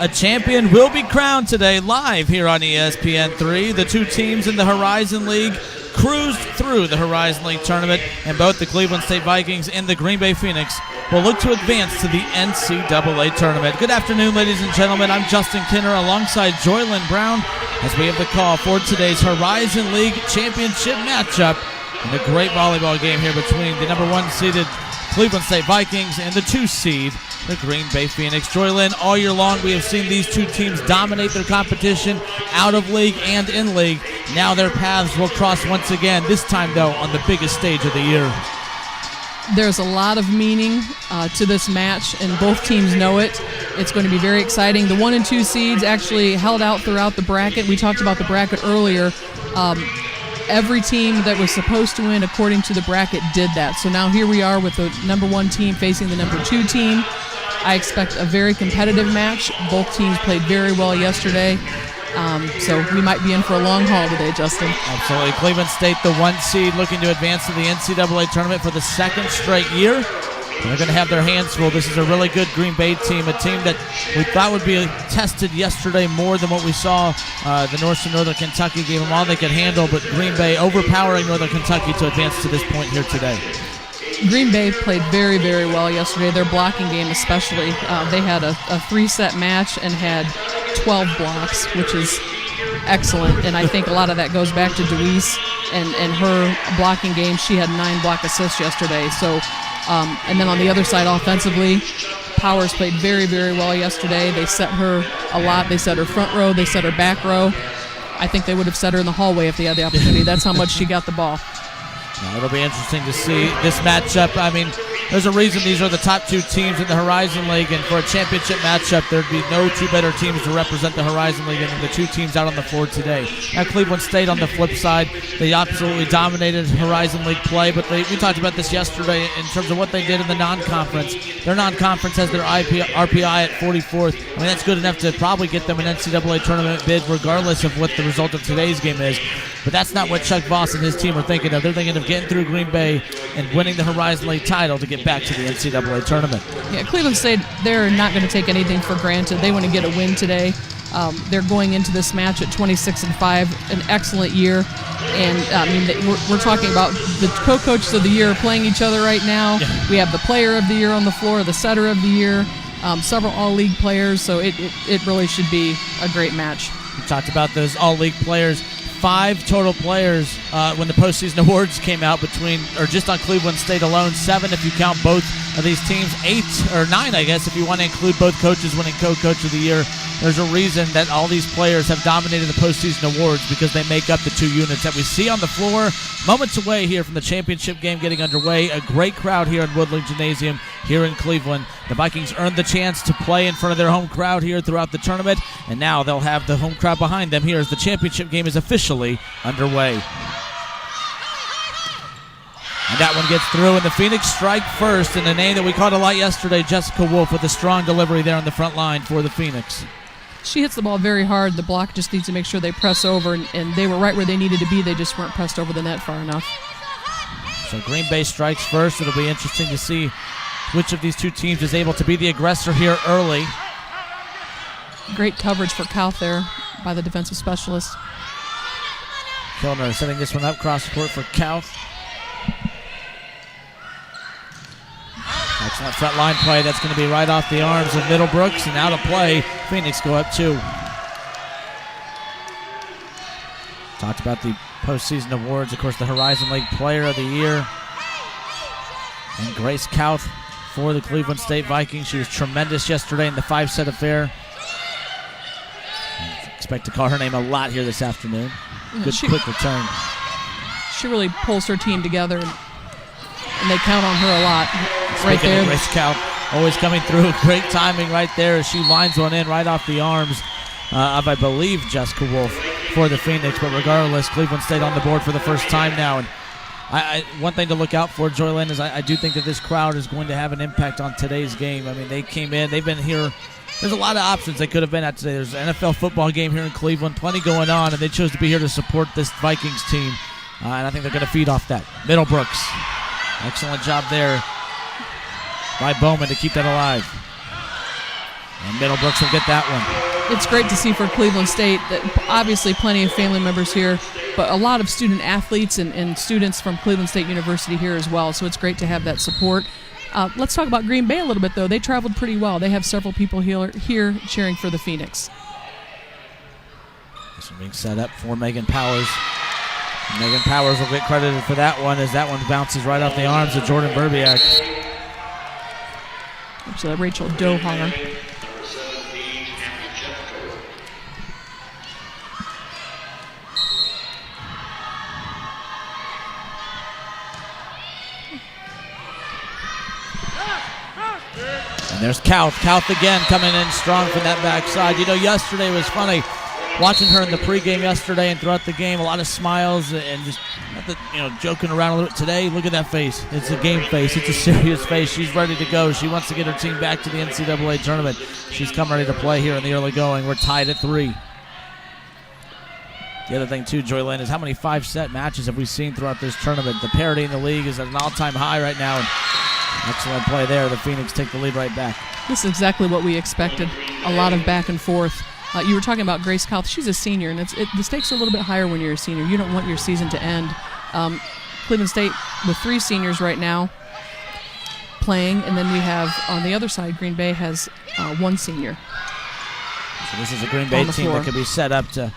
A champion will be crowned today live here on ESPN3. The two teams in the Horizon League cruised through the Horizon League tournament, and both the Cleveland State Vikings and the Green Bay Phoenix will look to advance to the NCAA tournament. Good afternoon, ladies and gentlemen. I'm Justin Kinner alongside Joylyn Brown as we have the call for today's Horizon League championship matchup and a great volleyball game here between the number 1 seeded Cleveland State Vikings and the 2 seed, the Green Bay Phoenix. Joylyn, all year long we have seen these two teams dominate their competition out of league and in league. Now their paths will cross once again, this time though on the biggest stage of the year. There's a lot of meaning to this match, and both teams know it. It's going to be very exciting. The 1 and 2 seeds actually held out throughout the bracket. We talked about the bracket earlier. Every team that was supposed to win according to the bracket did that. So now here we are with the number 1 team facing the number 2 team. I expect a very competitive match. Both teams played very well yesterday. So we might be in for a long haul today, Justin. Absolutely. Cleveland State, the 1 seed, looking to advance to the NCAA tournament for the 2nd straight year. They're going to have their hands full. This is a really good Green Bay team, a team that we thought would be tested yesterday more than what we saw. The Northern Kentucky gave them all they could handle, but Green Bay overpowering Northern Kentucky to advance to this point here today. Green Bay played very, very well yesterday, their blocking game especially. They had a 3-set match and had 12 blocks, which is excellent, and I think a lot of that goes back to Deweese and her blocking game. She had 9 block assists yesterday. So, and then on the other side offensively, Powers played very, very well yesterday. They set her a lot. They set her front row. They set her back row. I think they would have set her in the hallway if they had the opportunity. That's how much she got the ball. Now, it'll be interesting to see this matchup. I mean, there's a reason these are the top 2 teams in the Horizon League, and for a championship matchup, there'd be no 2 better teams to represent the Horizon League than the 2 teams out on the floor today. Now, Cleveland State on the flip side, they absolutely dominated Horizon League play, but we talked about this yesterday in terms of what they did in the non-conference. Their non-conference has their RPI at 44th. I mean, that's good enough to probably get them an NCAA tournament bid regardless of what the result of today's game is. But that's not what Chuck Voss and his team are thinking of. They're thinking of getting through Green Bay and winning the Horizon League title to get back to the NCAA tournament. Yeah, Cleveland State, they're not going to take anything for granted. They want to get a win today. They're going into this match at 26-5, an excellent year. And I mean, we're talking about the co-coaches of the year playing each other right now. Yeah. We have the player of the year on the floor, the setter of the year, several all-league players. So it really should be a great match. We talked about those all-league players. 5 total players when the postseason awards came out just on Cleveland State alone. 7 if you count both of these teams. 8 or 9, I guess, if you want to include both coaches winning co-coach of the year. There's a reason that all these players have dominated the postseason awards, because they make up the 2 units that we see on the floor. Moments away here from the championship game getting underway. A great crowd here at Woodland Gymnasium here in Cleveland. The Vikings earned the chance to play in front of their home crowd here throughout the tournament, and now they'll have the home crowd behind them here as the championship game is officially underway. And that one gets through, and the Phoenix strike first, and a name that we caught a lot yesterday, Jessica Wolf, with a strong delivery there on the front line for the Phoenix. She hits the ball very hard. The block just needs to make sure they press over, and they were right where they needed to be. They just weren't pressed over the net far enough. So Green Bay strikes first. It'll be interesting to see which of these 2 teams is able to be the aggressor here early. Great coverage for Kauth there by the defensive specialist. Kilner setting this one up, cross court for Kauth. Excellent front line play. That's going to be right off the arms of Middlebrooks, and out of play. Phoenix go up 2. Talked about the postseason awards. Of course, the Horizon League Player of the Year. And Grace Kauth for the Cleveland State Vikings. She was tremendous yesterday in the 5-set affair. Expect to call her name a lot here this afternoon. Good quick return. She really pulls her team together, and they count on her a lot. Right there. Grace Kauth always coming through. Great timing right there as she lines one in right off the arms of, I believe, Jessica Wolf for the Phoenix. But regardless, Cleveland State on the board for the first time now. And one thing to look out for, Joylyn, is I do think that this crowd is going to have an impact on today's game. I mean, they came in. They've been here. There's a lot of options they could have been at today. There's an NFL football game here in Cleveland, plenty going on, and they chose to be here to support this Vikings team. And I think they're going to feed off that. Middlebrooks, excellent job there by Bowman to keep that alive. And Middlebrooks will get that one. It's great to see for Cleveland State that obviously plenty of family members here, but a lot of student athletes and students from Cleveland State University here as well, so it's great to have that support. Let's talk about Green Bay a little bit, though. They traveled pretty well. They have several people here cheering for the Phoenix. This one being set up for Megan Powers. Megan Powers will get credited for that one as that one bounces right off the arms of Jordan Berbiak. So Rachel Dohar. And there's Kauth. Kauth again coming in strong from that backside. You know, yesterday was funny watching her in the pregame yesterday and throughout the game. A lot of smiles and just joking around a little bit. Today, look at that face. It's a game face. It's a serious face. She's ready to go. She wants to get her team back to the NCAA tournament. She's come ready to play here in the early going. We're tied at 3. The other thing, too, Joy Lynn, is how many 5-set matches have we seen throughout this tournament? The parity in the league is at an all-time high right now. And excellent play there. The Phoenix take the lead right back. This is exactly what we expected. A lot of back and forth. You were talking about Grace Kauth. She's a senior, and the stakes are a little bit higher when you're a senior. You don't want your season to end. Cleveland State with 3 seniors right now playing, and then we have on the other side, Green Bay has 1 senior. So this is a Green Bay team that could be set up to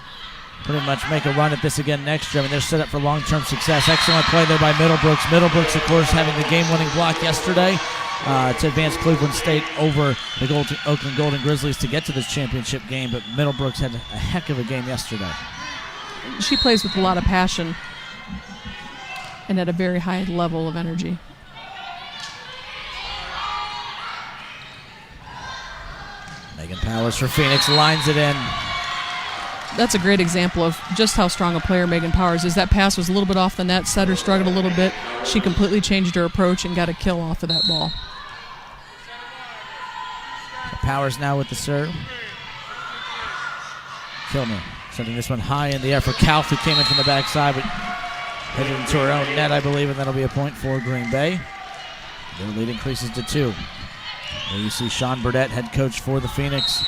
pretty much make a run at this again next year. I mean, they're set up for long-term success. Excellent play there by Middlebrooks. Middlebrooks, of course, having the game-winning block yesterday to advance Cleveland State over the Oakland Golden Grizzlies to get to this championship game, but Middlebrooks had a heck of a game yesterday. She plays with a lot of passion and at a very high level of energy. Megan Powers for Phoenix lines it in. That's a great example of just how strong a player Megan Powers is. That pass was a little bit off the net. Setter struggled a little bit. She completely changed her approach and got a kill off of that ball. Powers now with the serve. Kilmer sending this one high in the air for Kauth, who came in from the backside, but headed into her own net, I believe, and that'll be a point for Green Bay. Their lead increases to 2. There you see Sean Burdett, head coach for the Phoenix.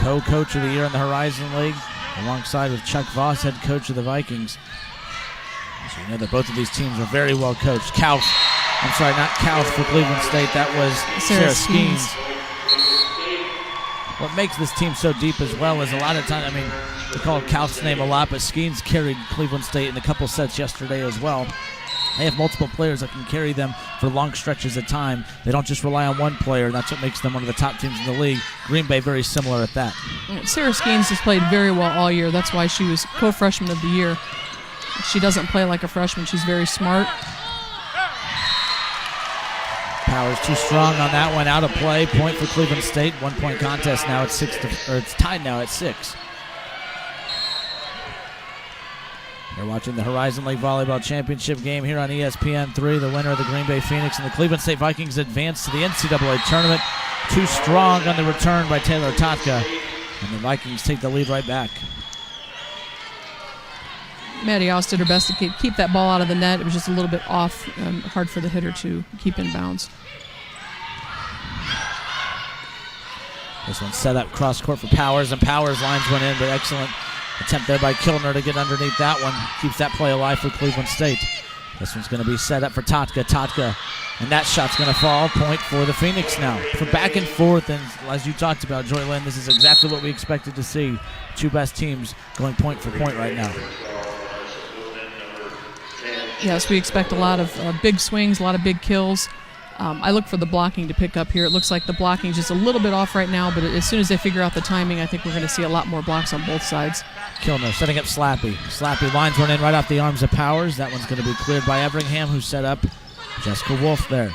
Co-coach of the year in the Horizon League, alongside with Chuck Voss, head coach of the Vikings. So you know that both of these teams are very well coached. Not Kauth for Cleveland State. That was Sarah Skeens. What makes this team so deep as well is a lot of times, I mean, we call Kauth's name a lot, but Skeens carried Cleveland State in a couple sets yesterday as well. They have multiple players that can carry them for long stretches of time. They don't just rely on one player, and that's what makes them one of the top teams in the league. Green Bay very similar at that. Sarah Skeens has played very well all year. That's why she was co-freshman of the year. She doesn't play like a freshman. She's very smart. Powers too strong on that one, out of play. Point for Cleveland State. 1-point contest now. It's tied now at 6. You're watching the Horizon League Volleyball Championship game here on ESPN3. The winner of the Green Bay Phoenix and the Cleveland State Vikings advance to the NCAA tournament. Too strong on the return by Taylor Totka, and the Vikings take the lead right back. Maddie Oust did her best to keep that ball out of the net. It was just a little bit off, hard for the hitter to keep in bounds. This one's set up cross-court for Powers, and Powers lines one in, but excellent attempt there by Kilner to get underneath that one. Keeps that play alive for Cleveland State. This one's going to be set up for Totka, and that shot's going to fall. Point for the Phoenix now. For back and forth, and as you talked about, Joy Lynn, this is exactly what we expected to see. 2 best teams going point for point right now. Yes, we expect a lot of big swings, a lot of big kills. I look for the blocking to pick up here. It looks like the blocking is just a little bit off right now, but as soon as they figure out the timing, I think we're going to see a lot more blocks on both sides. Kilner setting up Slappy. Slappy lines one in right off the arms of Powers. That one's going to be cleared by Everingham, who set up Jessica Wolf there.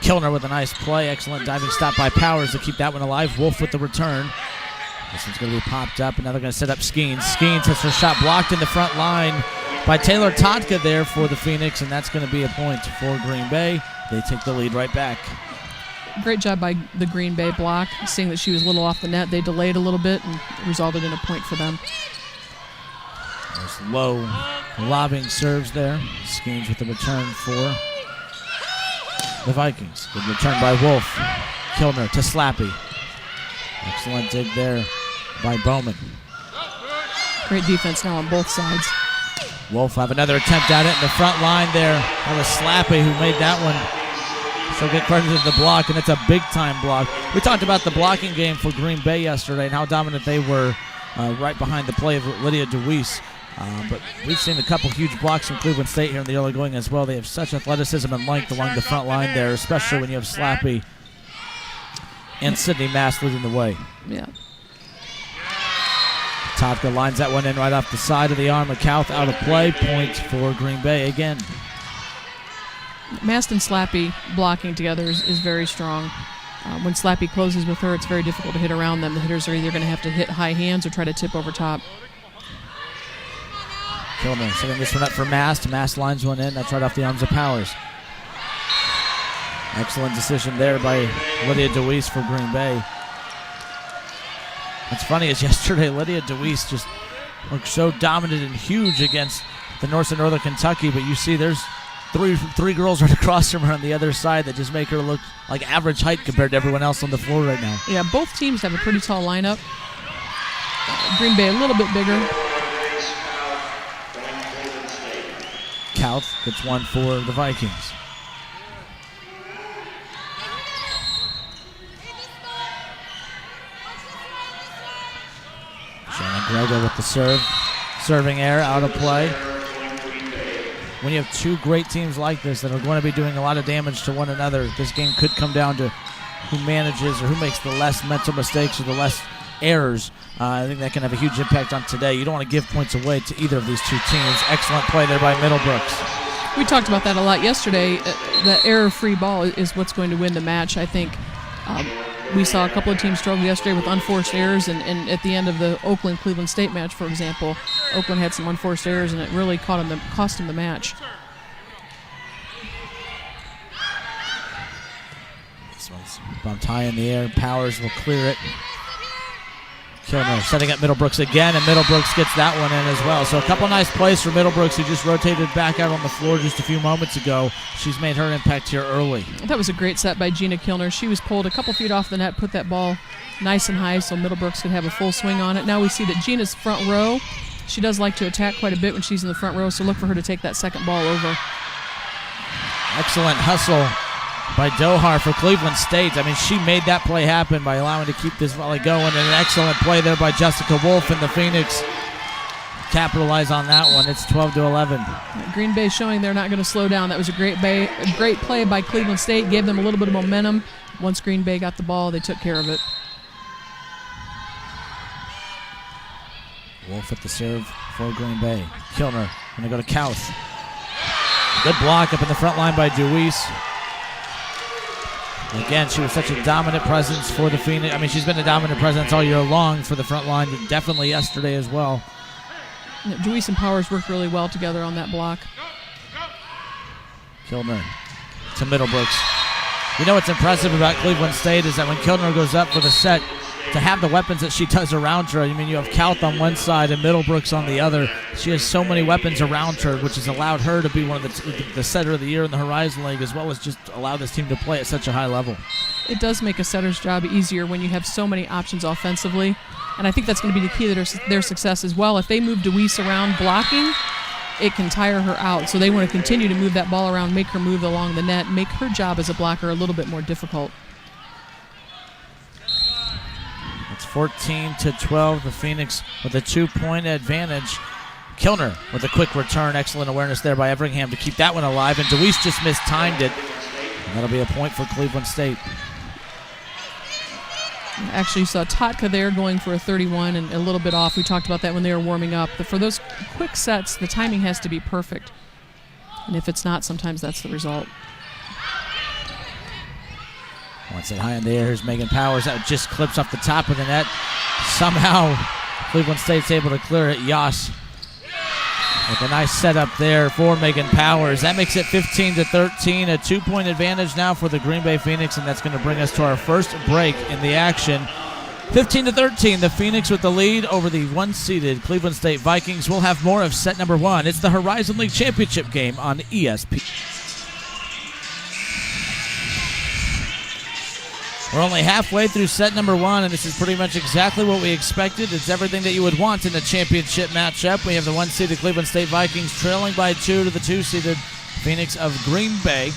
Kilner with a nice play. Excellent diving stop by Powers to keep that one alive. Wolf with the return. This one's going to be popped up, and now they're going to set up Skeens. Skeens has her shot blocked in the front line by Taylor Totka there for the Phoenix, and that's going to be a point for Green Bay. They take the lead right back. Great job by the Green Bay block. Seeing that she was a little off the net, they delayed a little bit and resulted in a point for them. There's low lobbing serves there. Skeens with the return for the Vikings. Good return by Wolf. Kilner to Slappy. Excellent dig there by Bowman. Great defense now on both sides. Wolf have another attempt at it in the front line there. That was Slappy who made that one. So get credit to the block, and it's a big-time block. We talked about the blocking game for Green Bay yesterday and how dominant they were right behind the play of Lydia DeWeese. But we've seen a couple huge blocks from Cleveland State here in the early going as well. They have such athleticism and length along the front line there, especially when you have Slappy and Sydney Mass leading the way. Yeah. Topka lines that one in right off the side of the arm. McCouth out of play. Point for Green Bay again. Mast and Slappy blocking together is very strong. When Slappy closes with her, it's very difficult to hit around them. The hitters are either going to have to hit high hands or try to tip over top. Kilmer setting this one up for Mast. Mast lines one in. That's right off the arms of Powers. Excellent decision there by Lydia DeWeese for Green Bay. What's funny is yesterday Lydia DeWeese just looked so dominant and huge against the Northern Kentucky, but you see there's three girls right across from her on the other side that just make her look like average height compared to everyone else on the floor right now. Yeah, both teams have a pretty tall lineup. Green Bay a little bit bigger. Couth gets one for the Vikings. Shannon Grego with the serve. Serving error out of play. When you have two great teams like this that are going to be doing a lot of damage to one another, this game could come down to who manages or who makes the less mental mistakes or the less errors. I think that can have a huge impact on today. You don't want to give points away to either of these two teams. Excellent play there by Middlebrooks. We talked about that a lot yesterday. The error-free ball is what's going to win the match, I think. We saw a couple of teams struggle yesterday with unforced errors, and at the end of the Oakland-Cleveland State match, for example, Oakland had some unforced errors, and it really cost them the match. This one's bumped high in the air. Powers will clear it. Kilmer setting up Middlebrooks again, and Middlebrooks gets that one in as well. So a couple nice plays for Middlebrooks, who just rotated back out on the floor just a few moments ago. She's made her impact here early. That was a great set by Gina Kilner. She was pulled a couple feet off the net, put that ball nice and high so Middlebrooks could have a full swing on it. Now we see that Gina's front row, she does like to attack quite a bit when she's in the front row, so look for her to take that second ball over. Excellent hustle by Dohar for Cleveland State. I mean, she made that play happen by allowing to keep this volley going, and an excellent play there by Jessica Wolf in the Phoenix. Capitalize on that one. It's 12-11. Green Bay showing they're not going to slow down. That was a great play by Cleveland State. Gave them a little bit of momentum. Once Green Bay got the ball, they took care of it. Wolf at the serve for Green Bay. Kilner going to go to Couth. Good block up in the front line by DeWeese. Again, she was such a dominant presence for the Phoenix. I mean, she's been a dominant presence all year long for the front line, but definitely yesterday as well. DeWeese and Powers worked really well together on that block. Kilner to Middlebrooks. You know what's impressive about Cleveland State is that when Kilner goes up for the set, to have the weapons that she does around her. I mean, you have Couth on one side and Middlebrooks on the other. She has so many weapons around her, which has allowed her to be one of the setter of the year in the Horizon League, as well as just allow this team to play at such a high level. It does make a setter's job easier when you have so many options offensively, and I think that's going to be the key to their success as well. If they move DeWeese around blocking, it can tire her out. So they want to continue to move that ball around, make her move along the net, make her job as a blocker a little bit more difficult. It's 14-12. The Phoenix with a 2-point advantage. Kilner with a quick return. Excellent awareness there by Everingham to keep that one alive. And DeWeese just mistimed it. And that'll be a point for Cleveland State. Actually, you saw Totka there going for a 31 and a little bit off. We talked about that when they were warming up. But for those quick sets, the timing has to be perfect. And if it's not, sometimes that's the result. Once it high in the air, here's Megan Powers. That just clips off the top of the net. Somehow, Cleveland State's able to clear it. Yoss with a nice setup there for Megan Powers. That makes it 15-13, a 2-point advantage now for the Green Bay Phoenix, and that's going to bring us to our first break in the action. 15-13, the Phoenix with the lead over the one-seeded Cleveland State Vikings. We'll have more of set number 1. It's the Horizon League Championship game on ESPN. We're only halfway through set number 1, and this is pretty much exactly what we expected. It's everything that you would want in a championship matchup. We have the 1-seeded Cleveland State Vikings trailing by 2 to the 2-seeded Phoenix of Green Bay.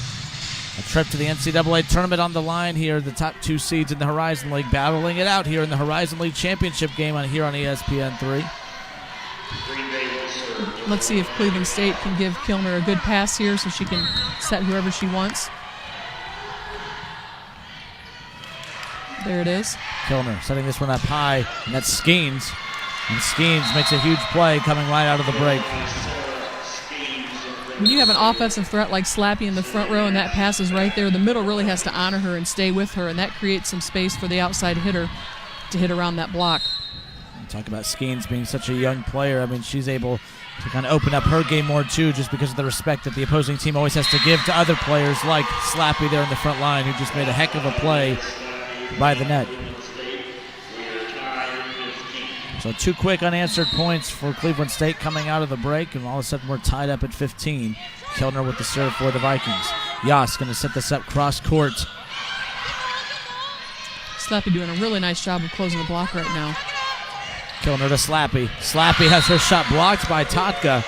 A trip to the NCAA tournament on the line here. The top 2 seeds in the Horizon League battling it out here in the Horizon League championship game here on ESPN 3. Let's see if Cleveland State can give Kilner a good pass here so she can set whoever she wants. There it is. Kilner setting this one up high, and that's Skeens. And Skeens makes a huge play coming right out of the break. When you have an offensive threat like Slappy in the front row and that pass is right there, the middle really has to honor her and stay with her, and that creates some space for the outside hitter to hit around that block. Talk about Skeens being such a young player. I mean, she's able to kind of open up her game more, too, just because of the respect that the opposing team always has to give to other players like Slappy there in the front line, who just made a heck of a play by the net. So 2 quick unanswered points for Cleveland State coming out of the break, and all of a sudden we're tied up at 15. Kilner with the serve for the Vikings. Yas going to set this up cross court. Slappy doing a really nice job of closing the block right now. Kilner to Slappy. Slappy has her shot blocked by Tatka.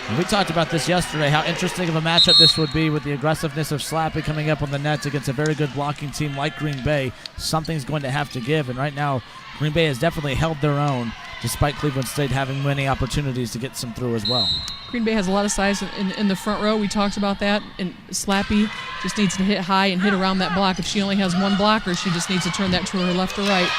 And we talked about this yesterday, how interesting of a matchup this would be with the aggressiveness of Slappy coming up on the nets against a very good blocking team like Green Bay. Something's going to have to give, and right now Green Bay has definitely held their own, despite Cleveland State having many opportunities to get some through as well. Green Bay has a lot of size in the front row. We talked about that, and Slappy just needs to hit high and hit around that block. If she only has one blocker, she just needs to turn that to her left or right.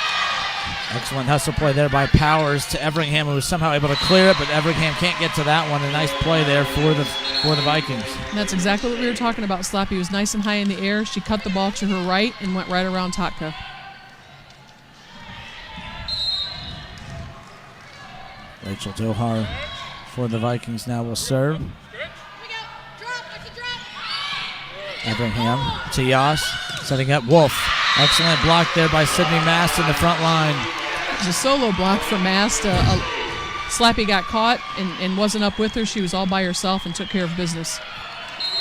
Excellent hustle play there by Powers to Everingham, who was somehow able to clear it, but Everingham can't get to that one. A nice play there for the Vikings. And that's exactly what we were talking about. Slappy was nice and high in the air. She cut the ball to her right and went right around Tatka. Rachel Dohar for the Vikings now will serve. Everingham to Yas, setting up Wolf. Excellent block there by Sydney Mast in the front line. It was a solo block for Mast. Slappy got caught and wasn't up with her. She was all by herself and took care of business.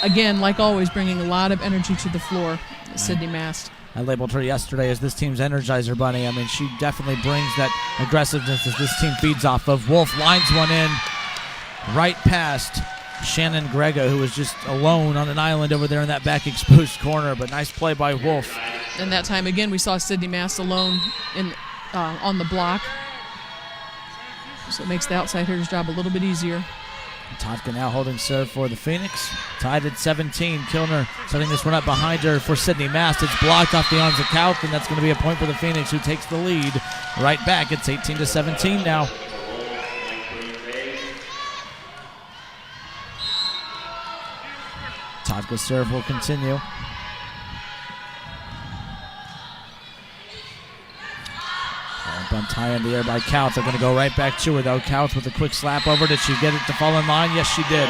Again, like always, bringing a lot of energy to the floor, Sydney Mast. I labeled her yesterday as this team's Energizer Bunny. I mean, she definitely brings that aggressiveness that this team feeds off of. Wolf lines one in right past Shannon Grego, who was just alone on an island over there in that back exposed corner, but nice play by Wolf. And that time, again, we saw Sydney Mast alone on the block. So it makes the outside hitter's job a little bit easier. Tatka now holding serve for the Phoenix. Tied at 17. Kilner setting this one up behind her for Sydney Mast. It's blocked off the arms of Kauth, and that's going to be a point for the Phoenix, who takes the lead right back. It's 18-17 now. Tatka's serve will continue. Bumped high in the air by Kauth. They're going to go right back to her, though. Kauth with a quick slap over. Did she get it to fall in line? Yes, she did.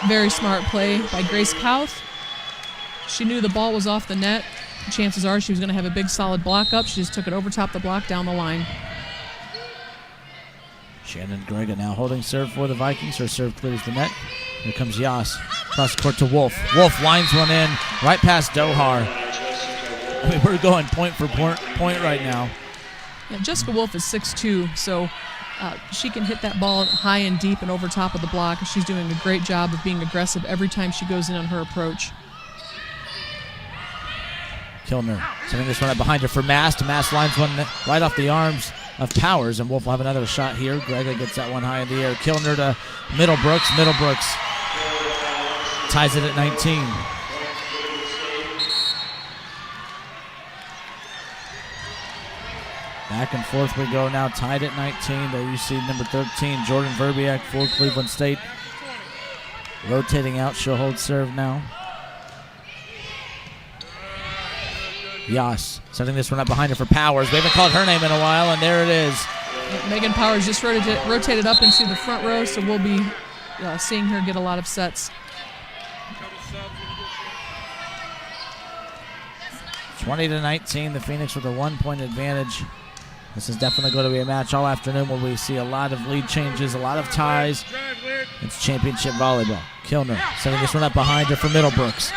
Very smart play by Grace Kauth. She knew the ball was off the net. Chances are she was going to have a big, solid block up. She just took it over top the block down the line. Shannon Grega now holding serve for the Vikings. Her serve clears the net. Here comes Yas. Cross court to Wolf. Wolf lines one in right past Dohar. I mean, we're going point for point right now. Yeah, Jessica Wolf is 6'2", so she can hit that ball high and deep and over top of the block. She's doing a great job of being aggressive every time she goes in on her approach. Kilner setting this one up behind her for Mast. Mast lines one right off the arms of Powers, and Wolf will have another shot here. Grega gets that one high in the air. Kilner to Middlebrooks. Middlebrooks ties it at 19. Back and forth we go now, tied at 19. There you see number 13, Jordan Verbiak for Cleveland State. Rotating out, she'll hold serve now. Yas setting this one up behind her for Powers. We haven't called her name in a while, and there it is. Megan Powers just rotated up into the front row, so we'll be seeing her get a lot of sets. 20-19, the Phoenix with a 1-point advantage. This is definitely going to be a match all afternoon where we see a lot of lead changes, a lot of ties. It's championship volleyball. Kilner setting this one up behind her for Middlebrooks.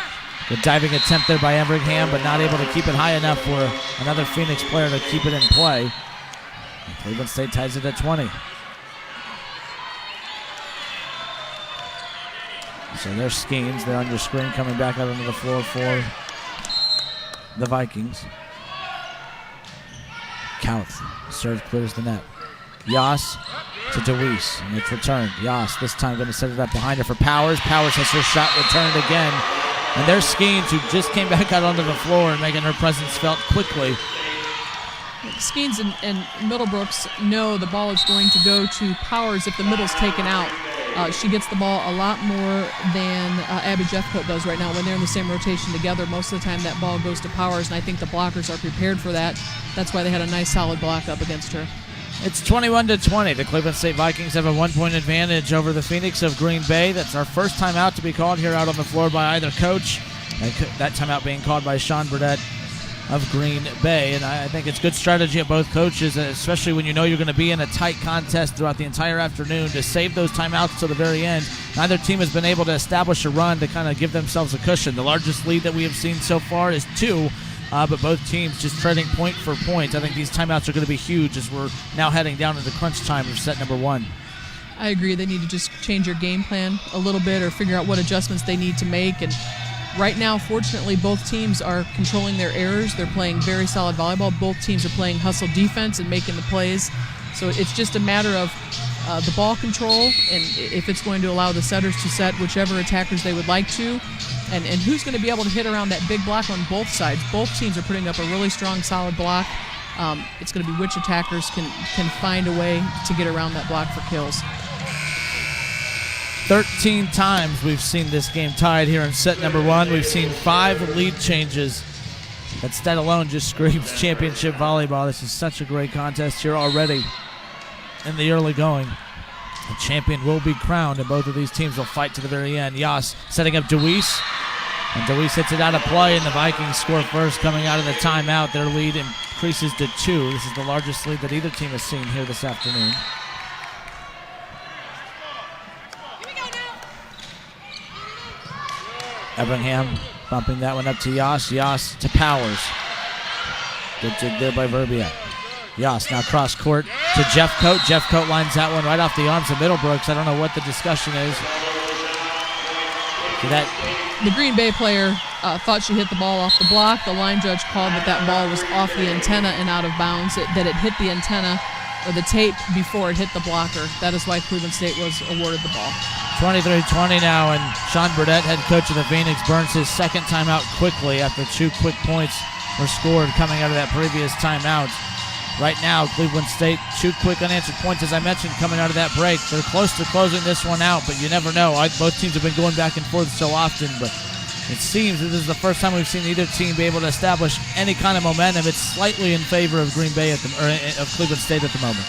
Good diving attempt there by Everingham, but not able to keep it high enough for another Phoenix player to keep it in play. And Cleveland State ties it at 20. So there's Skeens there on your screen coming back out onto the floor for the Vikings. Kauth, serve clears the net. Yas to DeWeese, and it's returned. Yas this time going to set it up behind her for Powers. Powers has her shot returned again. And there's Skeens, who just came back out onto the floor and making her presence felt quickly. Skeens and Middlebrooks know the ball is going to go to Powers if the middle's taken out. She gets the ball a lot more than Abby Jeffcoat does right now when they're in the same rotation together. Most of the time that ball goes to Powers, and I think the blockers are prepared for that. That's why they had a nice solid block up against her. It's 21-20. The Cleveland State Vikings have a 1-point advantage over the Phoenix of Green Bay. That's our first timeout to be called here out on the floor by either coach. And that timeout being called by Sean Burdett of Green Bay. And I think it's good strategy of both coaches, especially when you know you're going to be in a tight contest throughout the entire afternoon, to save those timeouts till the very end. Neither team has been able to establish a run to kind of give themselves a cushion. The largest lead that we have seen so far is 2. But both teams just trading point for point. I think these timeouts are going to be huge as we're now heading down into crunch time of set number 1. I agree. They need to just change their game plan a little bit or figure out what adjustments they need to make. And right now, fortunately, both teams are controlling their errors. They're playing very solid volleyball. Both teams are playing hustle defense and making the plays. So it's just a matter of the ball control, and if it's going to allow the setters to set whichever attackers they would like to, and who's going to be able to hit around that big block on both sides. Both teams are putting up a really strong, solid block. It's going to be which attackers can find a way to get around that block for kills. 13 times we've seen this game tied here in set number 1. We've seen 5 lead changes. That stat alone just screams championship volleyball. This is such a great contest here already in the early going. The champion will be crowned, and both of these teams will fight to the very end. Yas setting up DeWeese, and DeWeese hits it out of play, and the Vikings score first coming out of the timeout. Their lead increases to 2. This is the largest lead that either team has seen here this afternoon. Everingham bumping that one up to Yas. Yas to Powers. Good dig there by Verbier. Yas now cross court to Jeffcoat. Jeffcoat lines that one right off the arms of Middlebrooks. I don't know what the discussion is. The Green Bay player thought she hit the ball off the block. The line judge called that ball was off the antenna and out of bounds, that it hit the antenna or the tape before it hit the blocker. That is why Cleveland State was awarded the ball. 23-20 now, and Sean Burdett, head coach of the Phoenix, burns his second timeout quickly after 2 quick points were scored coming out of that previous timeout. Right now, Cleveland State, 2 quick unanswered points, as I mentioned, coming out of that break. They're close to closing this one out, but you never know. Both teams have been going back and forth so often, but it seems that this is the first time we've seen either team be able to establish any kind of momentum. It's slightly in favor of Green Bay of Cleveland State at the moment.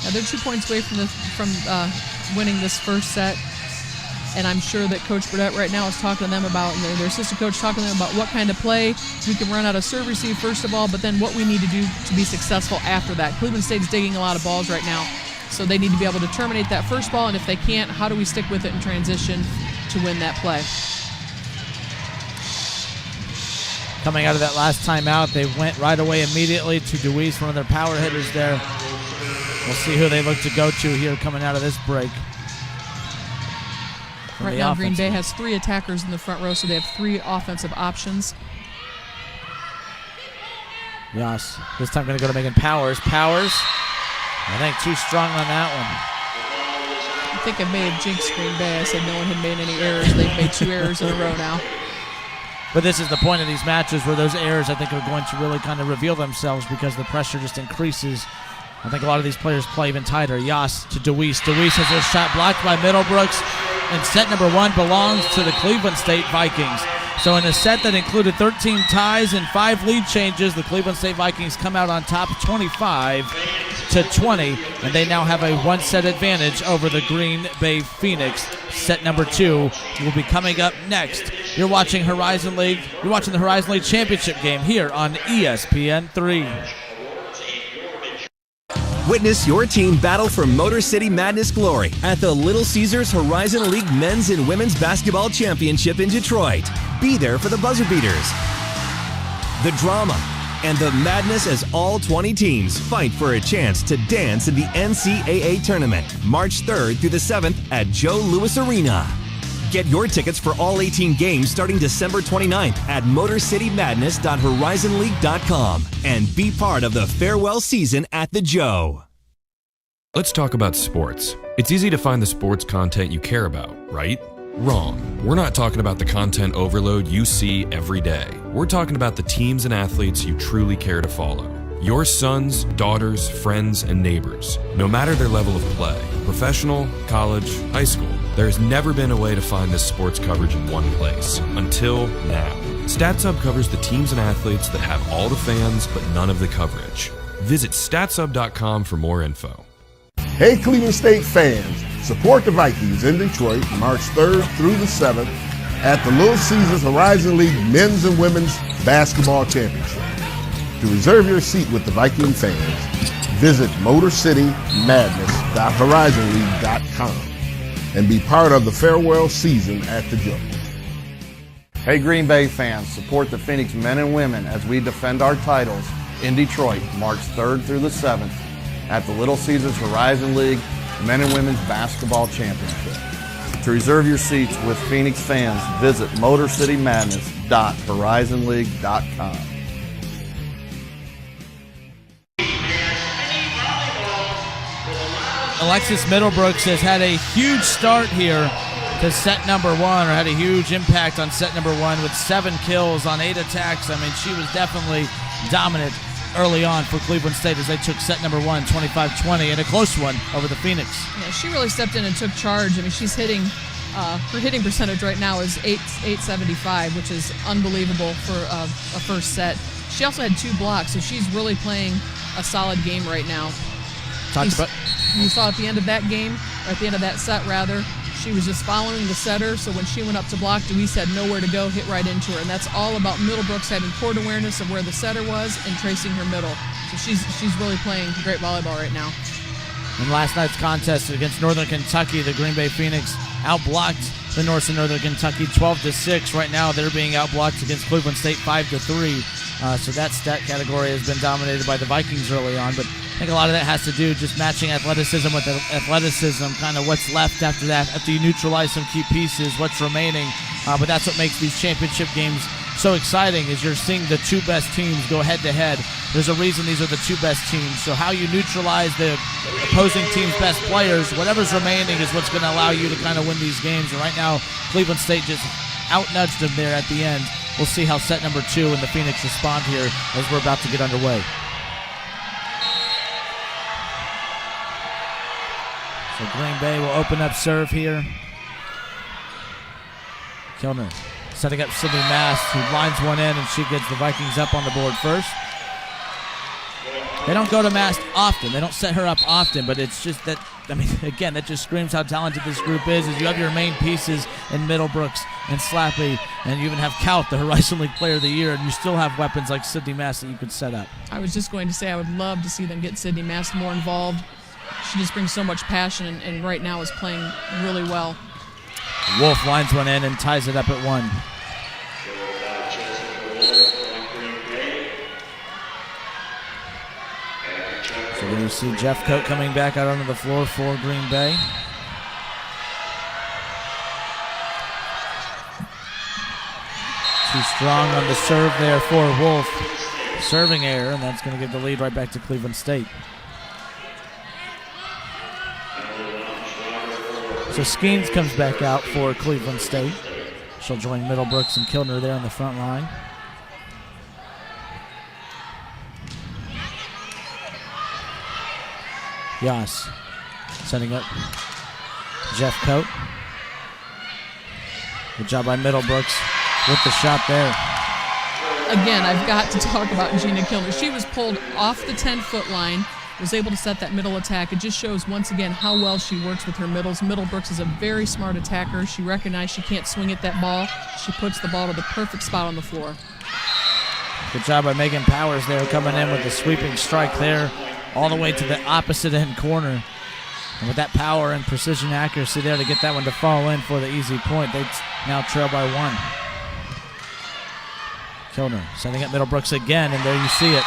Now they're 2 points away from winning this first set. And I'm sure that Coach Burdett right now is talking to them about, and their assistant coach talking to them about what kind of play we can run out of serve receive first of all, but then what we need to do to be successful after that. Cleveland State's digging a lot of balls right now, so they need to be able to terminate that first ball, and if they can't, how do we stick with it in transition to win that play? Coming out of that last timeout, they went right away immediately to DeWeese, one of their power hitters there. We'll see who they look to go to here coming out of this break. Right now, Green Bay has 3 attackers in the front row, so they have 3 offensive options. Yes, this time going to go to Megan Powers. Powers, I think too strong on that one. I think I may have jinxed Green Bay. I said no one had made any errors. They've made 2 errors in a row now. But this is the point of these matches where those errors, I think, are going to really kind of reveal themselves because the pressure just increases. I think a lot of these players play even tighter. Yas to DeWeese. DeWeese has their shot blocked by Middlebrooks. And set number 1 belongs to the Cleveland State Vikings. So in a set that included 13 ties and 5 lead changes, the Cleveland State Vikings come out on top 25-20, and they now have a 1-set advantage over the Green Bay Phoenix. Set number 2 will be coming up next. You're watching Horizon League. You're watching the Horizon League Championship game here on ESPN3. Witness your team battle for Motor City Madness glory at the Little Caesars Horizon League Men's and Women's Basketball Championship in Detroit. Be there for the buzzer beaters, the drama, and the madness as all 20 teams fight for a chance to dance in the NCAA tournament, March 3rd through the 7th at Joe Louis Arena. Get your tickets for all 18 games starting December 29th at motorcitymadness.horizonleague.com and be part of the farewell season at the Joe. Let's talk about sports. It's easy to find the sports content you care about, right? Wrong. We're not talking about the content overload you see every day. We're talking about the teams and athletes you truly care to follow. Your sons, daughters, friends, and neighbors, no matter their level of play, professional, college, high school, there's never been a way to find this sports coverage in one place, until now. StatSub covers the teams and athletes that have all the fans but none of the coverage. Visit statsub.com for more info. Hey Cleveland State fans, support the Vikings in Detroit March 3rd through the 7th at the Little Caesars Horizon League Men's and Women's Basketball Championship. To reserve your seat with the Viking fans, visit motorcitymadness.horizonleague.com and be part of the farewell season at the Joe. Hey Green Bay fans, support the Phoenix men and women as we defend our titles in Detroit March 3rd through the 7th at the Little Caesars Horizon League Men and Women's Basketball Championship. To reserve your seats with Phoenix fans, visit motorcitymadness.horizonleague.com. Alexis Middlebrooks has had a huge start here to set number 1, or had a huge impact on set number 1 with 7 kills on 8 attacks. I mean, she was definitely dominant early on for Cleveland State as they took set number 1, 25-20, and a close one over the Phoenix. Yeah, she really stepped in and took charge. I mean, she's hitting, her hitting percentage right now is 875, which is unbelievable for a first set. She also had 2 blocks, so she's really playing a solid game right now. You saw at the end of that game, or at the end of that set rather, she was just following the setter, so when she went up to block, Deweese had nowhere to go, hit right into her. And that's all about Middlebrooks having court awareness of where the setter was and tracing her middle. So she's really playing great volleyball right now. In last night's contest against Northern Kentucky, the Green Bay Phoenix outblocked the Northern Kentucky 12-6. Right now, they're being outblocked against Cleveland State 5-3. So that stat category has been dominated by the Vikings early on. But I think a lot of that has to do just matching athleticism with athleticism, kind of what's left after that. After you neutralize some key pieces, what's remaining. But that's what makes these championship games so exciting, is you're seeing the 2 best teams go head-to-head. There's a reason these are the 2 best teams. So how you neutralize the opposing team's best players, whatever's remaining is what's going to allow you to kind of win these games. And right now, Cleveland State just out-nudged them there at the end. We'll see how set number 2 and the Phoenix respond here as we're about to get underway. So Green Bay will open up serve here. Kilner setting up Sydney Mast, who lines one in, and she gets the Vikings up on the board first. They don't go to Mast often. They don't set her up often, but it's just that, I mean, again, that just screams how talented this group is you have your main pieces in Middlebrooks and Slappy, and you even have Kaut, the Horizon League Player of the Year, and you still have weapons like Sydney Mast that you could set up. I was just going to say I would love to see them get Sydney Mast more involved. She just brings so much passion, and right now is playing really well. Wolf lines one in and ties it up at 1. So then you see Jeff Coate coming back out onto the floor for Green Bay. Too strong on the serve there for Wolf. Serving error, and that's going to give the lead right back to Cleveland State. So Skeens comes back out for Cleveland State. She'll join Middlebrooks and Kilner there on the front line. Yas setting up Jeff Coate. Good job by Middlebrooks with the shot there. Again, I've got to talk about Gina Kilner. She was pulled off the 10-foot line, was able to set that middle attack. It just shows once again how well she works with her middles. Middlebrooks is a very smart attacker. She recognized she can't swing at that ball. She puts the ball to the perfect spot on the floor. Good job by Megan Powers there, coming in with a sweeping strike there all the way to the opposite end corner. And with that power and precision accuracy there to get that one to fall in for the easy point, they now trail by 1. Kilner sending up Middlebrooks again, and there you see it.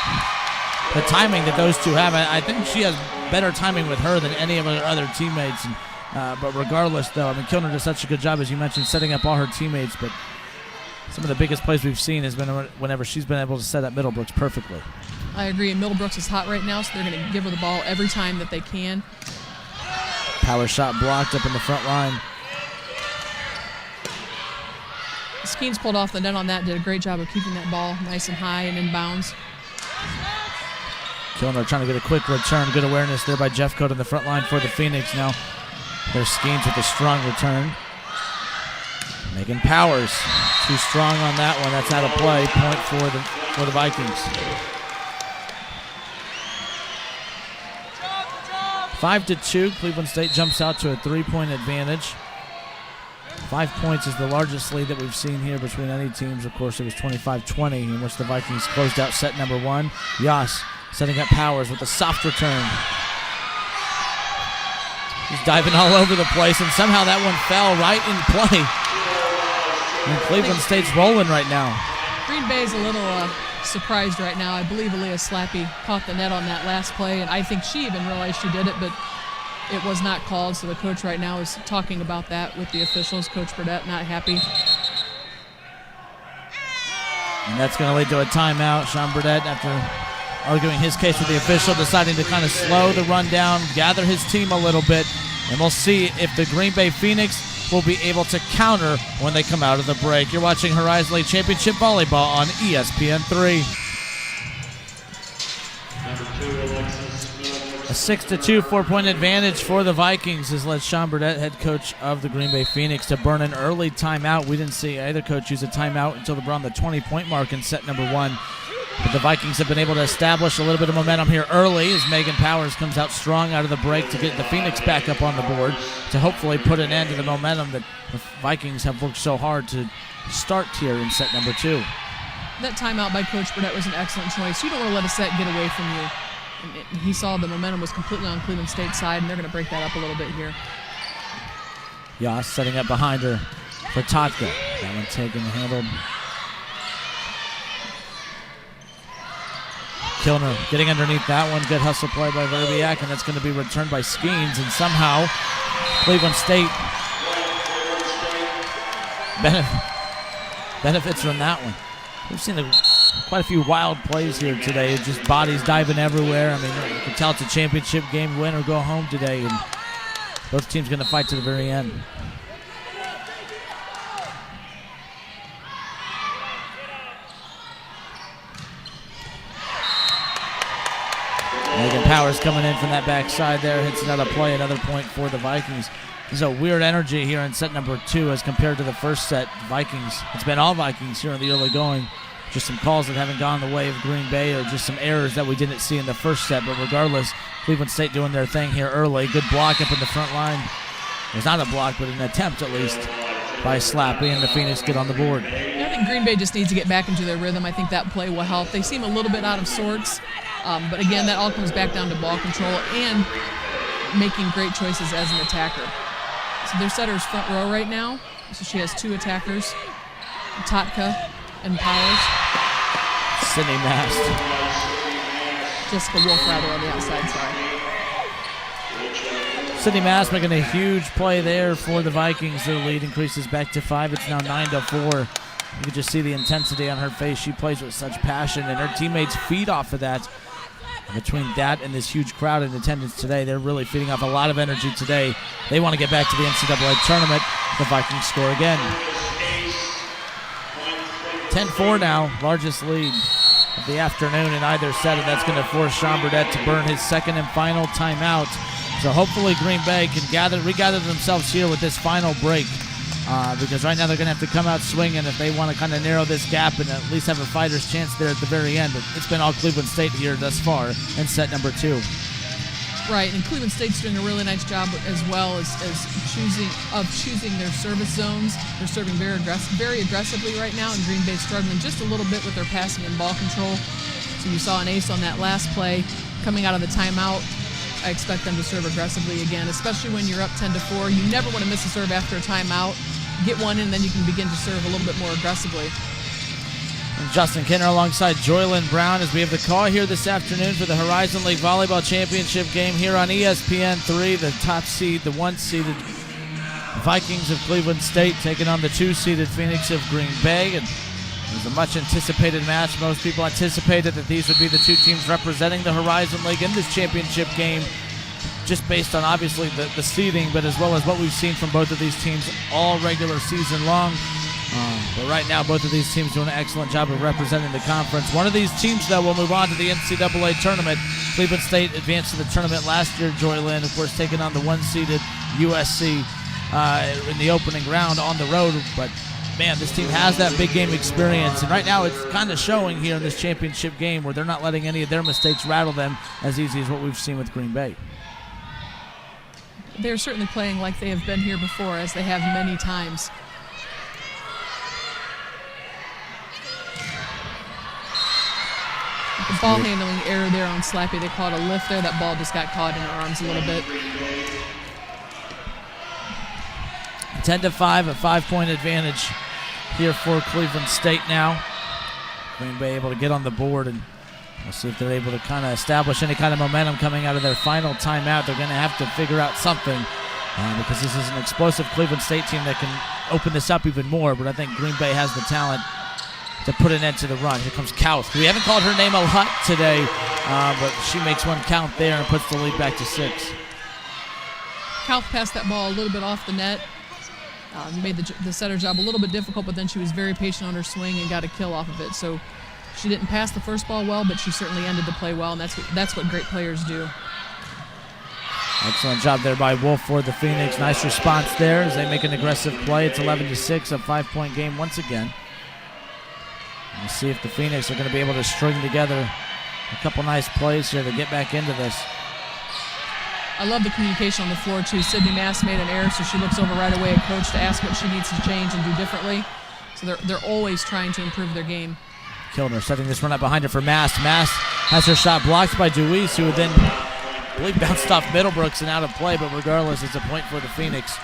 The timing that those two have, I think she has better timing with her than any of her other teammates. But regardless, though, I mean, Kilner does such a good job, as you mentioned, setting up all her teammates. But some of the biggest plays we've seen has been whenever she's been able to set up Middlebrooks perfectly. I agree, and Middlebrooks is hot right now, so they're going to give her the ball every time that they can. Power shot blocked up in the front line. Skeens pulled off the net on that, did a great job of keeping that ball nice and high and in bounds. Kilner trying to get a quick return. Good awareness there by Jeffcoat in the front line for the Phoenix. Now there's Skeens with a strong return. Megan Powers, too strong on that one. That's out of play. Point for the Vikings. 5-2. Cleveland State jumps out to a 3-point advantage. 5 points is the largest lead that we've seen here between any teams. Of course, it was 25-20, in which the Vikings closed out set number 1. Yas setting up Powers with a soft return. He's diving all over the place, and somehow that one fell right in play. And Cleveland State's rolling right now. Green Bay's a little surprised right now. I believe Aaliyah Slappy caught the net on that last play, and I think she even realized she did it, but it was not called, so the coach right now is talking about that with the officials. Coach Burdett not happy. And that's going to lead to a timeout. Sean Burdett, after arguing his case with the official, deciding to kind of slow the run down, gather his team a little bit, and we'll see if the Green Bay Phoenix will be able to counter when they come out of the break. You're watching Horizon League Championship Volleyball on ESPN3. A 6-2 4-point advantage for the Vikings has led Sean Burdett, head coach of the Green Bay Phoenix, to burn an early timeout. We didn't see either coach use a timeout until around the 20-point mark in set number 1. But the Vikings have been able to establish a little bit of momentum here early as Megan Powers comes out strong out of the break to get the Phoenix back up on the board to hopefully put an end to the momentum that the Vikings have worked so hard to start here in set number 2. That timeout by Coach Burdett was an excellent choice. You don't want to let a set get away from you. And he saw the momentum was completely on Cleveland State's side, and they're going to break that up a little bit here. Yas setting up behind her for Tatka. That one taken and handled. Kilner getting underneath that one. Good hustle play by Verbiak, and that's going to be returned by Skeens. And somehow Cleveland State benefits from that one. We've seen quite a few wild plays here today. Just bodies diving everywhere. I mean, you can tell it's a championship game, win or go home today. And both teams going to fight to the very end. Megan Powers coming in from that backside there, hits another play, another point for the Vikings. There's a weird energy here in set number 2 as compared to the first set. Vikings, it's been all Vikings here in the early going. Just some calls that haven't gone the way of Green Bay, or just some errors that we didn't see in the first set. But regardless, Cleveland State doing their thing here early. Good block up in the front line. It was not a block, but an attempt at least by Slappy, and the Phoenix get on the board. I think Green Bay just needs to get back into their rhythm. I think that play will help. They seem a little bit out of sorts. But again, that all comes back down to ball control and making great choices as an attacker. So their setter's front row right now. So she has 2 attackers, Tatka and Powers. Sydney Mast. Jessica Wolf rather on the outside side. Sydney Mast making a huge play there for the Vikings. Their lead increases back to 5. It's now 9-4. You can just see the intensity on her face. She plays with such passion, and her teammates feed off of that. Between that and this huge crowd in attendance today, they're really feeding off a lot of energy today. They want to get back to the NCAA tournament. The Vikings score again. 10-4 now, largest lead of the afternoon in either set, and that's going to force Sean Burdett to burn his second and final timeout. So hopefully Green Bay can regather themselves here with this final break. Because right now they're going to have to come out swinging if they want to kind of narrow this gap and at least have a fighter's chance there at the very end. But it's been all Cleveland State here thus far in set number 2. Right, and Cleveland State's doing a really nice job as well as choosing their service zones. They're serving very aggressively right now, and Green Bay's struggling just a little bit with their passing and ball control. So you saw an ace on that last play coming out of the timeout. I expect them to serve aggressively again, especially when you're up 10-4. You never want to miss a serve after a timeout. Get one in, and then you can begin to serve a little bit more aggressively. I'm Justin Kinner alongside Joylyn Brown as we have the call here this afternoon for the Horizon League Volleyball Championship game here on ESPN3. The top seed, the 1-seeded Vikings of Cleveland State taking on the 2-seeded Phoenix of Green Bay. And it was a much-anticipated match. Most people anticipated that these would be the two teams representing the Horizon League in this championship game, just based on obviously the seeding, but as well as what we've seen from both of these teams all regular season long. But right now, both of these teams doing an excellent job of representing the conference. One of these teams, though, will move on to the NCAA tournament. Cleveland State advanced to the tournament last year, Joylyn, of course, taking on the 1-seeded USC in the opening round on the road. But, man, this team has that big game experience. And right now, it's kind of showing here in this championship game where they're not letting any of their mistakes rattle them as easy as what we've seen with Green Bay. They're certainly playing like they have been here before, as they have many times. The ball handling error there on Slappy. They caught a lift there. That ball just got caught in her arms a little bit. 10-5, a 5-point advantage here for Cleveland State now. Green Bay able to get on the board, and we'll see if they're able to kind of establish any kind of momentum coming out of their final timeout. They're going to have to figure out something because this is an explosive Cleveland State team that can open this up even more, but I think Green Bay has the talent to put an end to the run. Here comes Kauth. We haven't called her name a lot today, but she makes one count there and puts the lead back to 6. Kauth passed that ball a little bit off the net. Made the setter job a little bit difficult, but then she was very patient on her swing and got a kill off of it. So she didn't pass the first ball well, but she certainly ended the play well, and that's what great players do. Excellent job there by Wolf for the Phoenix. Nice response there as they make an aggressive play. It's 11-6, a 5-point game once again. We'll see if the Phoenix are going to be able to string together a couple nice plays here to get back into this. I love the communication on the floor, too. Sydney Mass made an error, so she looks over right away at Coach to ask what she needs to change and do differently. So they're always trying to improve their game. Kilner setting this run up behind her for Mass. Mass has her shot blocked by Deweese, who would then, I believe, bounced off Middlebrooks and out of play, but regardless, it's a point for the Phoenix.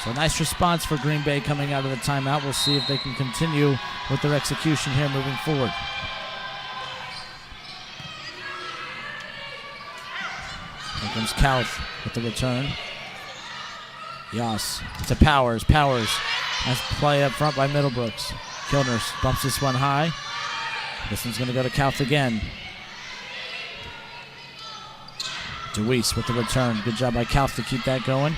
So nice response for Green Bay coming out of the timeout. We'll see if they can continue with their execution here moving forward. Here comes Kauth with the return. Yas to Powers. Powers has play up front by Middlebrooks. Kilner bumps this one high. This one's going to go to Kauth again. Deweese with the return. Good job by Kauth to keep that going.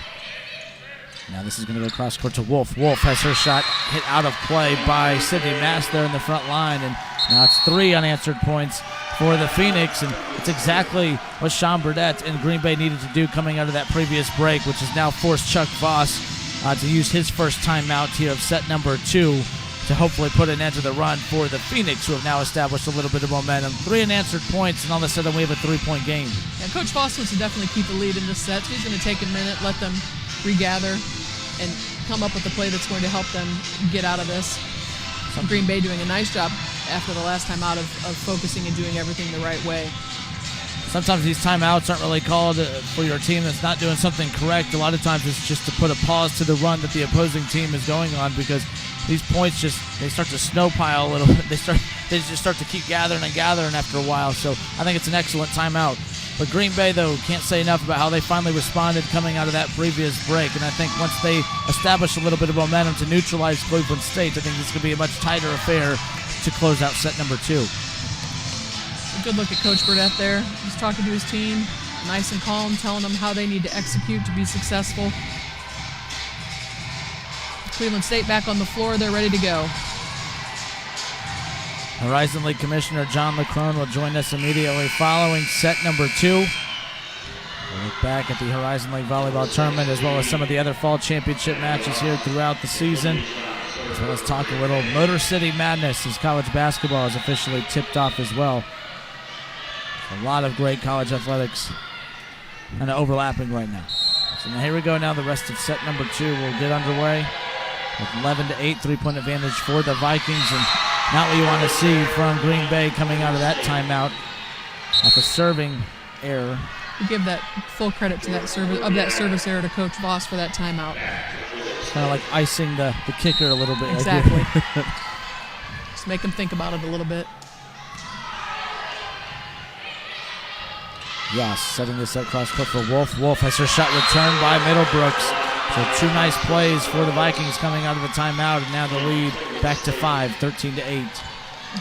Now this is going to go cross court to Wolf. Wolf has her shot hit out of play by Sydney Mass there in the front line, and now it's 3 unanswered points for the Phoenix, and it's exactly what Sean Burdett and Green Bay needed to do coming out of that previous break, which has now forced Chuck Voss to use his first timeout here of set number 2 to hopefully put an end to the run for the Phoenix, who have now established a little bit of momentum. 3 unanswered points, and all of a sudden we have a 3-point game. Yeah, Coach Voss wants to definitely keep the lead in this set, so he's going to take a minute, let them regather, and come up with a play that's going to help them get out of this. Green Bay doing a nice job after the last time out of focusing and doing everything the right way. Sometimes these timeouts aren't really called for your team that's not doing something correct. A lot of times it's just to put a pause to the run that the opposing team is going on, because these points they start to snowpile a little bit. They just start to keep gathering and gathering after a while. So I think it's an excellent timeout. But Green Bay, though, can't say enough about how they finally responded coming out of that previous break. And I think once they establish a little bit of momentum to neutralize Cleveland State, I think this could be a much tighter affair to close out set number 2. A good look at Coach Burdett there. He's talking to his team, nice and calm, telling them how they need to execute to be successful. Cleveland State back on the floor. They're ready to go. Horizon League Commissioner John LeCrone will join us immediately following set number 2. We'll look back at the Horizon League Volleyball Tournament as well as some of the other fall championship matches here throughout the season, as well as talk a little Motor City Madness as college basketball is officially tipped off as well. A lot of great college athletics kind of overlapping right now. So now here we go now. The rest of set number 2 will get underway with 11-8 3-point advantage for the Vikings, and not what you want to see from Green Bay coming out of that timeout off a serving error. We give that full credit to that service error to Coach Voss for that timeout. It's kind of like icing the kicker a little bit. Exactly. Just make them think about it a little bit. Yes, setting this up cross court for Wolf. Wolf has her shot returned by Middlebrooks. So 2 nice plays for the Vikings coming out of the timeout, and now the lead back to 5, 13-8.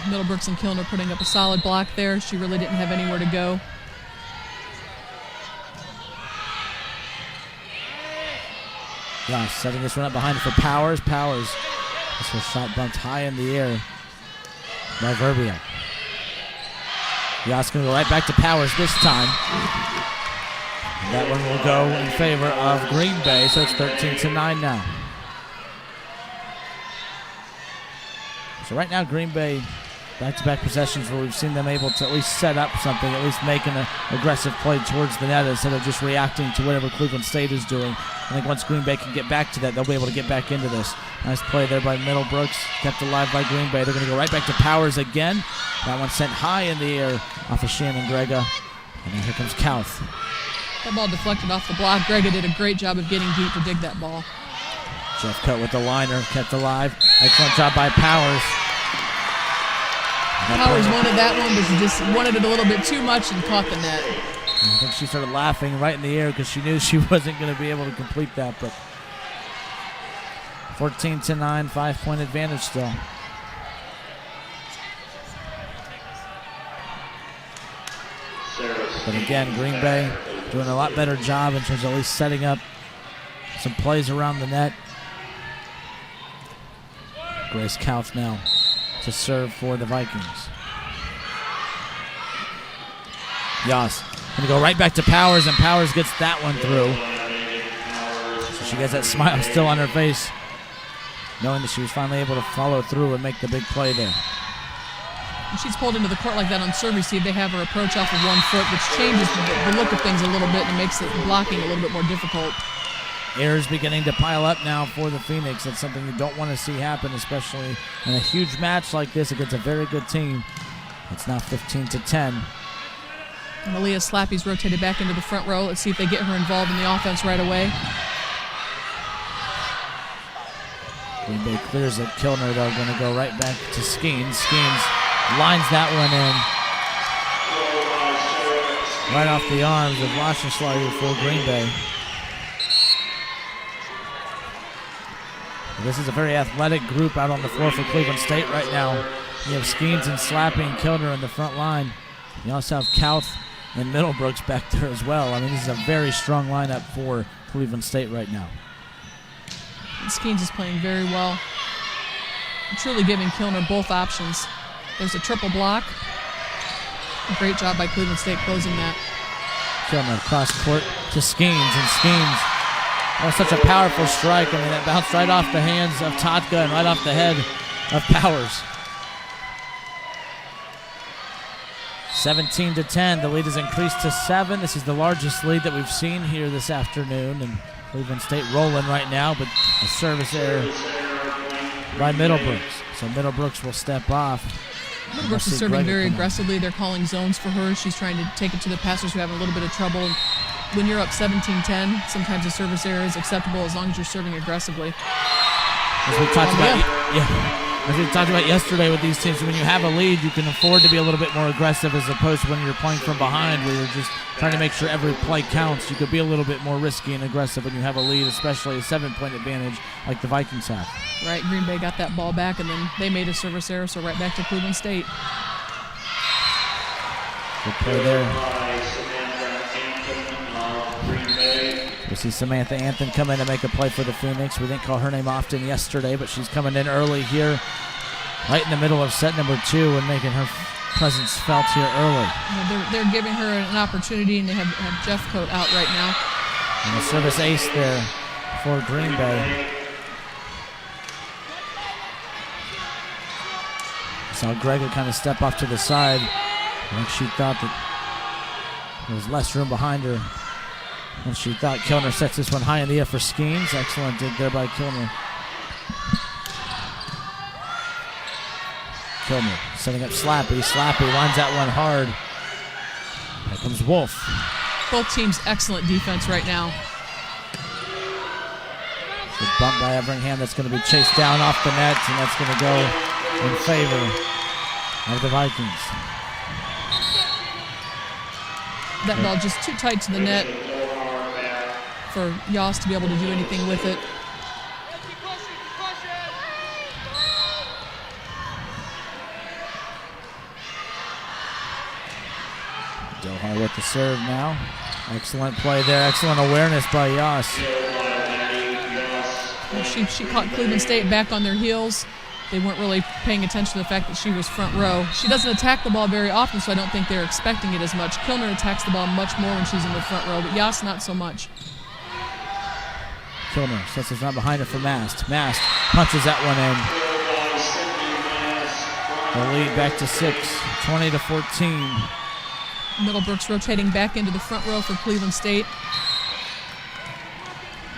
Middlebrooks and Kilner putting up a solid block there. She really didn't have anywhere to go. Yes, setting this one up behind for Powers. Powers, this was shot bumped high in the air by Verbia. Yas going to go right back to Powers this time. And that one will go in favor of Green Bay, so it's 13-9 now. So right now, Green Bay, back-to-back possessions where we've seen them able to at least set up something, at least make an aggressive play towards the net instead of just reacting to whatever Cleveland State is doing. I think once Green Bay can get back to that, they'll be able to get back into this. Nice play there by Middlebrooks, kept alive by Green Bay. They're going to go right back to Powers again. That one sent high in the air off of Shannon Grega. And then here comes Kauth. That ball deflected off the block. Grega did a great job of getting deep to dig that ball. Jeff Coat with the liner, kept alive. Excellent job by Powers. Powers wanted that one, but she just wanted it a little bit too much and caught the net. I think she started laughing right in the air because she knew she wasn't going to be able to complete that. But 14-9, 5-point advantage still. But again, Green Bay doing a lot better job in terms of at least setting up some plays around the net. Grace Kauth now to serve for the Vikings. Yas going to go right back to Powers, and Powers gets that one through. So she gets that smile still on her face, knowing that she was finally able to follow through and make the big play there. When she's pulled into the court like that on serve receive, they have her approach off of 1 foot, which changes the look of things a little bit and makes it blocking a little bit more difficult. Errors beginning to pile up now for the Phoenix. That's something you don't want to see happen, especially in a huge match like this against a very good team. It's now 15-10. Malia Slappy's rotated back into the front row. Let's see if they get her involved in the offense right away. Green Bay clears it. Kilner, though, going to go right back to Skeens. Skeens lines that one in. Right off the arms of Washenschlager for Green Bay. This is a very athletic group out on the floor for Cleveland State right now. You have Skeens and Slappy and Kilner in the front line. You also have Kauth and Middlebrooks back there as well. I mean, this is a very strong lineup for Cleveland State right now. Skeens is playing very well. Truly giving Kilner both options. There's a triple block. A great job by Cleveland State closing that. Kilner cross court to Skeens, and Skeens, oh, such a powerful strike. I mean, that bounced right off the hands of Totka and right off the head of Powers. 17-10, the lead has increased to 7. This is the largest lead that we've seen here this afternoon, and Cleveland State rolling right now, but a service error by Middlebrooks. So Middlebrooks will step off. Middlebrooks is serving very aggressively. They're calling zones for her. She's trying to take it to the passers who have a little bit of trouble. When you're up 17-10, sometimes a service error is acceptable as long as you're serving aggressively. As we talked as we talked about yesterday with these teams, when you have a lead, you can afford to be a little bit more aggressive as opposed to when you're playing from behind where you're just trying to make sure every play counts. You could be a little bit more risky and aggressive when you have a lead, especially a 7-point advantage like the Vikings have. Right, Green Bay got that ball back, and then they made a service error, so right back to Cleveland State. Good play there. We see Samantha Anthem come in to make a play for the Phoenix. We didn't call her name often yesterday, but she's coming in early here, right in the middle of set number 2 and making her presence felt here early. Yeah, they're giving her an opportunity, and they have Jeff Coat out right now. And a service ace there for Green Bay. Saw Greg kind of step off to the side. I think she thought that there was less room behind her. And she thought Kilner sets this one high in the air for Skeens. Excellent dig there by Kilner. Kilner setting up Slappy. Slappy lines that one hard. Here comes Wolf. Both teams excellent defense right now. Good bump by Everingham. That's going to be chased down off the net, and that's going to go in favor of the Vikings. That ball just too tight to the net for Yoss to be able to do anything with it. Dohar with the serve now. Excellent play there. Excellent awareness by Yoss. She caught Cleveland State back on their heels. They weren't really paying attention to the fact that she was front row. She doesn't attack the ball very often, so I don't think they're expecting it as much. Kilner attacks the ball much more when she's in the front row, but Yoss not so much. Kilner sets his run behind her for Mast. Mast punches that one in. The lead back to 6, 20-14. Middlebrooks rotating back into the front row for Cleveland State.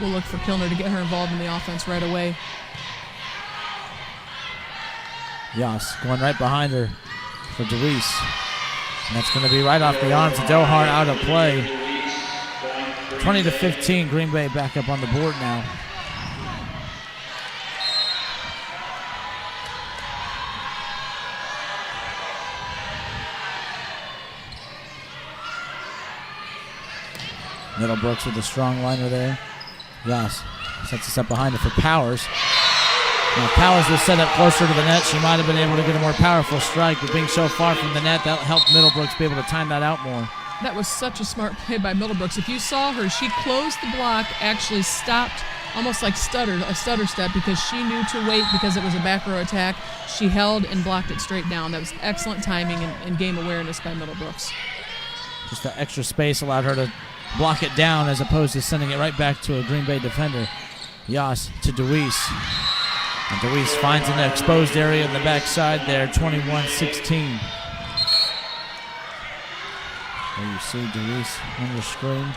We'll look for Kilner to get her involved in the offense right away. Yoss going right behind her for DeWeese. And that's going to be right off the arms of Dohar, out of play. 20-15, Green Bay back up on the board now. Middlebrooks with a strong liner there. Yoss sets us up behind her for Powers. Now Powers was set up closer to the net. She might have been able to get a more powerful strike, but being so far from the net, that helped Middlebrooks be able to time that out more. That was such a smart play by Middlebrooks. If you saw her, she closed the block, actually stopped, almost like a stutter step, because she knew to wait because it was a back row attack. She held and blocked it straight down. That was excellent timing and game awareness by Middlebrooks. Just the extra space allowed her to block it down as opposed to sending it right back to a Green Bay defender. Yoss to DeWeese. And DeWeese finds an exposed area in the backside there, 21-16. There you see DeWeese on the screen.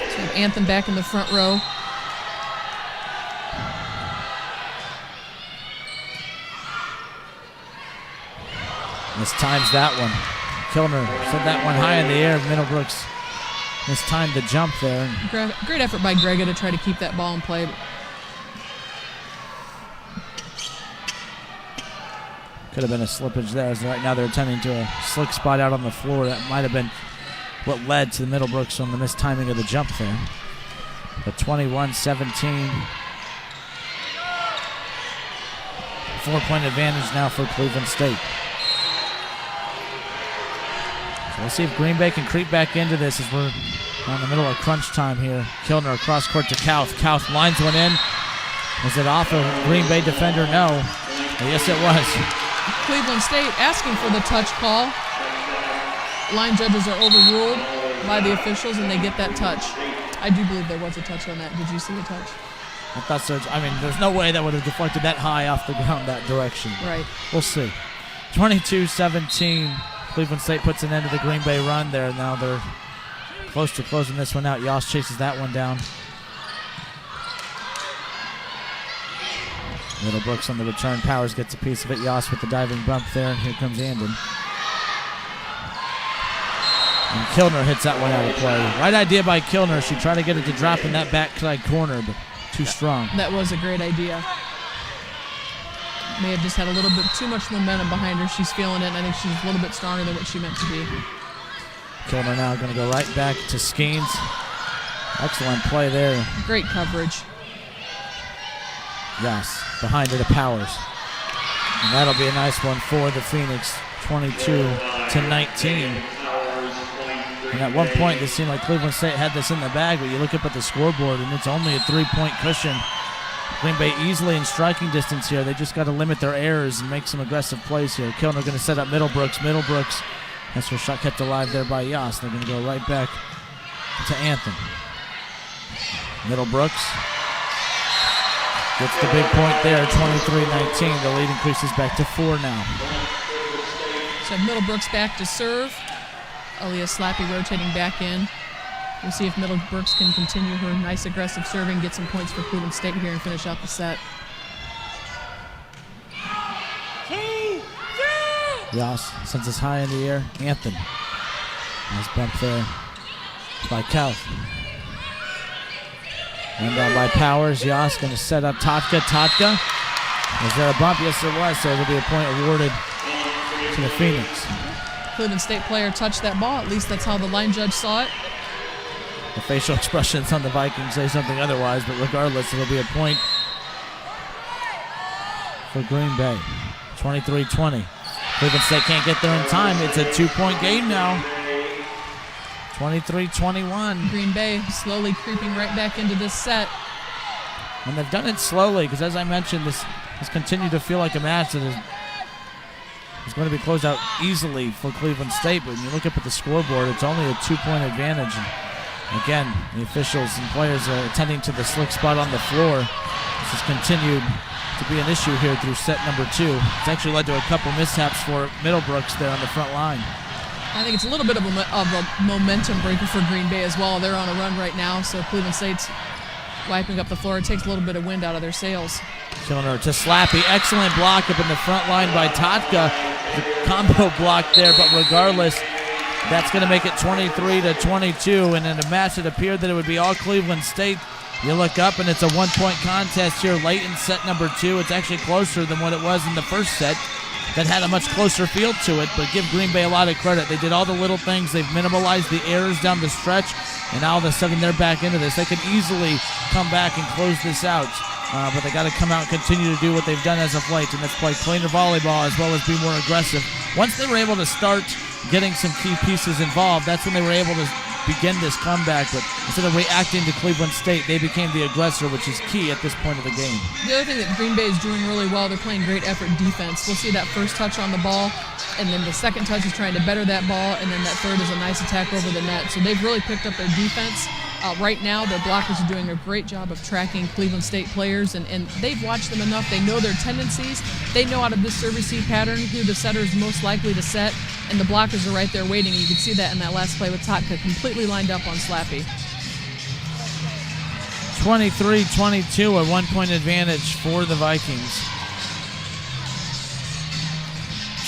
So Anthem back in the front row. Mistimes that one. Kilner sent that one high in the air. Middlebrooks mistimed the jump there. Great effort by Grega to try to keep that ball in play. Could have been a slippage there. As right now they're attempting to a slick spot out on the floor. That might have been what led to the Middlebrooks on the mistiming of the jump there. But 21-17. 4-point advantage now for Cleveland State. So we'll see if Green Bay can creep back into this as we're in the middle of crunch time here. Kilner across court to Kauth. Kauth lines one in. Was it off a Green Bay defender? No. Well, yes, it was. Cleveland State asking for the touch call. Line judges are overruled by the officials, and they get that touch. I do believe there was a touch on that. Did you see the touch? I thought so. I mean, there's no way that would have deflected that high off the ground that direction. Right. We'll see. 22-17. Cleveland State puts an end to the Green Bay run there. Now they're close to closing this one out. Yoss chases that one down. Middlebrooks on the return. Powers gets a piece of it. Yoss with the diving bump there, and here comes Andon. And Kilner hits that one out of play. Right idea by Kilner. She tried to get it to drop in that backside corner, but too strong. That was a great idea. May have just had a little bit too much momentum behind her. She's feeling it, and I think she's a little bit stronger than what she meant to be. Kilner now going to go right back to Skeens. Excellent play there. Great coverage. Yes, behind her to Powers. And that'll be a nice one for the Phoenix, 22-19. And at one point, it seemed like Cleveland State had this in the bag, but you look up at the scoreboard, and it's only a 3-point cushion. Green Bay easily in striking distance here. They just got to limit their errors and make some aggressive plays here. Kilner going to set up Middlebrooks. Middlebrooks, that's her shot kept alive there by Yoss. They're going to go right back to Anthem. Middlebrooks gets the big point there, 23-19. The lead increases back to 4 now. So Middlebrooks back to serve. Aaliyah Slappy rotating back in. We'll see if Middlebrooks can continue her nice aggressive serving, get some points for Cleveland State here and finish out the set. Yoss sends us high in the air. Anthem. Nice bump there by Kauth. And down by Powers. Yoss going to set up Tatka. Tatka Was there a bump? Yes, there was. So there'll be a point awarded to the Phoenix. Cleveland State player touched that ball. At least that's how the line judge saw it. The facial expressions on the Vikings say something otherwise, but regardless, it'll be a point for Green Bay. 23-20. Cleveland State can't get there in time. It's a 2-point game now. 23-21. Green Bay slowly creeping right back into this set. And they've done it slowly because, as I mentioned, this has continued to feel like a match that is going to be closed out easily for Cleveland State. But when you look up at the scoreboard, it's only a 2-point advantage. And again, the officials and players are attending to the slick spot on the floor. This has continued to be an issue here through set number 2. It's actually led to a couple mishaps for Middlebrooks there on the front line. I think it's a little bit of a momentum breaker for Green Bay as well. They're on a run right now, so Cleveland State's wiping up the floor. It takes a little bit of wind out of their sails. Kilner to Slappy. Excellent block up in the front line by Totka. The combo block there, but regardless, that's going to make it 23-22. And in a match that appeared that it would be all Cleveland State, you look up and it's a 1-point contest here late in set number 2. It's actually closer than what it was in the first set that had a much closer feel to it, but give Green Bay a lot of credit. They did all the little things. They've minimalized the errors down the stretch, and now all of a sudden they're back into this. They could easily come back and close this out, but they got to come out and continue to do what they've done as of late, and that's play cleaner volleyball as well as be more aggressive. Once they were able to start getting some key pieces involved, that's when they were able to begin this comeback, but instead of reacting to Cleveland State, they became the aggressor, which is key at this point of the game. The other thing that Green Bay is doing really well, they're playing great effort defense. We'll see that first touch on the ball, and then the second touch is trying to better that ball, and then that third is a nice attack over the net. So they've really picked up their defense. Right now, their blockers are doing a great job of tracking Cleveland State players, and they've watched them enough. They know their tendencies. They know out of this serve-receive pattern who the setter is most likely to set, and the blockers are right there waiting. You can see that in that last play with Totka completely lined up on Slappy. 23-22, a 1-point advantage for the Vikings.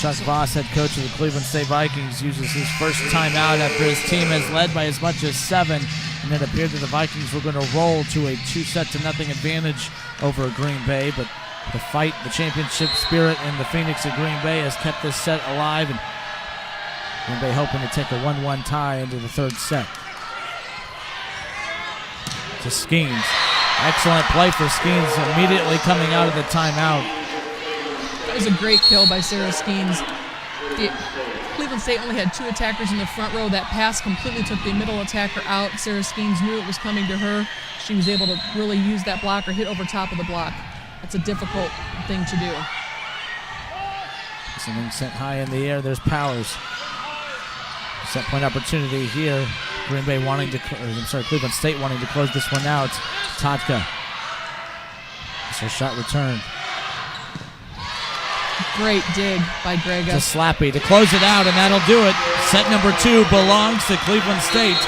Chuck Voss, head coach of the Cleveland State Vikings, uses his first timeout after his team has led by as much as 7. And it appeared that the Vikings were going to roll to a 2-0 advantage over Green Bay. But the fight, the championship spirit in the Phoenix of Green Bay has kept this set alive. And Green Bay hoping to take a 1-1 tie into the third set. To Skeens. Excellent play for Skeens immediately coming out of the timeout. That was a great kill by Sarah Skeens. Cleveland State only had 2 attackers in the front row. That pass completely took the middle attacker out. Sarah Skeens knew it was coming to her. She was able to really use that block or hit over top of the block. That's a difficult thing to do. Something sent high in the air. There's Powers. Set point opportunity here. Cleveland State wanting to close this one out. Totka. It's her shot returned. Great dig by Grega. To Slappy to close it out, and that'll do it. Set number 2 belongs to Cleveland State.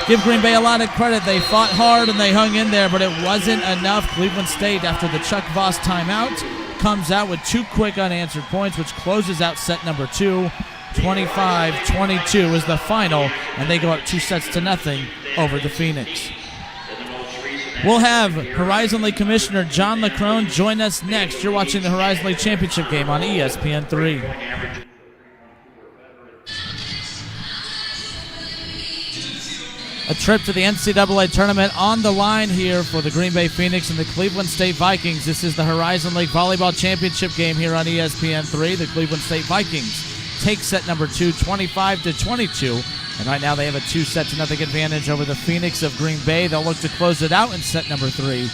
Give Green Bay a lot of credit. They fought hard and they hung in there, but it wasn't enough. Cleveland State, after the Chuck Voss timeout, comes out with 2 quick unanswered points, which closes out set number 2. 25-22 is the final, and they go up 2-0 over the Phoenix. We'll have Horizon League Commissioner John LeCrone join us next. You're watching the Horizon League Championship game on ESPN 3. A trip to the NCAA tournament on the line here for the Green Bay Phoenix and the Cleveland State Vikings. This is the Horizon League Volleyball Championship game here on ESPN 3. The Cleveland State Vikings take set number 2, 25-22. And right now they have a 2-0 advantage over the Phoenix of Green Bay. They'll look to close it out in set number 3.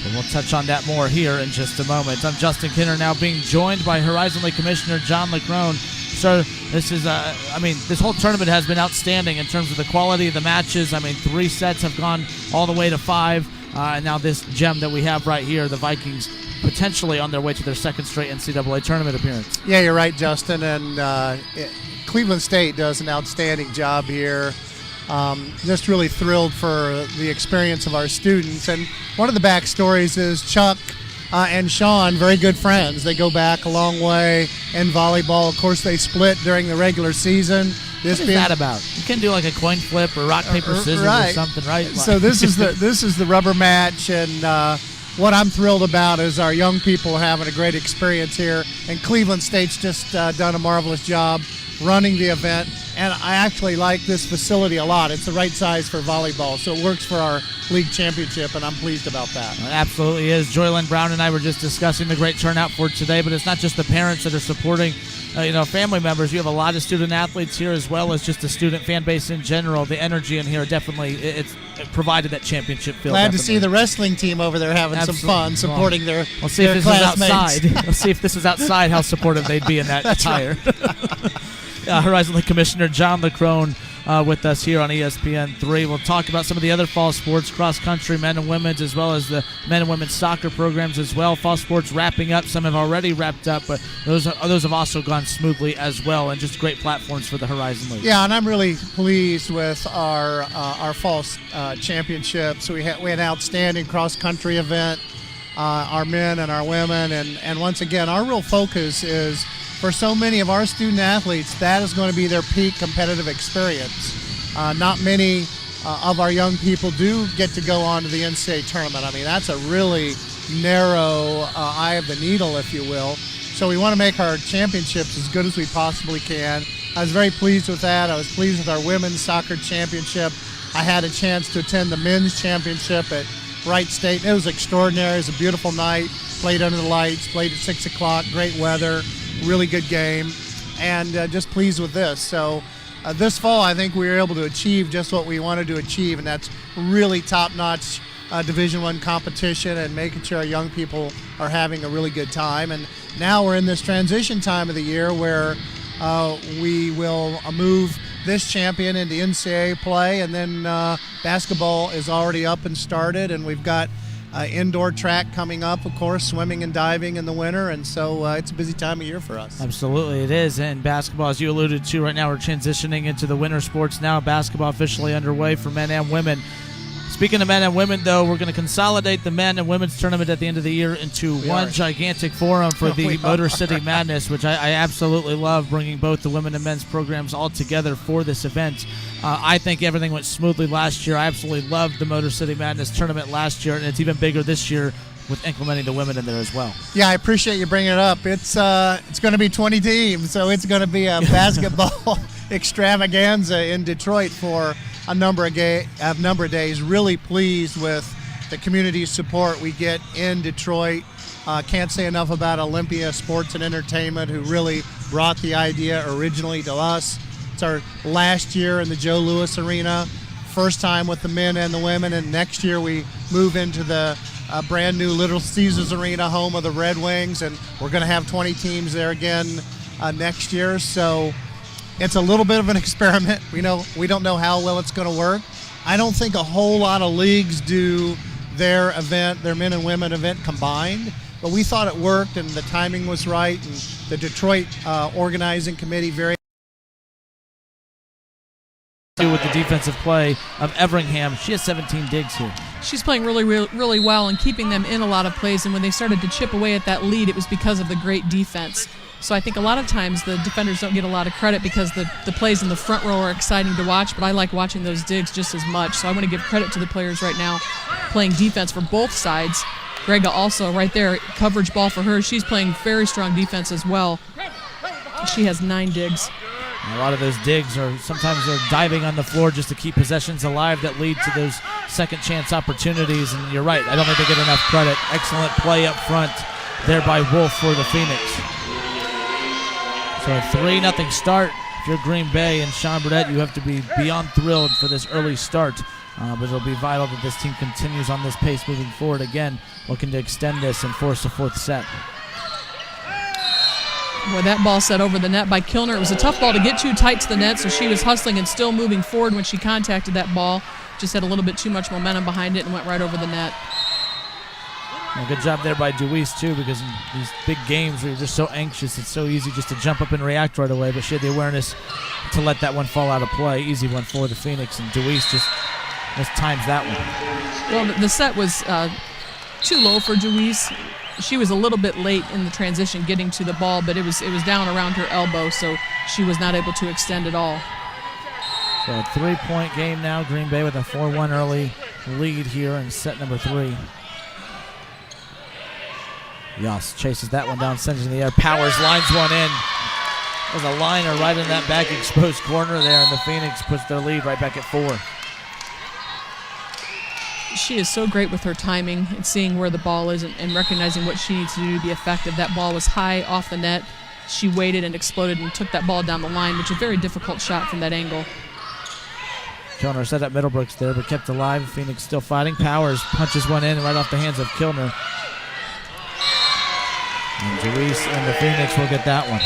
And we'll touch on that more here in just a moment. I'm Justin Kinner, now being joined by Horizon League Commissioner John LeCrone. Sir, this is, this whole tournament has been outstanding in terms of the quality of the matches. 3 sets have gone all the way to 5. And now this gem that we have right here, the Vikings potentially on their way to their 2nd straight NCAA tournament appearance. Yeah, you're right, Justin. And Cleveland State does an outstanding job here. Just really thrilled for the experience of our students. And one of the backstories is Chuck and Sean, very good friends. They go back a long way in volleyball. Of course, they split during the regular season. What is that about? You can do like a coin flip or rock, paper, scissors or something, right? So this is the rubber match, and what I'm thrilled about is our young people having a great experience here, and Cleveland State's just done a marvelous job running the event. And I actually like this facility a lot. It's the right size for volleyball, so it works for our league championship, and I'm pleased about that. It absolutely is. Joylyn Brown and I were just discussing the great turnout for today, but it's not just the parents that are supporting, family members. You have a lot of student athletes here, as well as just the student fan base in general. The energy in here definitely it provided that championship feel. Glad definitely. to see the wrestling team over there having some fun, supporting their We'll see if this classmates. is outside. We'll see if this is outside, how supportive they'd be in that attire. Horizon League Commissioner John LeCrone with us here on ESPN3. We'll talk about some of the other fall sports, cross-country, men and women's, as well as the men and women's soccer programs as well. Fall sports wrapping up. Some have already wrapped up, but those have also gone smoothly as well, and just great platforms for the Horizon League. Yeah, and I'm really pleased with our fall championships. We had an outstanding cross-country event, our men and our women, and once again, our real focus is for so many of our student athletes, that is going to be their peak competitive experience. Not many of our young people do get to go on to the NCAA tournament. I mean, that's a really narrow eye of the needle, if you will. So we want to make our championships as good as we possibly can. I was very pleased with that. I was pleased with our women's soccer championship. I had a chance to attend the men's championship at Wright State. It was extraordinary. It was a beautiful night. Played under the lights, played at 6 o'clock, great weather. Really good game, and just pleased with this. So this fall, I think we were able to achieve just what we wanted to achieve, and that's really top-notch Division I competition and making sure our young people are having a really good time. And now we're in this transition time of the year where we will move this champion into NCAA play, and then basketball is already up and started, and we've got indoor track coming up, of course, swimming and diving in the winter, and so it's a busy time of year for us. Absolutely, it is. And basketball, as you alluded to, right now we're transitioning into the winter sports now. Basketball officially underway for men and women. Speaking of men and women, though, we're going to consolidate the men and women's tournament at the end of the year into one gigantic forum for the Motor City Madness, which I absolutely love, bringing both the women and men's programs all together for this event. I think everything went smoothly last year. I absolutely loved the Motor City Madness tournament last year, and it's even bigger this year with implementing the women in there as well. Yeah, I appreciate you bringing it up. It's going to be 20 teams, so it's going to be a basketball extravaganza in Detroit for a number of days. Really pleased with the community support we get in Detroit. Can't say enough about Olympia Sports and Entertainment, who really brought the idea originally to us. It's our last year in the Joe Louis Arena, first time with the men and the women, and next year we move into the brand new Little Caesars Arena, home of the Red Wings, and we're going to have 20 teams there again next year. So it's a little bit of an experiment. We don't know how well it's going to work. I don't think a whole lot of leagues do their men and women event combined, but we thought it worked and the timing was right, and the Detroit organizing committee very with the defensive play of Everingham. She has 17 digs here. She's playing really, really, really well and keeping them in a lot of plays, and when they started to chip away at that lead, it was because of the great defense. So I think a lot of times the defenders don't get a lot of credit because the plays in the front row are exciting to watch, but I like watching those digs just as much. So I want to give credit to the players right now playing defense for both sides. Grega also right there, coverage ball for her. She's playing very strong defense as well. She has 9 digs. A lot of those digs are sometimes they're diving on the floor just to keep possessions alive that lead to those second chance opportunities. And you're right, I don't think they get enough credit. Excellent play up front there by Wolf for the Phoenix. So a 3-0 start. If you're Green Bay and Sean Burdett, you have to be beyond thrilled for this early start. But it'll be vital that this team continues on this pace moving forward. Again, looking to extend this and force a 4th set. Boy, that ball set over the net by Kilner. It was a tough ball to get too tight to the net, so she was hustling and still moving forward when she contacted that ball. Just had a little bit too much momentum behind it and went right over the net. Well, good job there by Deweese, too, because in these big games where you're just so anxious, it's so easy just to jump up and react right away, but she had the awareness to let that one fall out of play. Easy one for the Phoenix, and Deweese just times that one. Well, the set was too low for Deweese. She was a little bit late in the transition getting to the ball, but it was down around her elbow, so she was not able to extend at all. So a 3-point game now. Green Bay with a 4-1 early lead here in set number 3. Yas chases that one down, sends it in the air. Powers lines one in. There's a liner right in that back exposed corner there, and the Phoenix puts their lead right back at 4. She is so great with her timing and seeing where the ball is and recognizing what she needs to do to be effective. That ball was high off the net. She waited and exploded and took that ball down the line, which is a very difficult shot from that angle. Kilner set up Middlebrooks there, but kept alive. Phoenix still fighting. Powers punches one in right off the hands of Kilner. And Jerice and the Phoenix will get that one.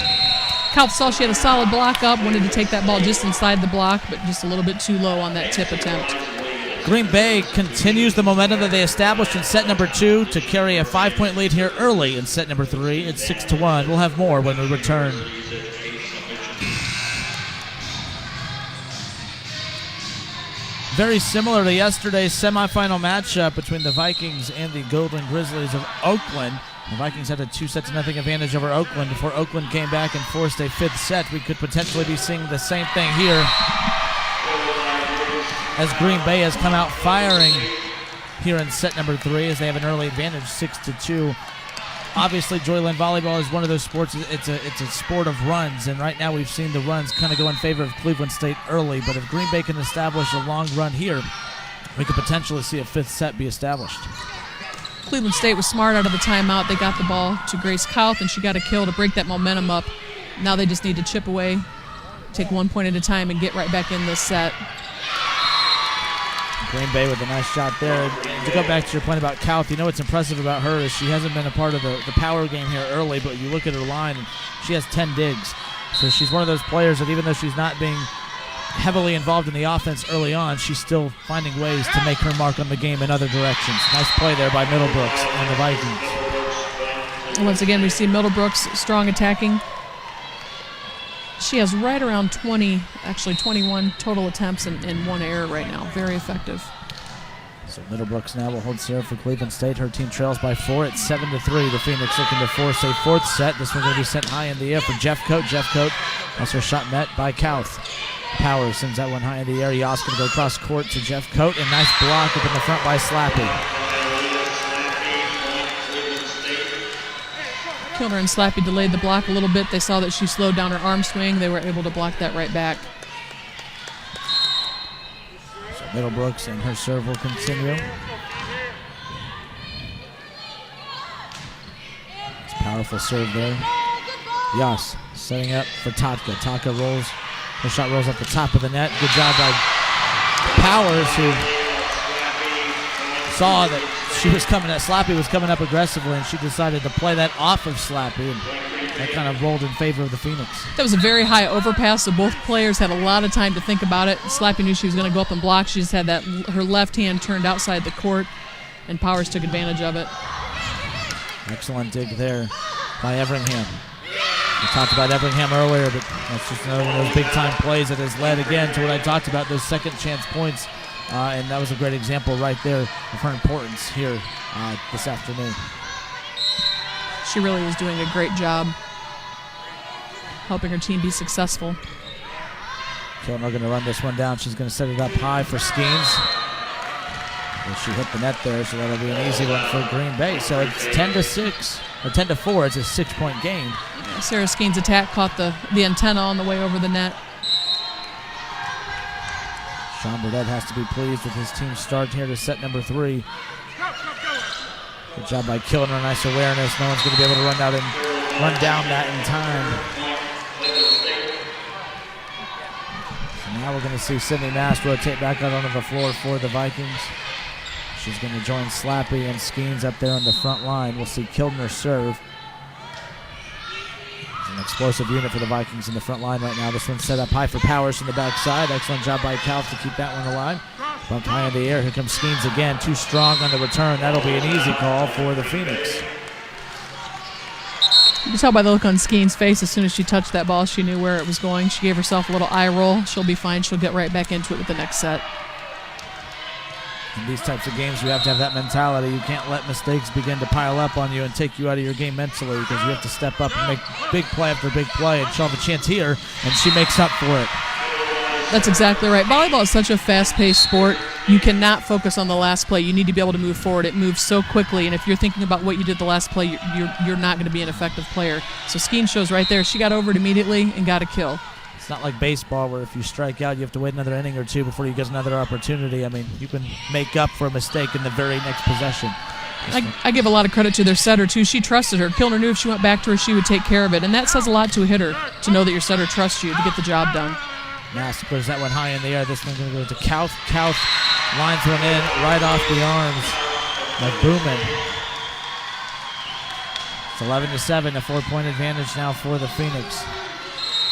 Kauth saw she had a solid block up, wanted to take that ball just inside the block, but just a little bit too low on that tip attempt. Green Bay continues the momentum that they established in set number 2 to carry a 5-point lead here early in set number 3. It's 6-1. We'll have more when we return. Very similar to yesterday's semifinal matchup between the Vikings and the Golden Grizzlies of Oakland. The Vikings had a 2-0 advantage over Oakland before Oakland came back and forced a 5th set. We could potentially be seeing the same thing here as Green Bay has come out firing here in set number 3 as they have an early advantage, 6-2. Obviously, Joyland Volleyball is one of those sports. It's a sport of runs, and right now we've seen the runs kind of go in favor of Cleveland State early. But if Green Bay can establish a long run here, we could potentially see a 5th set be established. Cleveland State was smart out of the timeout. They got the ball to Grace Kauth, and she got a kill to break that momentum up. Now they just need to chip away, take 1 point at a time, and get right back in this set. Green Bay with a nice shot there. To go back to your point about Kauth, you know what's impressive about her is she hasn't been a part of the power game here early, but you look at her line, and she has 10 digs. So she's one of those players that even though she's not being heavily involved in the offense early on, she's still finding ways to make her mark on the game in other directions. Nice play there by Middlebrooks and the Vikings. Once again, we see Middlebrooks strong attacking. She has right around 20, actually 21 total attempts and 1 error right now. Very effective. So Middlebrooks now will hold serve for Cleveland State. Her team trails by 4 at 7-3. The Phoenix looking to force a 4th set. This one's going to be sent high in the air for Jeff Coate. Jeff Coate, also shot net by Kauth. Powers sends that one high in the air. Yas going to go across court to Jeff Coate. And nice block up in the front by Slappy. Kilner and Slappy delayed the block a little bit. They saw that she slowed down her arm swing. They were able to block that right back. So Middlebrooks and her serve will continue. It's a powerful serve there. Yas setting up for Tatka. Tatka rolls. Her shot rolls up the top of the net. Good job by Powers, who saw that Slappy was coming up aggressively, and she decided to play that off of Slappy, and that kind of rolled in favor of the Phoenix. That was a very high overpass, so both players had a lot of time to think about it. Slappy knew she was going to go up and block. She just had her left hand turned outside the court, and Powers took advantage of it. Excellent dig there by Everingham. We talked about Everingham earlier, but that's just another one of those big-time plays that has led again to what I talked about, those second-chance points. And that was a great example right there of her importance here this afternoon. She really is doing a great job helping her team be successful. Kilmer going to run this one down. She's going to set it up high for Skeens. And she hit the net there, so that'll be an easy one for Green Bay. So it's 10-6, or 10-4. It's a 6-point game. Yeah, Sarah Skeens' attack caught the antenna on the way over the net. Sean Burdett has to be pleased with his team's start here to set number 3. Good job by Kilner, nice awareness. No one's going to be able to run down that in time. So now we're going to see Sydney Mast rotate back out onto the floor for the Vikings. She's going to join Slappy and Skeens up there on the front line. We'll see Kilner serve. An explosive unit for the Vikings in the front line right now. This one's set up high for Powers from the backside. Excellent job by Kauth to keep that one alive. Bumped high in the air. Here comes Skeens again. Too strong on the return. That'll be an easy call for the Phoenix. You can tell by the look on Skeens' face, as soon as she touched that ball, she knew where it was going. She gave herself a little eye roll. She'll be fine. She'll get right back into it with the next set. In these types of games, you have to have that mentality. You can't let mistakes begin to pile up on you and take you out of your game mentally, because you have to step up and make big play after big play, and she'll have a chance here, and she makes up for it. That's exactly right. Volleyball is such a fast-paced sport. You cannot focus on the last play. You need to be able to move forward. It moves so quickly, and if you're thinking about what you did the last play, you're not going to be an effective player. So Skeen shows right there. She got over it immediately and got a kill. It's not like baseball where if you strike out, you have to wait another inning or two before you get another opportunity. I mean, you can make up for a mistake in the very next possession. I give a lot of credit to their setter, too. She trusted her. Kilner knew if she went back to her, she would take care of it, and that says a lot to a hitter, to know that your setter trusts you to get the job done. Mass clears that one high in the air. This one's going to go to Kauth. Kauth lines one in right off the arms of Booman. It's 11-7, a 4-point advantage now for the Phoenix.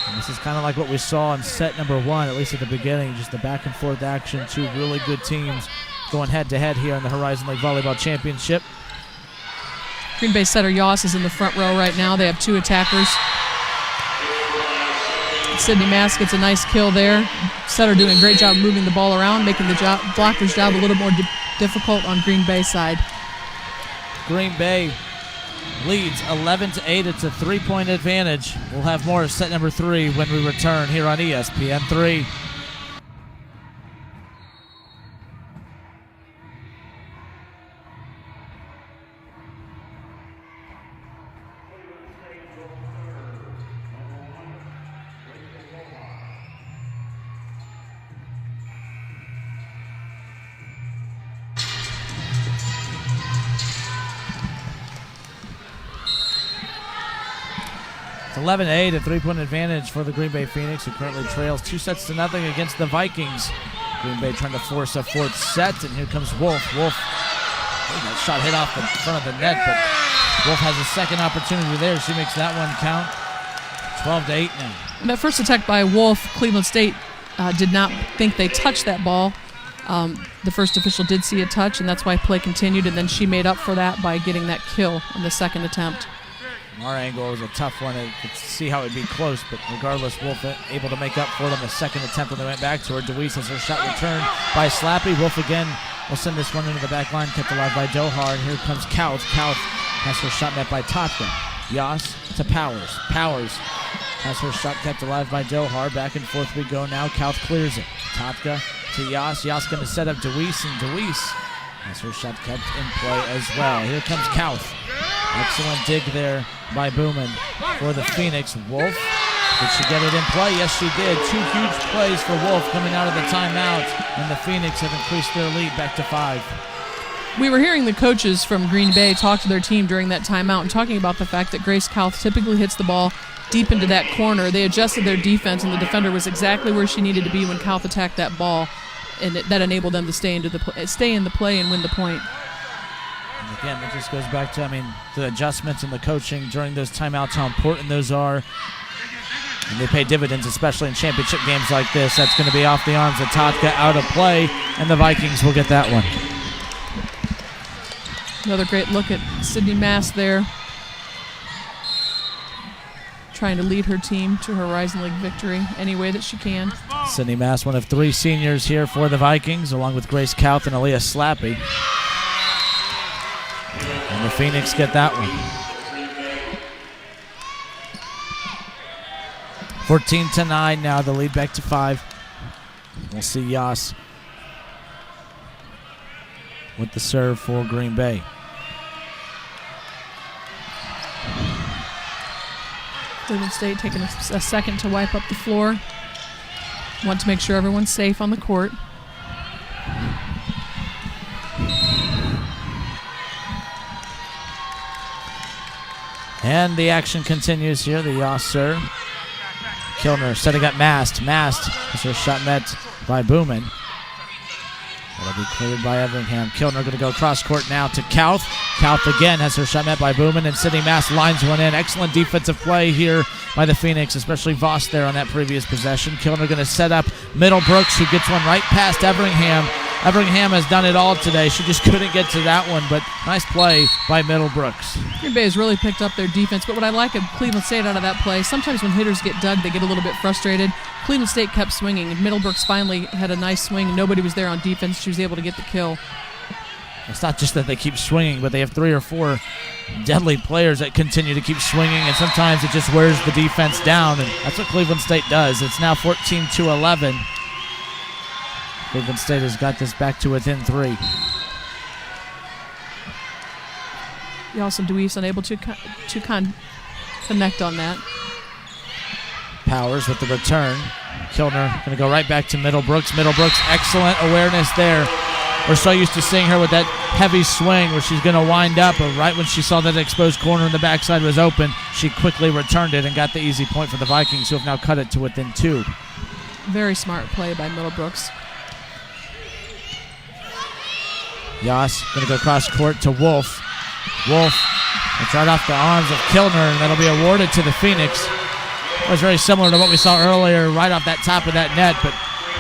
And this is kind of like what we saw in set number one, at least at the beginning, just the back and forth action. Two really good teams going head-to-head here in the Horizon League Volleyball Championship. Green Bay setter Yoss is in the front row right now. They have two attackers. Sydney Mass gets a nice kill there. Setter doing a great job moving the ball around, making the blocker's job a little more difficult on Green Bay side. Green Bay leads 11-8. It's a 3-point advantage. We'll have more of set number 3 when we return here on ESPN 3. It's 11-8, a 3-point advantage for the Green Bay Phoenix, who currently trails 2-0 against the Vikings. Green Bay trying to force a fourth set, and here comes Wolf. Wolf, that shot hit off the front of the net, but Wolf has a second opportunity there. She makes that one count. 12-8 now. That first attack by Wolf, Cleveland State did not think they touched that ball. The first official did see a touch, and that's why play continued, and then she made up for that by getting that kill on the second attempt. Our angle was a tough one. I could see how it'd be close, but regardless, Wolf able to make up for it on the second attempt when they went back to her. DeWeese has her shot returned by Slappy. Wolf again will send this one into the back line, kept alive by Dohar, and here comes Kauth. Kauth has her shot met by Tatka. Yoss to Powers. Powers has her shot kept alive by Dohar. Back and forth we go now. Kauth clears it. Tatka to Yoss. Yoss going to set up DeWeese, and DeWeese has her shot kept in play as well. Here comes Kauth. Excellent dig there by Booman for the Phoenix. Wolf, did she get it in play? Yes, she did. 2 huge plays for Wolf coming out of the timeout, and the Phoenix have increased their lead back to 5. We were hearing the coaches from Green Bay talk to their team during that timeout and talking about the fact that Grace Kauth typically hits the ball deep into that corner. They adjusted their defense, and the defender was exactly where she needed to be when Kauth attacked that ball, and that enabled them to stay in the play and win the point. And again, that just goes back to, the adjustments and the coaching during those timeouts, how important those are. And they pay dividends, especially in championship games like this. That's going to be off the arms of Tatka, out of play, and the Vikings will get that one. Another great look at Sydney Mass there, trying to lead her team to Horizon League victory any way that she can. Sydney Mass, one of 3 seniors here for the Vikings, along with Grace Kauth and Aaliyah Slappy. And the Phoenix get that one. 14-9 now, the lead back to 5. We'll see Yoss with the serve for Green Bay. Cleveland State taking a second to wipe up the floor. Want to make sure everyone's safe on the court. And the action continues here. The Yoss serve. Kilner setting up Mast. Mast has her shot met by Booman. That'll be cleared by Everingham. Kilner going to go cross court now to Kauth. Kauth again has her shot met by Booman, and Sydney Mass lines one in. Excellent defensive play here by the Phoenix, especially Voss there on that previous possession. Kilner going to set up Middlebrooks, who gets one right past Everingham. Everingham has done it all today. She just couldn't get to that one, but nice play by Middlebrooks. Green Bay has really picked up their defense, but what I like of Cleveland State out of that play, sometimes when hitters get dug, they get a little bit frustrated. Cleveland State kept swinging, and Middlebrooks finally had a nice swing, and nobody was there on defense. She was able to get the kill. It's not just that they keep swinging, but they have 3 or 4 deadly players that continue to keep swinging, and sometimes it just wears the defense down, and that's what Cleveland State does. It's now 14-11. Cleveland State has got this back to within 3. Yoss and Deweese unable to connect on that. Powers with the return. Kilner going to go right back to Middlebrooks. Middlebrooks, excellent awareness there. We're so used to seeing her with that heavy swing where she's going to wind up, but right when she saw that exposed corner and the backside was open, she quickly returned it and got the easy point for the Vikings, who have now cut it to within 2. Very smart play by Middlebrooks. Yoss going to go cross court to Wolf. Wolf, it's right off the arms of Kilner, and that'll be awarded to the Phoenix. It was very similar to what we saw earlier, right off that top of that net, but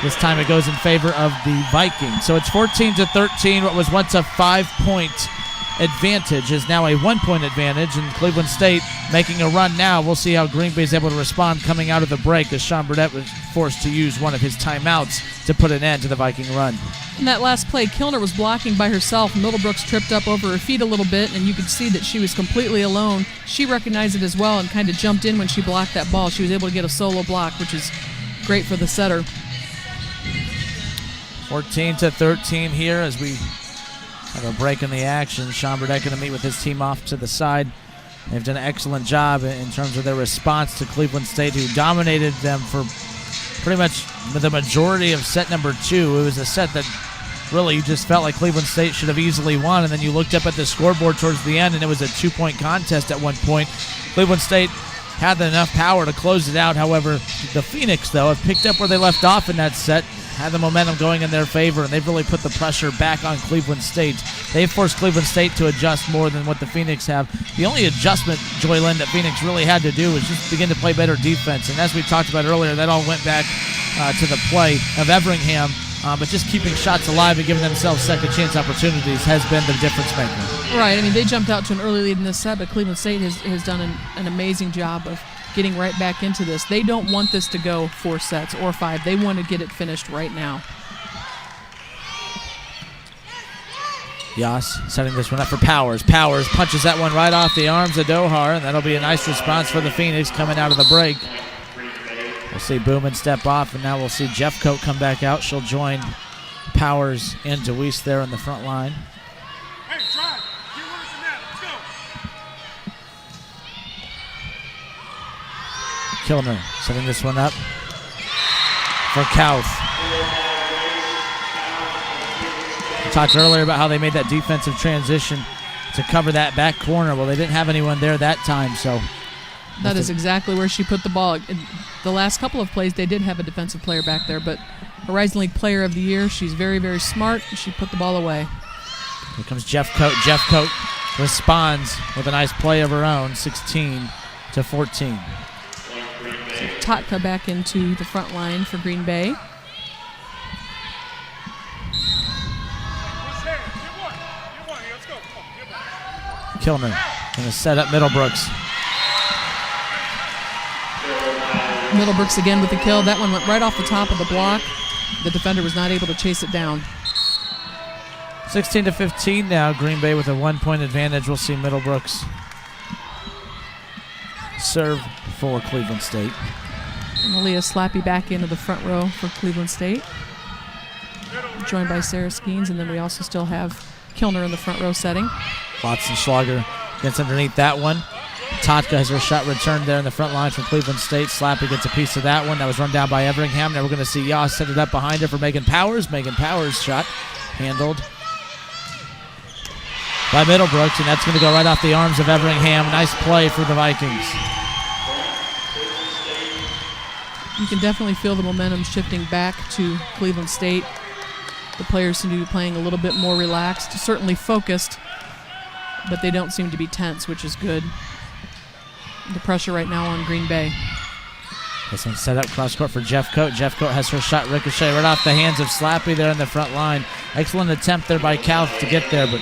this time it goes in favor of the Vikings. So it's 14-13. What was once a 5-point advantage is now a 1-point advantage, and Cleveland State making a run now. We'll see how Green Bay is able to respond coming out of the break, as Sean Burdett was forced to use one of his timeouts to put an end to the Viking run. In that last play, Kilner was blocking by herself. Middlebrooks tripped up over her feet a little bit, and you could see that she was completely alone. She recognized it as well and kind of jumped in when she blocked that ball. She was able to get a solo block, which is great for the setter. 14-13 here as we have a break in the action. Sean Burdett going to meet with his team off to the side. They've done an excellent job in terms of their response to Cleveland State, who dominated them for pretty much the majority of set number 2. It was a set that really you just felt like Cleveland State should have easily won, and then you looked up at the scoreboard towards the end, and it was a 2-point contest at one point. Cleveland State had enough power to close it out. However, the Phoenix, though, have picked up where they left off in that set, had the momentum going in their favor, and they've really put the pressure back on Cleveland State. They've forced Cleveland State to adjust more than what the Phoenix have. The only adjustment, Joy Lynn, that Phoenix really had to do was just begin to play better defense. And as we talked about earlier, that all went back to the play of Everingham. But just keeping shots alive and giving themselves second chance opportunities has been the difference maker. Right. I mean, they jumped out to an early lead in this set, but Cleveland State has done an amazing job of getting right back into this. They don't want this to go 4 sets or 5. They want to get it finished right now. Yoss setting this one up for Powers. Powers punches that one right off the arms of Dohar, and that'll be a nice response for the Phoenix coming out of the break. We'll see Booman step off, and now we'll see Jeffcoat come back out. She'll join Powers and Deweese there in the front line. Hey, drive. Get worse than that. Let's go. Kilner setting this one up for Kauth. We talked earlier about how they made that defensive transition to cover that back corner. Well, they didn't have anyone there that time, so. That is exactly where she put the ball. In the last couple of plays, they did have a defensive player back there, but Horizon League Player of the Year, she's very, very smart, and she put the ball away. Here comes Jeffcoat. Jeffcoat responds with a nice play of her own, 16-14. So Tatka back into the front line for Green Bay. Kilner going to set up Middlebrooks. Middlebrooks again with the kill. That one went right off the top of the block. The defender was not able to chase it down. 16-15 now. Green Bay with a 1-point advantage. We'll see Middlebrooks serve for Cleveland State. And Aaliyah Slappy back into the front row for Cleveland State, joined by Sarah Skeens, and then we also still have Kilner in the front row setting. Watson Schlager gets underneath that one. Tatka has her shot returned there in the front line from Cleveland State. Slappy gets a piece of that one. That was run down by Everingham. Now we're going to see Yoss set it up behind her for Megan Powers. Megan Powers' shot handled by Middlebrooks, and that's going to go right off the arms of Everingham. Nice play for the Vikings. You can definitely feel the momentum shifting back to Cleveland State. The players seem to be playing a little bit more relaxed, certainly focused, but they don't seem to be tense, which is good. The pressure right now on Green Bay. This one's set up cross court for Jeffcoat. Jeffcoat has her shot ricochet right off the hands of Slappy there in the front line. Excellent attempt there by Kauth to get there, but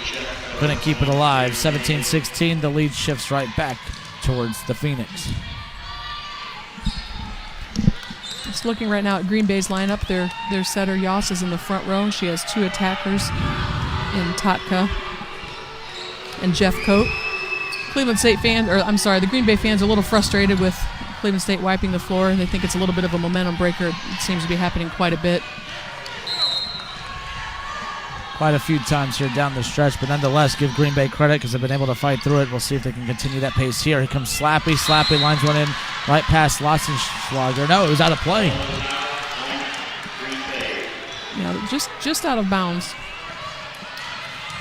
couldn't keep it alive. 17-16, the lead shifts right back towards the Phoenix. Just looking right now at Green Bay's lineup, their setter Yoss is in the front row. She has 2 attackers in Tatka and Jeffcoat. The Green Bay fans are a little frustrated with Cleveland State wiping the floor. They think it's a little bit of a momentum breaker. It seems to be happening quite a bit. quite a few times here down the stretch, but nonetheless, give Green Bay credit because they've been able to fight through it. We'll see if they can continue that pace here. Here comes Slappy. Slappy lines one in right past Lassenschlager. No, it was out of play. Yeah, just out of bounds.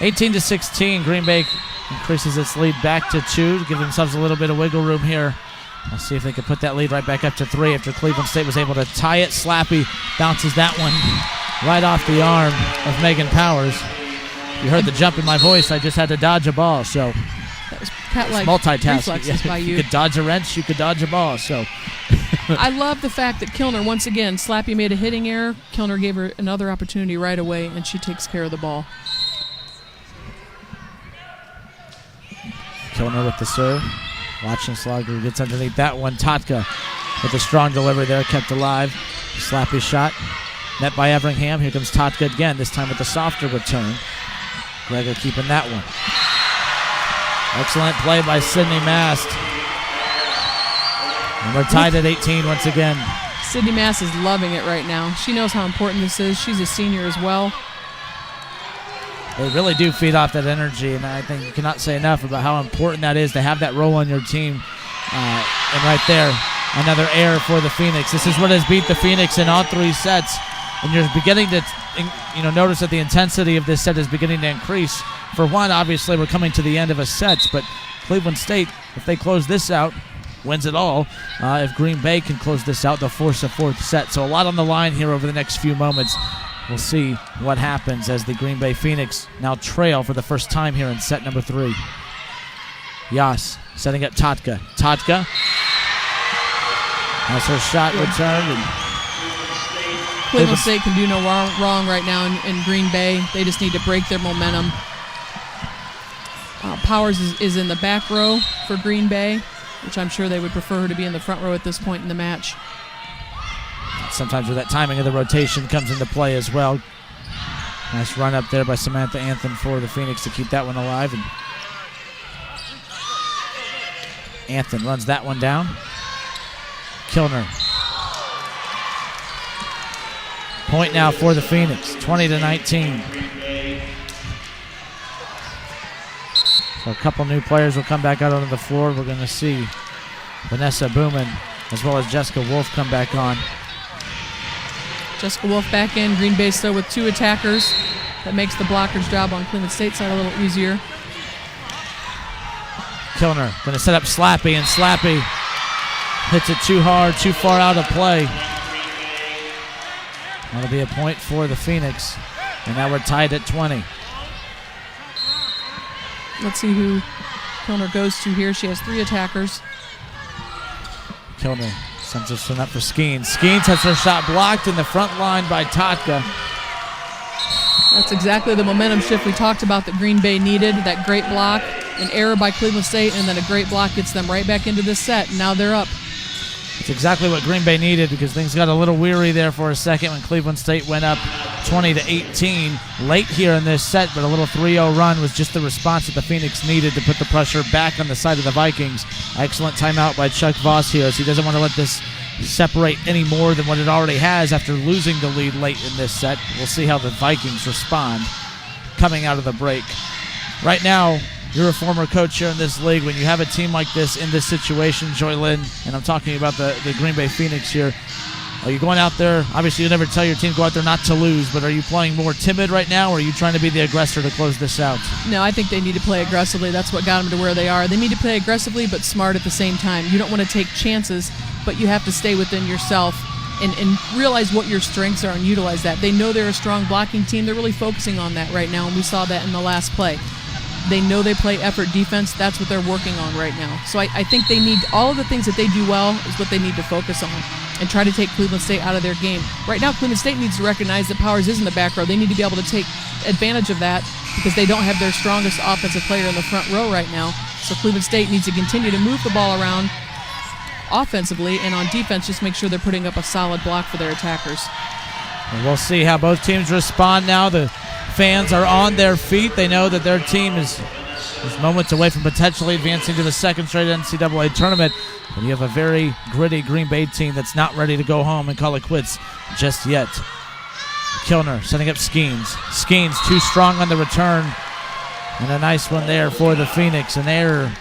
18-16, Green Bay increases its lead back to 2 to give themselves a little bit of wiggle room here. We'll see if they can put that lead right back up to 3 after Cleveland State was able to tie it. Slappy bounces that one right off the arm of Megan Powers. You heard the jump in my voice. I just had to dodge a ball, so that was cat-like multitasking. reflexes by you. You could dodge a wrench, you could dodge a ball. So I love the fact that Kilner, once again, Slappy made a hitting error. Kilner gave her another opportunity right away, and she takes care of the ball. Kilner with the serve. Lassenschlager gets underneath that one. Totka with a strong delivery there, kept alive. Slappy shot. Net by Everingham. Here comes Totka again, this time with the softer return. Gregor keeping that one. Excellent play by Sydney Mast. And we're tied at 18 once again. Sydney Mast is loving it right now. She knows how important this is. She's a senior as well. They really do feed off that energy, and I think you cannot say enough about how important that is to have that role on your team. And right there, another error for the Phoenix. This is what has beat the Phoenix in all 3 sets, and you're beginning to notice that the intensity of this set is beginning to increase. For one, obviously, we're coming to the end of a set, but Cleveland State, if they close this out, wins it all. If Green Bay can close this out, they'll force a 4th set. So a lot on the line here over the next few moments. We'll see what happens as the Green Bay Phoenix now trail for the first time here in set number 3. Yas setting up Totka. Totka has her shot returned. And Cleveland State can do no wrong right now in Green Bay. They just need to break their momentum. Powers is in the back row for Green Bay, which I'm sure they would prefer her to be in the front row at this point in the match. Sometimes where that timing of the rotation comes into play as well. Nice run up there by Samantha Anthem for the Phoenix to keep that one alive. And Anthem runs that one down. Kilner. Point now for the Phoenix, 20-19. So a couple new players will come back out onto the floor. We're going to see Vanessa Booman as well as Jessica Wolf come back on. Jessica Wolf back in. Green Bay still with 2 attackers. That makes the blocker's job on Cleveland State side a little easier. Kilner going to set up Slappy, and Slappy hits it too hard, too far out of play. That'll be a point for the Phoenix, and now we're tied at 20. Let's see who Kilner goes to here. She has 3 attackers. Kilner sends this one up for Skeens. Skeens has her shot blocked in the front line by Totka. That's exactly the momentum shift we talked about that Green Bay needed. That great block, an error by Cleveland State, and then a great block gets them right back into this set. And now they're up. It's exactly what Green Bay needed because things got a little weary there for a second when Cleveland State went up 20-18 late here in this set, but a little 3-0 run was just the response that the Phoenix needed to put the pressure back on the side of the Vikings. Excellent timeout by Chuck Voss here as he doesn't want to let this separate any more than what it already has after losing the lead late in this set. We'll see how the Vikings respond coming out of the break. Right now, you're a former coach here in this league. When you have a team like this in this situation, Joy Lynn, and I'm talking about the Green Bay Phoenix here, are you going out there? Obviously, you never tell your team go out there not to lose, but are you playing more timid right now, or are you trying to be the aggressor to close this out? No, I think they need to play aggressively. That's what got them to where they are. They need to play aggressively but smart at the same time. You don't want to take chances, but you have to stay within yourself and realize what your strengths are and utilize that. They know they're a strong blocking team. They're really focusing on that right now, and we saw that in the last play. They know they play effort defense. That's what they're working on right now. So I think they need all of the things that they do well is what they need to focus on and try to take Cleveland State out of their game. Right now, Cleveland State needs to recognize that Powers is in the back row. They need to be able to take advantage of that because they don't have their strongest offensive player in the front row right now. So Cleveland State needs to continue to move the ball around offensively, and on defense, just make sure they're putting up a solid block for their attackers. And we'll see how both teams respond now. The fans are on their feet. They know that their team is moments away from potentially advancing to the second straight NCAA tournament. And you have a very gritty Green Bay team that's not ready to go home and call it quits just yet. Kilner setting up Skeens. Skeens too strong on the return. And a nice one there for the Phoenix. An error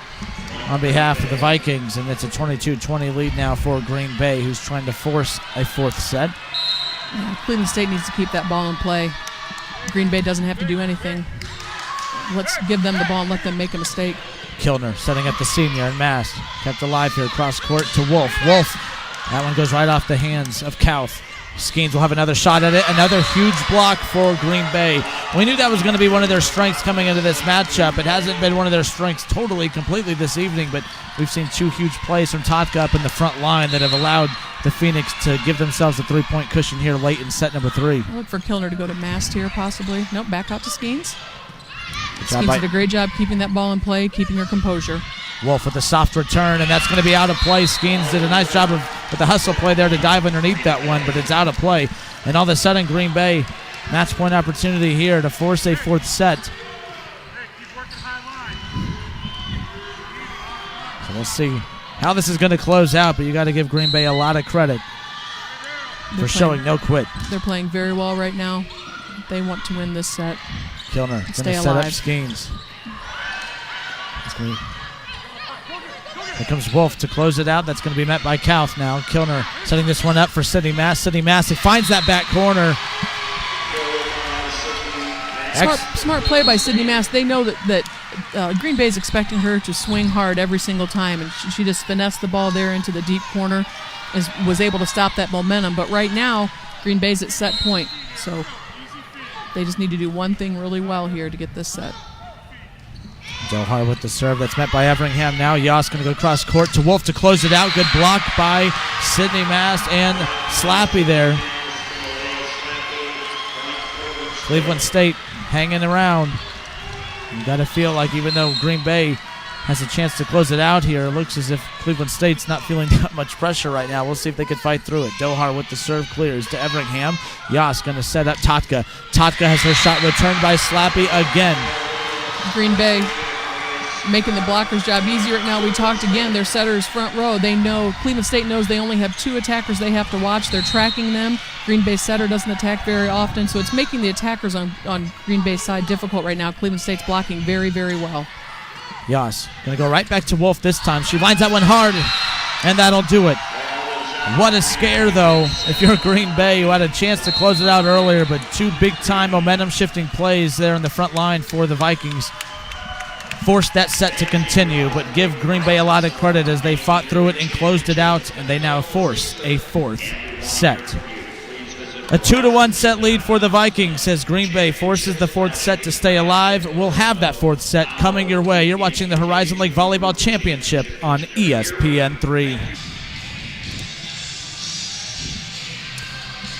on behalf of the Vikings. And it's a 22-20 lead now for Green Bay, who's trying to force a fourth set. Yeah, Cleveland State needs to keep that ball in play. Green Bay doesn't have to do anything. Let's give them the ball and let them make a mistake. Kilner setting up the senior and Mast. Kept alive here across court to Wolf. Wolf, that one goes right off the hands of Kauth. Skeens will have another shot at it. Another huge block for Green Bay. We knew that was going to be one of their strengths coming into this matchup. It hasn't been one of their strengths completely this evening, but we've seen two huge plays from Totka up in the front line that have allowed the Phoenix to give themselves a three-point cushion here late in set number 3. I look for Kilner to go to Mast here, possibly. Nope, back out to Skeens. Skeens did a great job keeping that ball in play, keeping her composure. Wolf with a soft return, and that's going to be out of play. Skeens did a nice job with the hustle play there to dive underneath that one, but it's out of play. And all of a sudden, Green Bay, match point opportunity here to force a fourth set. So we'll see how this is going to close out, but you got to give Green Bay a lot of credit for showing no quit. They're playing very well right now. They want to win this set. Kilner going to set up Skeens. Here comes Wolf to close it out. That's going to be met by Kauth now. Kilner setting this one up for Sydney Mast. Sydney Mast finds that back corner. Smart play by Sydney Mast. They know that Green Bay's expecting her to swing hard every single time, and she just finessed the ball there into the deep corner, was able to stop that momentum. But right now, Green Bay's at set point, so they just need to do one thing really well here to get this set. Delhar with the serve. That's met by Everingham now. Yoss going to go cross court to Wolf to close it out. Good block by Sydney Mast and Slappy there. Cleveland State hanging around. You got to feel like even though Green Bay has a chance to close it out here, it looks as if Cleveland State's not feeling that much pressure right now. We'll see if they can fight through it. Delhar with the serve clears to Everingham. Yoss going to set up Totka. Totka has her shot returned by Slappy again. Green Bay making the blockers' job easier right now. We talked again, their setters front row. They know, Cleveland State knows they only have 2 attackers they have to watch. They're tracking them. Green Bay setter doesn't attack very often, so it's making the attackers on Green Bay's side difficult right now. Cleveland State's blocking very, very well. Yoss going to go right back to Wolf this time. She lines that one hard, and that'll do it. What a scare, though, if you're Green Bay, who had a chance to close it out earlier, but 2 big-time momentum-shifting plays there in the front line for the Vikings forced that set to continue, but give Green Bay a lot of credit as they fought through it and closed it out, and they now force a fourth set. A 2-1 set lead for the Vikings as Green Bay forces the fourth set to stay alive. We'll have that fourth set coming your way. You're watching the Horizon League Volleyball Championship on ESPN3.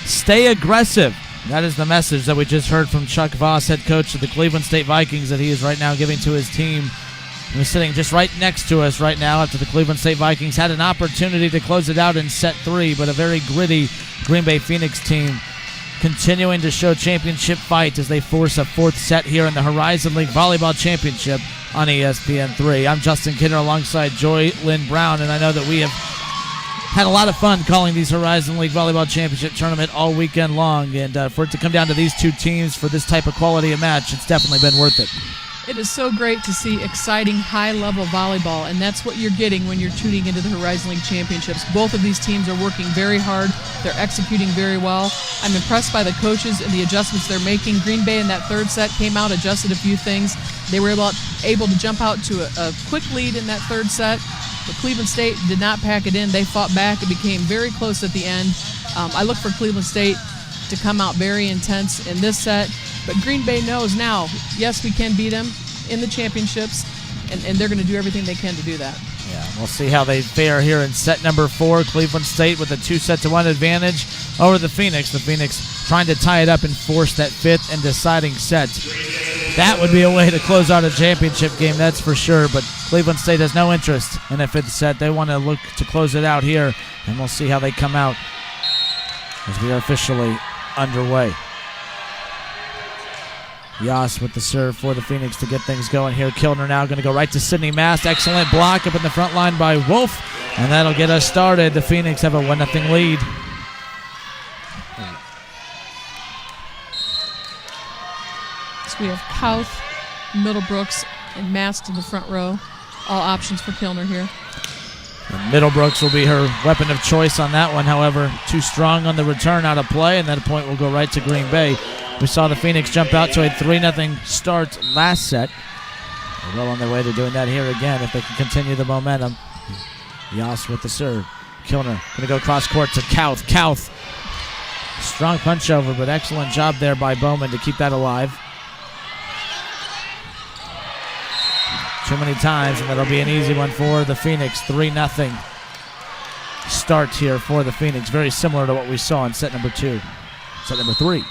Stay aggressive. That is the message that we just heard from Chuck Voss, head coach of the Cleveland State Vikings, that he is right now giving to his team. He's sitting just right next to us right now after the Cleveland State Vikings had an opportunity to close it out in set 3, but a very gritty Green Bay Phoenix team continuing to show championship fight as they force a fourth set here in the Horizon League Volleyball Championship on ESPN3. I'm Justin Kidder alongside Joy Lynn Brown, and I know that we have had a lot of fun calling these Horizon League Volleyball Championship tournament all weekend long, and for it to come down to these 2 teams for this type of quality of match, it's definitely been worth it. It is so great to see exciting, high-level volleyball, and that's what you're getting when you're tuning into the Horizon League Championships. Both of these teams are working very hard. They're executing very well. I'm impressed by the coaches and the adjustments they're making. Green Bay in that third set came out, adjusted a few things. They were able to jump out to a quick lead in that third set. But Cleveland State did not pack it in. They fought back. It became very close at the end. I look for Cleveland State to come out very intense in this set. But Green Bay knows now, yes, we can beat them in the championships, and they're going to do everything they can to do that. Yeah, we'll see how they fare here in set number 4. Cleveland State with a 2-1 advantage over the Phoenix. The Phoenix trying to tie it up and force that 5th and deciding set. That would be a way to close out a championship game, that's for sure. But Cleveland State has no interest in a 5th set. They want to look to close it out here, and we'll see how they come out as we are officially underway. Yoss with the serve for the Phoenix to get things going here. Kilner now going to go right to Sydney Mast. Excellent block up in the front line by Wolf, and that'll get us started. The Phoenix have a 1-0 lead. we have Kauth, Middlebrooks, and Mast in the front row. All options for Kilner here. And Middlebrooks will be her weapon of choice on that one. However, too strong on the return out of play, and that point will go right to Green Bay. We saw the Phoenix jump out to a 3-0 start last set. They're well on their way to doing that here again if they can continue the momentum. Yas with the serve. Kilner going to go cross court to Kauth. Kauth, strong punch over, but excellent job there by Bowman to keep that alive. Too many times, and that'll be an easy one for the Phoenix. 3-0 start here for the Phoenix. Very similar to what we saw in set number 2. Set number 3.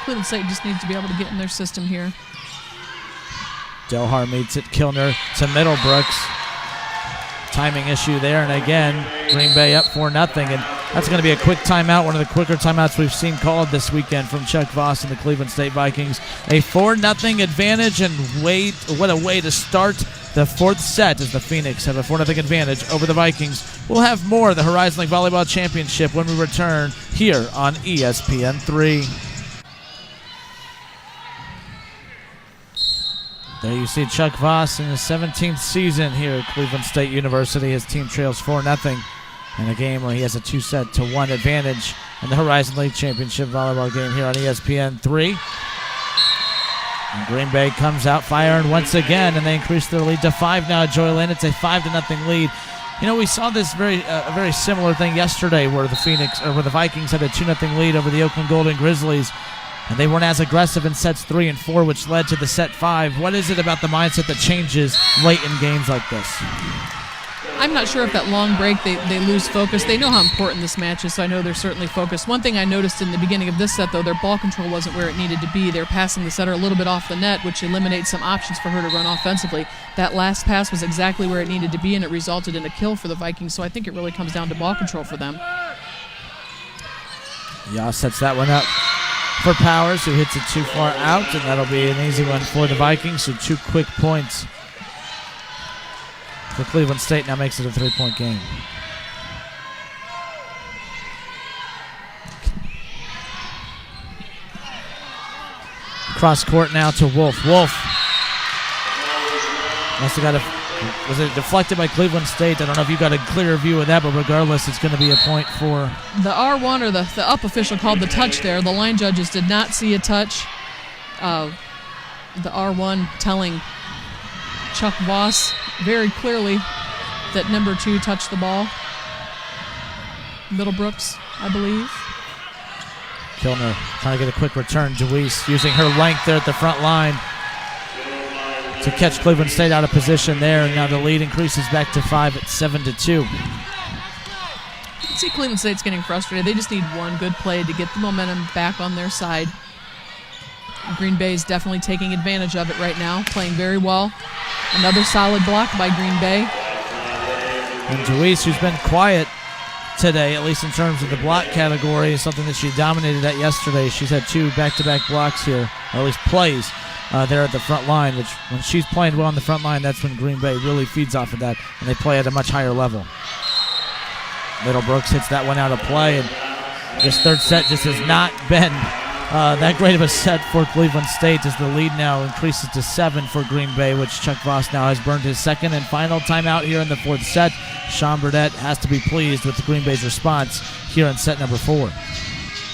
Cleveland State just needs to be able to get in their system here. Delhar meets it. Kilner to Middlebrooks. Timing issue there, and again, Green Bay up 4-0, and that's going to be a quick timeout, one of the quicker timeouts we've seen called this weekend from Chuck Voss and the Cleveland State Vikings. A 4-0 advantage, and what a way to start the fourth set as the Phoenix have a 4-0 advantage over the Vikings. We'll have more of the Horizon League Volleyball Championship when we return here on ESPN3. There you see Chuck Voss in his 17th season here at Cleveland State University. His team trails 4-0 in a game where he has a 2-1 advantage in the Horizon League Championship volleyball game here on ESPN3. And Green Bay comes out firing once again, and they increase their lead to 5 now, Joylyn. It's a 5-0 lead. You know, we saw this very similar thing yesterday where the Vikings had a 2-0 lead over the Oakland Golden Grizzlies. And they weren't as aggressive in sets 3 and 4, which led to the set 5. What is it about the mindset that changes late in games like this? I'm not sure if that long break they lose focus. They know how important this match is, so I know they're certainly focused. One thing I noticed in the beginning of this set, though, their ball control wasn't where it needed to be. They're passing the setter a little bit off the net, which eliminates some options for her to run offensively. That last pass was exactly where it needed to be, and it resulted in a kill for the Vikings, so I think it really comes down to ball control for them. Yas sets that one up for Powers, who hits it too far out, and that'll be an easy one for the Vikings. So 2 quick points for Cleveland State. Now makes it a 3-point game. Cross court now to Wolf. Wolf must have got was it deflected by Cleveland State? I don't know if you got a clearer view of that, but regardless, it's going to be a point for the R1, or the up official called the touch there. The line judges did not see a touch. The R1 telling Chuck Voss very clearly that number 2 touched the ball. Middlebrooks, I believe. Kilner trying to get a quick return. Deweese using her length there at the front line to catch Cleveland State out of position there, and now the lead increases back to 5 at 7-2. You can see Cleveland State's getting frustrated. They just need one good play to get the momentum back on their side. Green Bay is definitely taking advantage of it right now, playing very well. Another solid block by Green Bay. And Deweese, who's been quiet today, at least in terms of the block category, is something that she dominated at yesterday. She's had 2 back-to-back blocks here, or at least plays. There at the front line, which when she's playing well on the front line, that's when Green Bay really feeds off of that, and they play at a much higher level. Middlebrooks hits that one out of play, and this third set just has not been that great of a set for Cleveland State, as the lead now increases to 7 for Green Bay, which Chuck Voss now has burned his second and final timeout here in the fourth set. Sean Burdett has to be pleased with Green Bay's response here in set number 4.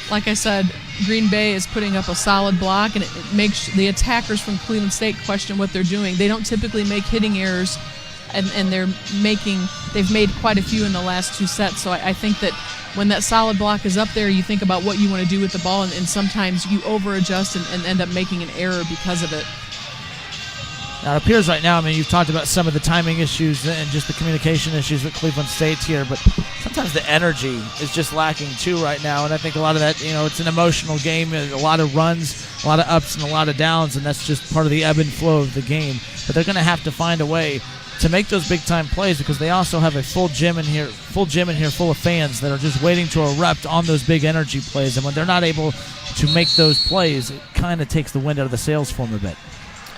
Like I said, Green Bay is putting up a solid block, and it makes the attackers from Cleveland State question what they're doing. They don't typically make hitting errors, and they've made quite a few in the last 2 sets. So I think that when that solid block is up there, you think about what you want to do with the ball, and sometimes you over-adjust and end up making an error because of it. Now, it appears right now, I mean, you've talked about some of the timing issues and just the communication issues with Cleveland State's here, but sometimes the energy is just lacking too right now, and I think a lot of that, it's an emotional game, a lot of runs, a lot of ups and a lot of downs, and that's just part of the ebb and flow of the game. But they're going to have to find a way to make those big-time plays, because they also have a full gym in here full of fans that are just waiting to erupt on those big energy plays, and when they're not able to make those plays, it kind of takes the wind out of the sails for them a bit.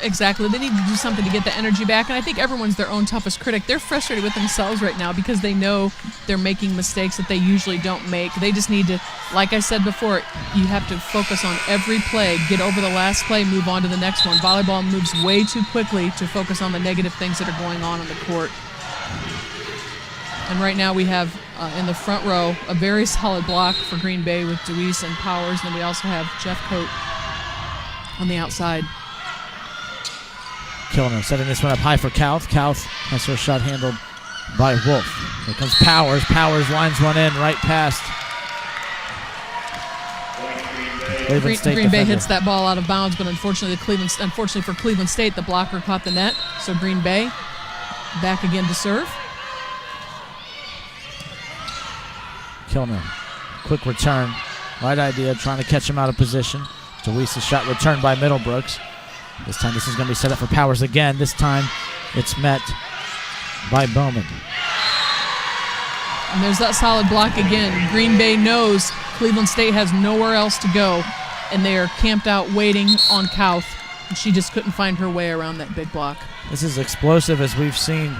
Exactly. They need to do something to get the energy back, and I think everyone's their own toughest critic. They're frustrated with themselves right now because they know they're making mistakes that they usually don't make. They just need to, like I said before, you have to focus on every play, get over the last play, move on to the next one. Volleyball moves way too quickly to focus on the negative things that are going on the court. And right now we have, in the front row, a very solid block for Green Bay with Deweese and Powers, and then we also have Jeff Coate on the outside. Kilner setting this one up high for Kauth. Kauth has her shot handled by Wolf. Here comes Powers. Powers lines one in right past. Green Bay hits that ball out of bounds, but unfortunately for Cleveland State, the blocker caught the net. So Green Bay back again to serve. Kilner, quick return. Right idea, trying to catch him out of position. Deweese's shot returned by Middlebrooks. This time this is going to be set up for Powers again. This time it's met by Bowman. And there's that solid block again. Green Bay knows Cleveland State has nowhere else to go, and they are camped out waiting on Kauth. And she just couldn't find her way around that big block. This is explosive as we've seen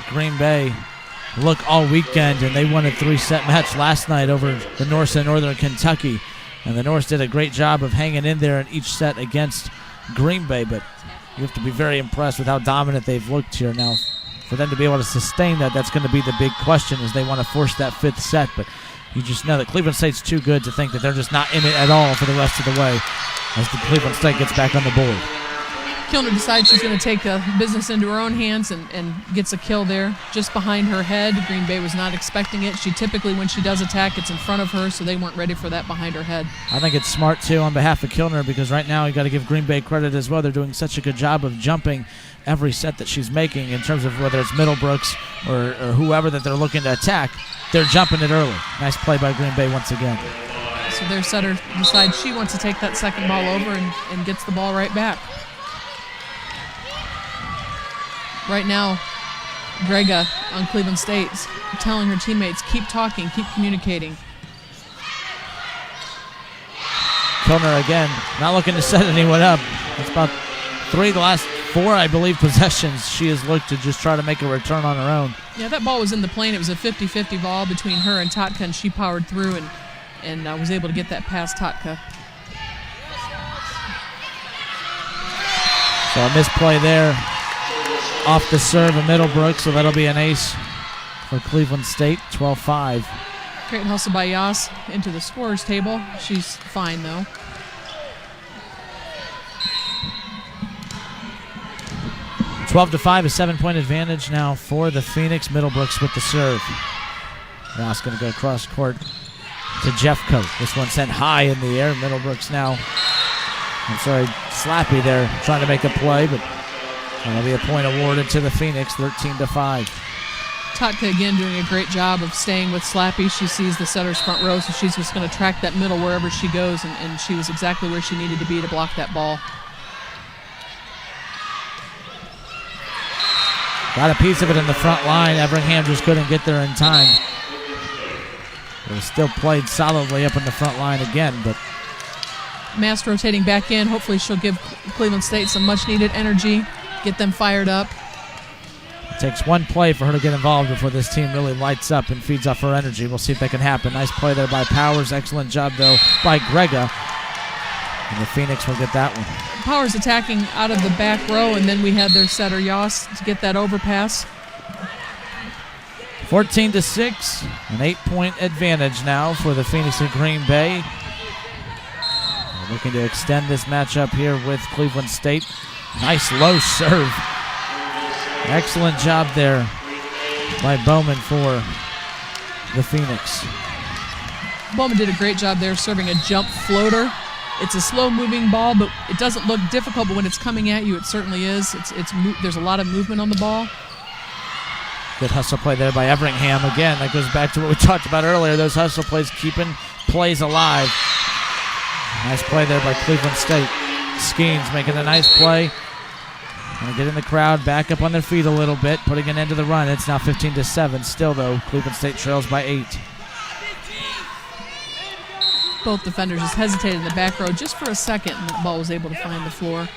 Green Bay look all weekend, and they won a 3-set match last night over the Norse in Northern Kentucky. And the Norse did a great job of hanging in there in each set against Green Bay, but you have to be very impressed with how dominant they've looked here. Now, for them to be able to sustain that, that's going to be the big question, as they want to force that 5th set. But you just know that Cleveland State's too good to think that they're just not in it at all for the rest of the way as the Cleveland State gets back on the board. Kilner decides she's going to take business into her own hands and gets a kill there just behind her head. Green Bay was not expecting it. She typically, when she does attack, it's in front of her, so they weren't ready for that behind her head. I think it's smart, too, on behalf of Kilner, because right now you got to give Green Bay credit as well. They're doing such a good job of jumping every set that she's making in terms of whether it's Middlebrooks or whoever that they're looking to attack. They're jumping it early. Nice play by Green Bay once again. So their setter decides she wants to take that second ball over and gets the ball right back. Right now, Grega on Cleveland State's telling her teammates, keep talking, keep communicating. Kilner again, not looking to set anyone up. It's about 3 of the last 4, I believe, possessions she has looked to just try to make a return on her own. Yeah, that ball was in the plane. It was a 50-50 ball between her and Totka, and she powered through and was able to get that past Totka. So a misplay there. Off the serve of Middlebrook, so that'll be an ace for Cleveland State, 12-5. Great hustle by Yas into the scorer's table. She's fine, though. $12-5, a 7-point advantage now for the Phoenix. Middlebrooks with the serve. Ross going to go across court to Jeff Coate. This one sent high in the air. Middlebrooks now, Slappy there trying to make a play, but that'll be a point awarded to the Phoenix, 13-5. Totka again doing a great job of staying with Slappy. She sees the setter's front row, so she's just going to track that middle wherever she goes, and she was exactly where she needed to be to block that ball. Got a piece of it in the front line. Everingham just couldn't get there in time. It was still played solidly up in the front line again, but Mast rotating back in. Hopefully she'll give Cleveland State some much-needed energy, get them fired up. It takes one play for her to get involved before this team really lights up and feeds off her energy. We'll see if that can happen. Nice play there by Powers. Excellent job, though, by Grega. And the Phoenix will get that one. Powers attacking out of the back row, and then we had their setter Yoss to get that overpass. 14-6, an 8-point advantage now for the Phoenix of Green Bay. We're looking to extend this matchup here with Cleveland State. Nice low serve. Excellent job there by Bowman for the Phoenix. Bowman did a great job there serving a jump floater. It's a slow-moving ball, but it doesn't look difficult, but when it's coming at you, it certainly is. There's a lot of movement on the ball. Good hustle play there by Everingham. Again, that goes back to what we talked about earlier, those hustle plays keeping plays alive. Nice play there by Cleveland State. Skeens making a nice play. Going to get in the crowd, back up on their feet a little bit, putting an end to the run. It's now 15-7. Still, though, Cleveland State trails by 8. Both defenders just hesitated in the back row just for a second, and the ball was able to find the floor.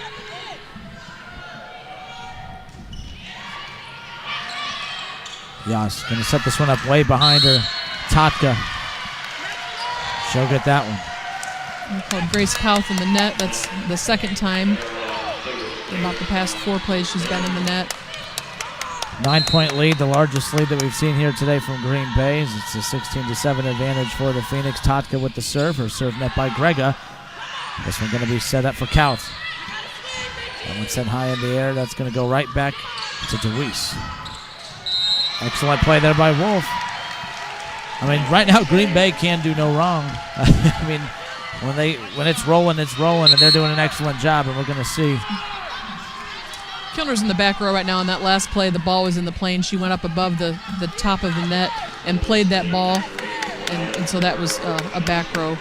Yas going to set this one up way behind her. Tatka. She'll get that one. We called Grace Kauth in the net. That's the second time in about the past 4 plays she's been in the net. 9-point lead, the largest lead that we've seen here today from Green Bay. It's a 16-7 advantage for the Phoenix. Tatka with the serve. Her serve net by Grega. This one going to be set up for Kauth. That one sent high in the air. That's going to go right back to DeWeese. Excellent play there by Wolf. I mean, right now Green Bay can do no wrong. I mean, when it's rolling, and they're doing an excellent job, and we're going to see. Kilner's in the back row right now. On that last play, the ball was in the plane. She went up above the top of the net and played that ball, and so that was a back row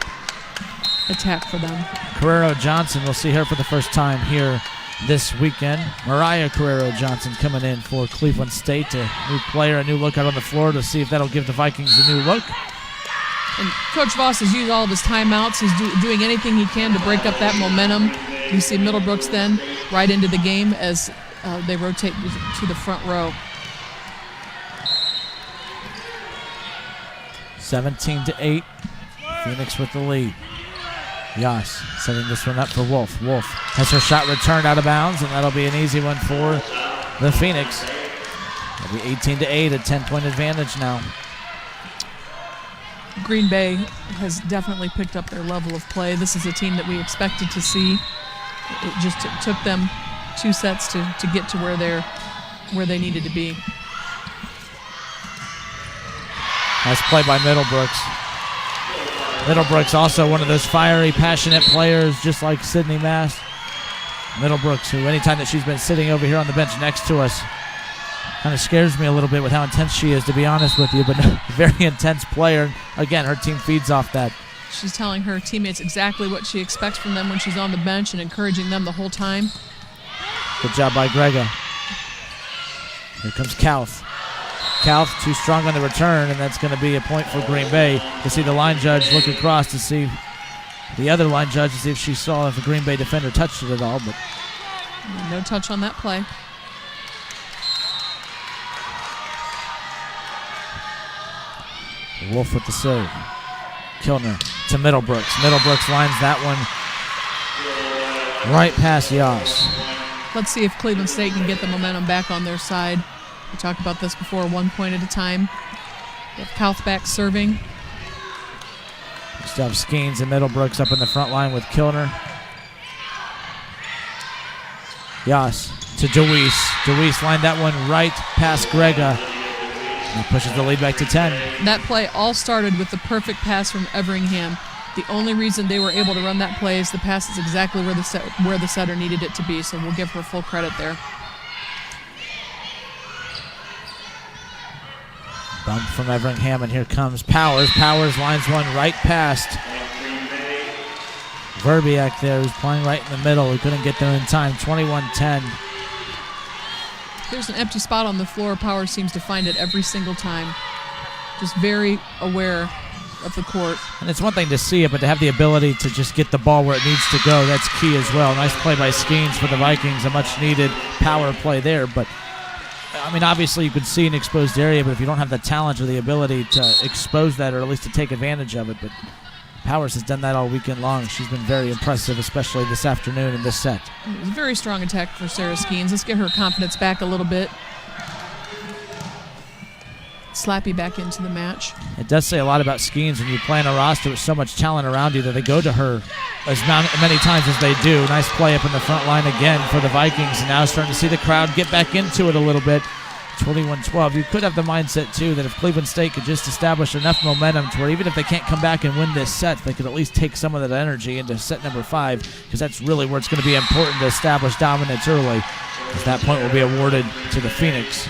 attack for them. Carrero Johnson, we'll see her for the first time here this weekend. Mariah Carrero Johnson coming in for Cleveland State. A new player, a new look out on the floor to see if that'll give the Vikings a new look. And Coach Voss has used all of his timeouts. He's doing anything he can to break up that momentum. You see Middlebrooks then right into the game as they rotate to the front row. 17-8. Phoenix with the lead. Yas setting this one up for Wolf. Wolf has her shot returned out of bounds, and that'll be an easy one for the Phoenix. It'll be 18-8, a 10-point advantage now. Green Bay has definitely picked up their level of play. This is a team that we expected to see. It just took them 2 sets to get to where they needed to be. Nice play by Middlebrooks. Middlebrooks also one of those fiery, passionate players, just like Sydney Mass. Middlebrooks, who anytime that she's been sitting over here on the bench next to us, kind of scares me a little bit with how intense she is, to be honest with you, but very intense player. Again, her team feeds off that. She's telling her teammates exactly what she expects from them when she's on the bench and encouraging them the whole time. Good job by Grega. Here comes Kauth. Kauth too strong on the return, and that's going to be a point for Green Bay. To see the line judge look across to see the other line judge to see if she saw if a Green Bay defender touched it at all, but no touch on that play. Wolf with the serve. Kilner to Middlebrooks. Middlebrooks lines that one right past Yas. Let's see if Cleveland State can get the momentum back on their side. We talked about this before, 1 point at a time. We have Kauth back serving. Still have Skeens and Middlebrooks up in the front line with Kilner. Yas to DeWeese. DeWeese lined that one right past Grega. And pushes the lead back to 10. That play all started with the perfect pass from Everingham. The only reason they were able to run that play is the pass is exactly where the setter needed it to be, so we'll give her full credit there. Bump from Everingham, and here comes Powers. Powers lines one right past Verbiak there, who's playing right in the middle. He couldn't get there in time. 21-10. There's an empty spot on the floor. Powers seems to find it every single time. Just very aware of the court. And it's one thing to see it, but to have the ability to just get the ball where it needs to go, that's key as well. Nice play by Skeens for the Vikings. A much-needed power play there. But, I mean, obviously you could see an exposed area, but if you don't have the talent or the ability to expose that or at least to take advantage of it. But Powers has done that all weekend long. She's been very impressive, especially this afternoon in this set. It was a very strong attack for Sarah Skeens. Let's get her confidence back a little bit. Slappy back into the match. It does say a lot about Skeens when you play on a roster with so much talent around you that they go to her as many times as they do. Nice play up in the front line again for the Vikings, and now starting to see the crowd get back into it a little bit. 21-12. You could have the mindset, too, that if Cleveland State could just establish enough momentum to where even if they can't come back and win this set, they could at least take some of that energy into set number 5, because that's really where it's going to be important to establish dominance early, as that point will be awarded to the Phoenix.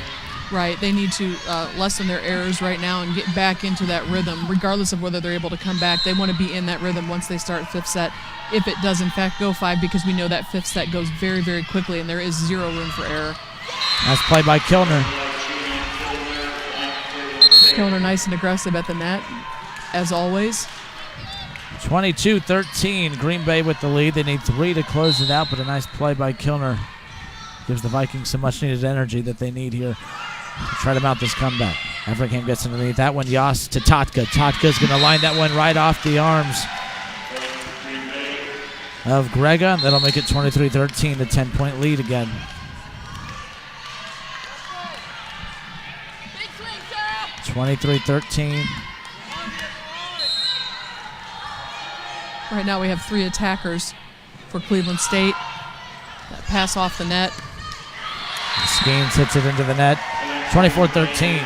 Right. They need to lessen their errors right now and get back into that rhythm, regardless of whether they're able to come back. They want to be in that rhythm once they start 5th set, if it does, in fact, go 5, because we know that 5th set goes very, very quickly, and there is zero room for error. Nice play by Kilner. Kilner nice and aggressive at the net, as always. 22-13. Green Bay with the lead. They need 3 to close it out, but a nice play by Kilner gives the Vikings some much-needed energy that they need here to try to mount this comeback. Effingham gets underneath that one. Yas to Totka. Totka's going to line that one right off the arms of Grega. That'll make it 23-13, the 10-point lead again. 23-13. Right now we have 3 attackers for Cleveland State. That pass off the net. Skeens hits it into the net. 24-13.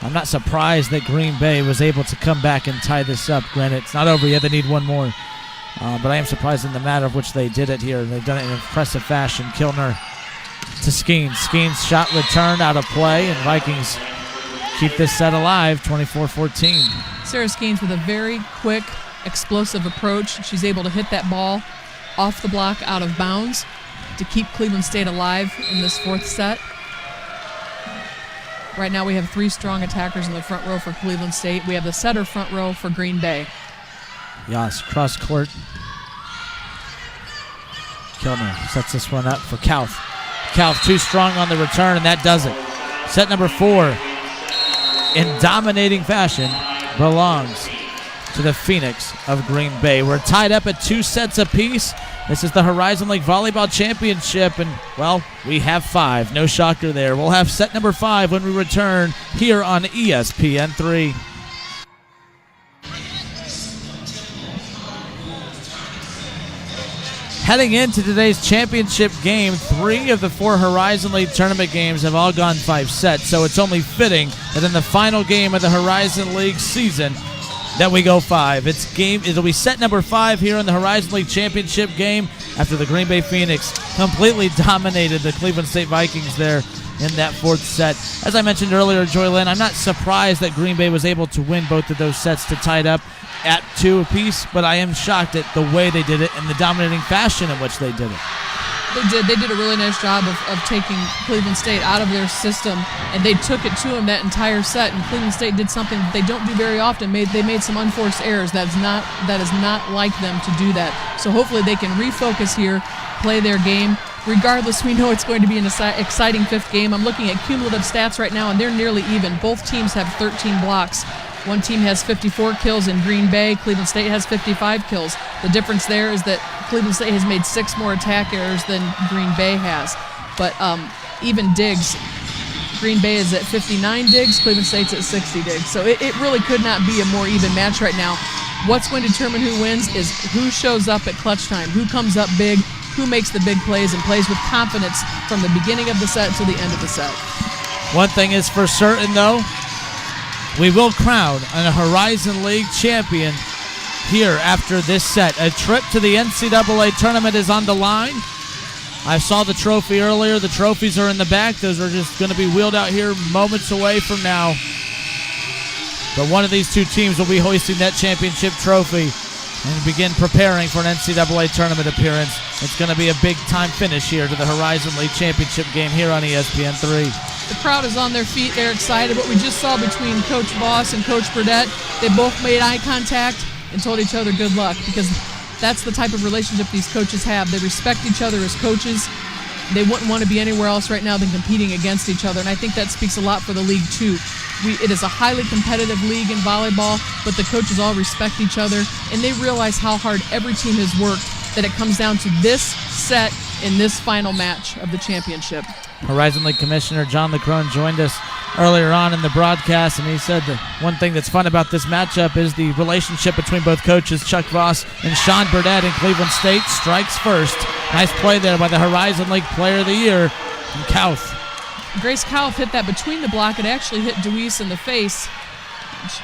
I'm not surprised that Green Bay was able to come back and tie this up. Granted, it's not over yet. They need one more. But I am surprised in the manner of which they did it here. They've done it in impressive fashion. Kilner to Skeens. Skeens shot returned out of play, and Vikings keep this set alive, 24-14. Sarah Skeens with a very quick, explosive approach. She's able to hit that ball off the block out of bounds to keep Cleveland State alive in this 4th set. Right now we have 3 strong attackers in the front row for Cleveland State. We have the setter front row for Green Bay. Yas, cross court. Kilner sets this one up for Kauth. Kauth too strong on the return, and that does it. Set number 4, in dominating fashion, belongs to the Phoenix of Green Bay. We're tied up at 2 sets apiece. This is the Horizon League Volleyball Championship, and, well, we have 5. No shocker there. We'll have set number 5 when we return here on ESPN3. Heading into today's championship game, 3 of the 4 Horizon League tournament games have all gone 5 sets, so it's only fitting that in the final game of the Horizon League season that we go 5. It'll be set number 5 here in the Horizon League championship game after the Green Bay Phoenix completely dominated the Cleveland State Vikings there in that 4th set. As I mentioned earlier, Joy Lynn, I'm not surprised that Green Bay was able to win both of those sets to tie it up at 2 apiece, but I am shocked at the way they did it and the dominating fashion in which they did it. They did a really nice job of taking Cleveland State out of their system, and they took it to them that entire set, and Cleveland State did something that they don't do very often. They made some unforced errors. That is not like them to do that. So hopefully they can refocus here, play their game. Regardless, we know it's going to be an exciting 5th game. I'm looking at cumulative stats right now, and they're nearly even. Both teams have 13 blocks. One team has 54 kills in Green Bay. Cleveland State has 55 kills. The difference there is that Cleveland State has made 6 more attack errors than Green Bay has. But even digs, Green Bay is at 59 digs, Cleveland State's at 60 digs. So it really could not be a more even match right now. What's going to determine who wins is who shows up at clutch time, who comes up big, who makes the big plays and plays with confidence from the beginning of the set to the end of the set. One thing is for certain, though, we will crown a Horizon League champion here after this set. A trip to the NCAA tournament is on the line. I saw the trophy earlier. The trophies are in the back. Those are just going to be wheeled out here moments away from now. But one of these 2 teams will be hoisting that championship trophy and begin preparing for an NCAA tournament appearance. It's going to be a big-time finish here to the Horizon League championship game here on ESPN3. The crowd is on their feet. They're excited. What we just saw between Coach Voss and Coach Burdett, they both made eye contact and told each other good luck, because that's the type of relationship these coaches have. They respect each other as coaches. They wouldn't want to be anywhere else right now than competing against each other, and I think that speaks a lot for the league too. It is a highly competitive league in volleyball, but the coaches all respect each other, and they realize how hard every team has worked, that it comes down to this set in this final match of the championship. Horizon League Commissioner John LeCrone joined us earlier on in the broadcast, and he said the one thing that's fun about this matchup is the relationship between both coaches, Chuck Voss and Sean Burdett in Cleveland State. Strikes first. Nice play there by the Horizon League Player of the Year, Kauth. Grace Kauth hit that between the block. It actually hit Deweese in the face.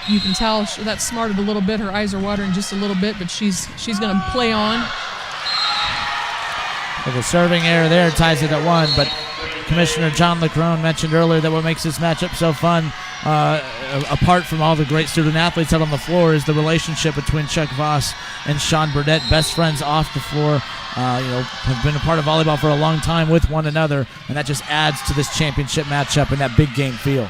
You can tell that smarted a little bit. Her eyes are watering just a little bit, but she's going to play on. With a serving error there, ties it at 1, but Commissioner John LeCrone mentioned earlier that what makes this matchup so fun, apart from all the great student athletes out on the floor, is the relationship between Chuck Voss and Sean Burdett, best friends off the floor. Have been a part of volleyball for a long time with one another, and that just adds to this championship matchup and that big game feel.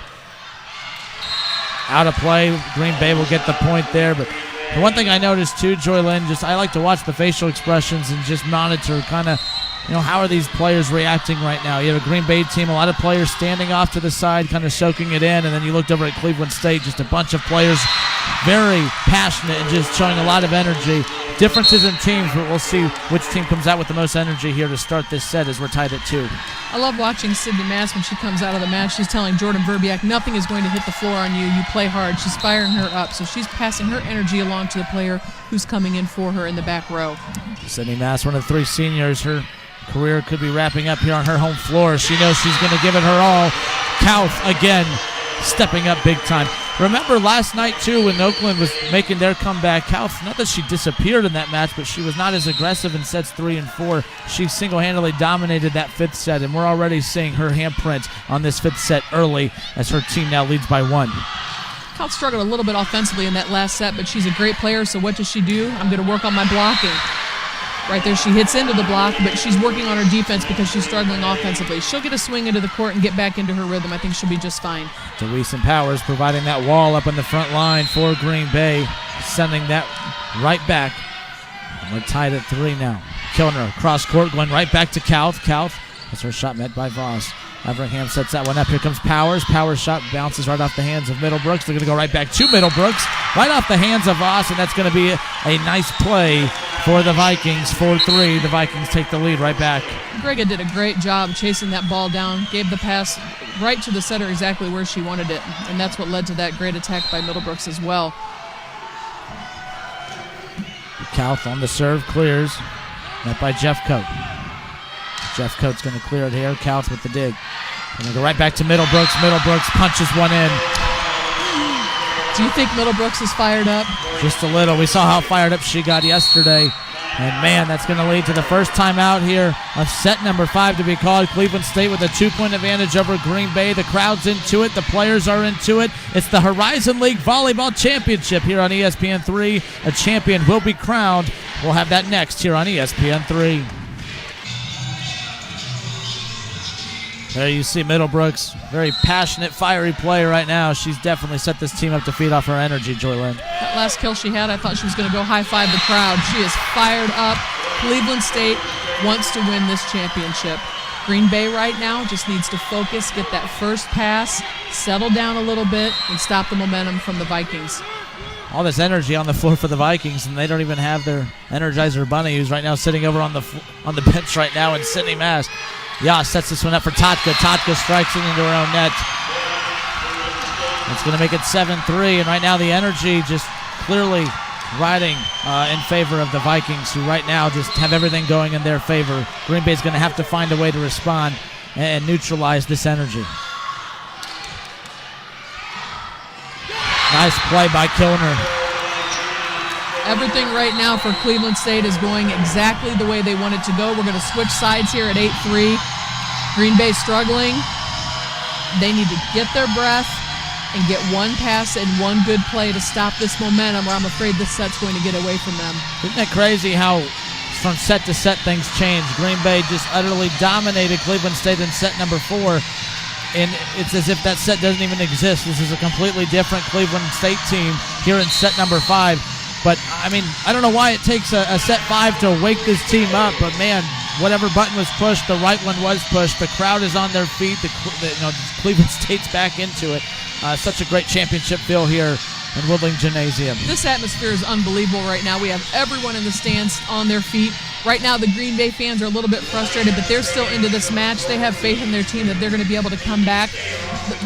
Out of play, Green Bay will get the point there, but the one thing I noticed too, Joy Lynn, I like to watch the facial expressions and just monitor kind of how are these players reacting right now? You have a Green Bay team, a lot of players standing off to the side, kind of soaking it in, and then you looked over at Cleveland State, just a bunch of players very passionate and just showing a lot of energy. Differences in teams, but we'll see which team comes out with the most energy here to start this set as we're tied at 2. I love watching Sydney Mass when she comes out of the match. She's telling Jordan Verbiak, nothing is going to hit the floor on you. You play hard. She's firing her up, so she's passing her energy along to the player who's coming in for her in the back row. Sydney Mass, one of the 3 seniors, her career could be wrapping up here on her home floor. She knows she's going to give it her all. Kauth again stepping up big time. Remember last night, too, when Oakland was making their comeback, Kauth, not that she disappeared in that match, but she was not as aggressive in sets 3 and 4. She single-handedly dominated that 5th set, and we're already seeing her handprint on this 5th set early as her team now leads by 1. Kauth struggled a little bit offensively in that last set, but she's a great player, so what does she do? I'm going to work on my blocking. Right there, she hits into the block, but she's working on her defense because she's struggling offensively. She'll get a swing into the court and get back into her rhythm. I think she'll be just fine. DeWeese and Powers providing that wall up in the front line for Green Bay, sending that right back. And we're tied at 3 now. Kilner, cross court, going right back to Kauth. Kauth has her shot met by Voss. Everingham sets that one up. Here comes Powers. Powers' shot bounces right off the hands of Middlebrooks. They're going to go right back to Middlebrooks, right off the hands of Voss, and that's going to be a nice play for the Vikings. 4-3. The Vikings take the lead right back. Grega did a great job chasing that ball down, gave the pass right to the setter exactly where she wanted it, and that's what led to that great attack by Middlebrooks as well. Kauth on the serve, clears. Met by Jeffcoat. Jeffcoat's going to clear it here. Kauth with the dig. Going to go right back to Middlebrooks. Middlebrooks punches one in. Do you think Middlebrooks is fired up? Just a little. We saw how fired up she got yesterday. And, man, that's going to lead to the first time out here of set number 5 to be called. Cleveland State with a 2-point advantage over Green Bay. The crowd's into it. The players are into it. It's the Horizon League Volleyball Championship here on ESPN3. A champion will be crowned. We'll have that next here on ESPN3. There you see Middlebrooks, very passionate, fiery player right now. She's definitely set this team up to feed off her energy, Joy Lynn. That last kill she had, I thought she was going to go high-five the crowd. She is fired up. Cleveland State wants to win this championship. Green Bay right now just needs to focus, get that first pass, settle down a little bit, and stop the momentum from the Vikings. All this energy on the floor for the Vikings, and they don't even have their Energizer Bunny, who's right now sitting over on the bench right now in Sydney Mass. Yeah, sets this one up for Totka. Totka strikes it into her own net. It's going to make it 7-3, and right now the energy just clearly riding in favor of the Vikings, who right now just have everything going in their favor. Green Bay's going to have to find a way to respond and neutralize this energy. Nice play by Kilner. Everything right now for Cleveland State is going exactly the way they want it to go. We're going to switch sides here at 8-3. Green Bay struggling. They need to get their breath and get one pass and one good play to stop this momentum, or I'm afraid this set's going to get away from them. Isn't that crazy how from set to set things change? Green Bay just utterly dominated Cleveland State in set number 4. And it's as if that set doesn't even exist. This is a completely different Cleveland State team here in set number 5. But, I mean, I don't know why it takes a set 5 to wake this team up. But, man, whatever button was pushed, the right one was pushed. The crowd is on their feet. Cleveland State's back into it. Such a great championship feel here in Woodling Gymnasium. This atmosphere is unbelievable right now. We have everyone in the stands on their feet. Right now, the Green Bay fans are a little bit frustrated, but they're still into this match. They have faith in their team that they're going to be able to come back.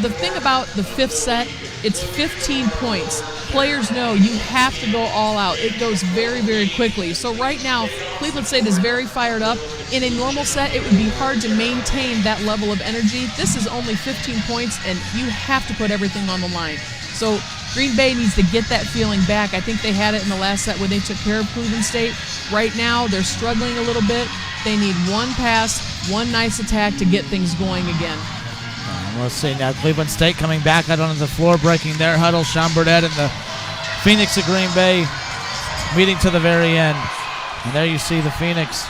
The thing about the 5th set, it's 15 points. Players know you have to go all out. It goes very, very quickly. So right now, Cleveland State is very fired up. In a normal set, it would be hard to maintain that level of energy. This is only 15 points, and you have to put everything on the line. So Green Bay needs to get that feeling back. I think they had it in the last set when they took care of Cleveland State. Right now, they're struggling a little bit. They need one pass, one nice attack to get things going again. We'll see now. Cleveland State coming back out onto the floor, breaking their huddle. Sean Burdett and the Phoenix of Green Bay meeting to the very end. And there you see the Phoenix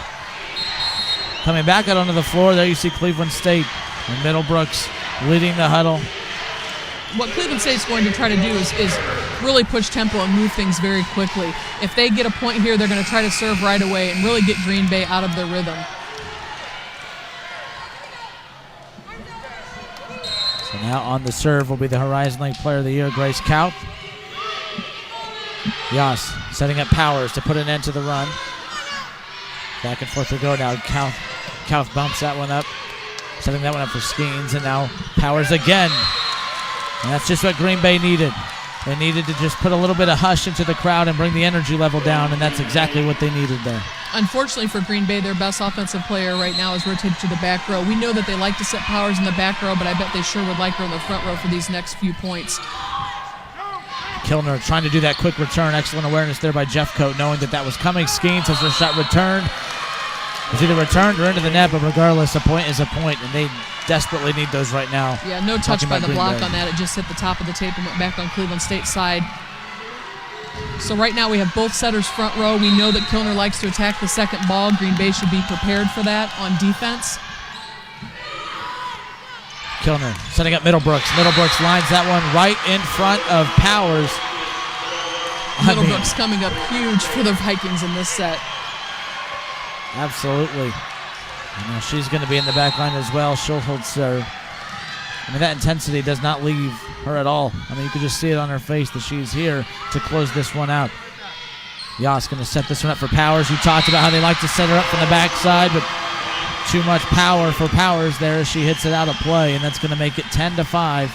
coming back out onto the floor. There you see Cleveland State and Middlebrooks leading the huddle. What Cleveland State's going to try to do is really push tempo and move things very quickly. If they get a point here, they're going to try to serve right away and really get Green Bay out of their rhythm. Now on the serve will be the Horizon League Player of the Year, Grace Kauth. Yas setting up Powers to put an end to the run. Back and forth we go now. Kauth bumps that one up, setting that one up for Skeens, and now Powers again. And that's just what Green Bay needed. They needed to just put a little bit of hush into the crowd and bring the energy level down, and that's exactly what they needed there. Unfortunately for Green Bay, their best offensive player right now is rotated to the back row. We know that they like to set Powers in the back row, but I bet they sure would like her in the front row for these next few points. Kilner trying to do that quick return. Excellent awareness there by Jeffcoat, knowing that was coming. Skeens has her shot returned. It's either returned or into the net, but regardless, a point is a point, and they desperately need those right now. Yeah, no touch by the block Bay. on that. It just hit the top of the tape and went back on Cleveland State's side. So right now we have both setters front row. We know that Kilner likes to attack the second ball. Green Bay should be prepared for that on defense. Kilner setting up Middlebrooks. Middlebrooks lines that one right in front of Powers. Middlebrooks coming up huge for the Vikings in this set. Absolutely. She's going to be in the back line as well. She'll hold serve. That intensity does not leave her at all. You could just see it on her face that she's here to close this one out. Yas going to set this one up for Powers. You talked about how they like to set her up from the backside, but too much power for Powers there as she hits it out of play, and that's going to make it 10-5.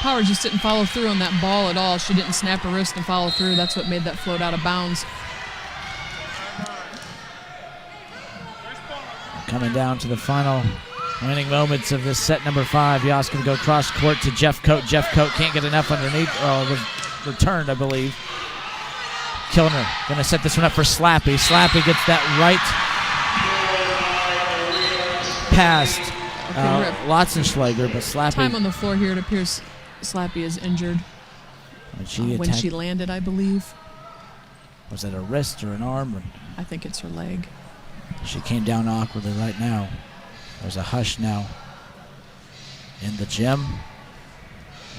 Powers just didn't follow through on that ball at all. She didn't snap her wrist and follow through. That's what made that float out of bounds. Coming down to the final winning moments of this set number 5. Yas going to go cross court to Jeffcoat. Jeffcoat can't get enough underneath. Returned, I believe. Kilner going to set this one up for Slappy. Slappy gets that right past Lotzenschlager, but Slappy. Time on the floor here. It appears Slappy is injured. When she landed, I believe. Was it a wrist or an arm? I think it's her leg. She came down awkwardly right now. There's a hush now in the gym.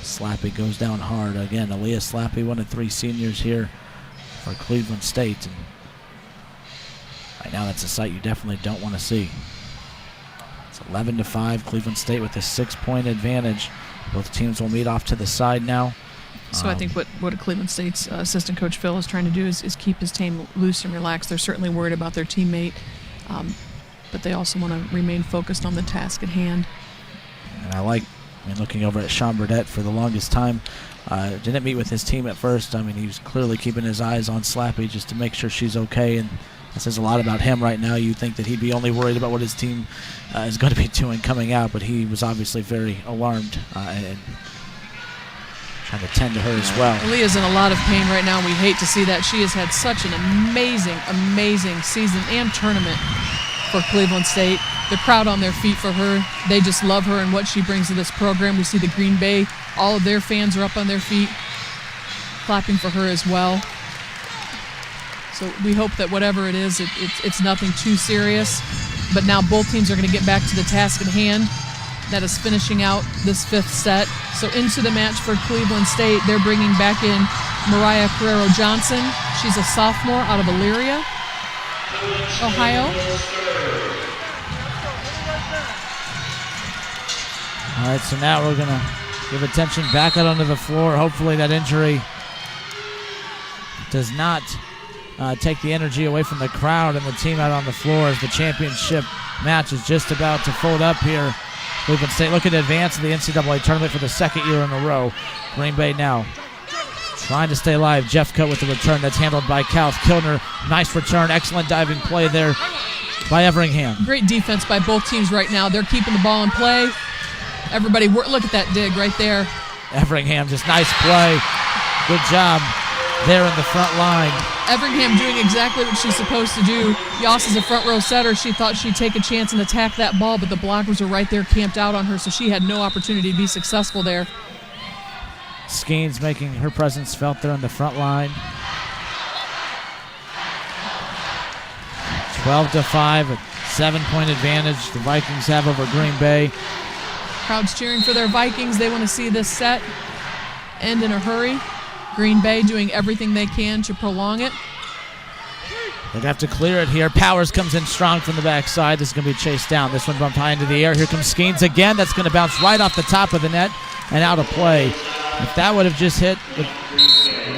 Slappy goes down hard. Again, Aaliyah Slappy, one of 3 seniors here for Cleveland State. And right now, that's a sight you definitely don't want to see. It's 11-5, Cleveland State with a 6-point advantage. Both teams will meet off to the side now. So I think what Cleveland State's assistant coach Phil is trying to do is keep his team loose and relaxed. They're certainly worried about their teammate, but they also want to remain focused on the task at hand. And I like, looking over at Sean Burdett for the longest time, didn't meet with his team at first. He was clearly keeping his eyes on Slappy just to make sure she's okay, and that says a lot about him right now. You'd think that he'd be only worried about what his team is going to be doing coming out, but he was obviously very alarmed and trying to tend to her as well. Aaliyah's in a lot of pain right now, and we hate to see that. She has had such an amazing season and tournament for Cleveland State. The crowd on their feet for her. They just love her and what she brings to this program. We see the Green Bay, all of their fans are up on their feet, clapping for her as well. So we hope that whatever it is, it's nothing too serious. But now both teams are going to get back to the task at hand. That is finishing out this 5th set. So into the match for Cleveland State, they're bringing back in Mariah Carrero-Johnson. She's a sophomore out of Elyria, Ohio. All right, so now we're going to give attention back out onto the floor. Hopefully that injury does not take the energy away from the crowd and the team out on the floor as the championship match is just about to fold up here. Cleveland State looking to advance in the NCAA tournament for the 2nd year in a row. Green Bay now trying to stay alive. Jeffcoat with the return that's handled by Kauth. Kilner, nice return. Excellent diving play there by Everingham. Great defense by both teams right now. They're keeping the ball in play. Everybody, look at that dig right there. Everingham, just nice play. Good job there in the front line. Everingham doing exactly what she's supposed to do. Yas is a front row setter. She thought she'd take a chance and attack that ball, but the blockers were right there camped out on her, so she had no opportunity to be successful there. Skeens making her presence felt there in the front line. 12-5, a 7-point advantage the Vikings have over Green Bay. Crowd's cheering for their Vikings. They want to see this set end in a hurry. Green Bay doing everything they can to prolong it. They'd have to clear it here. Powers comes in strong from the backside. This is going to be chased down. This one bumped high into the air. Here comes Skeens again. That's going to bounce right off the top of the net and out of play. If that would have just hit with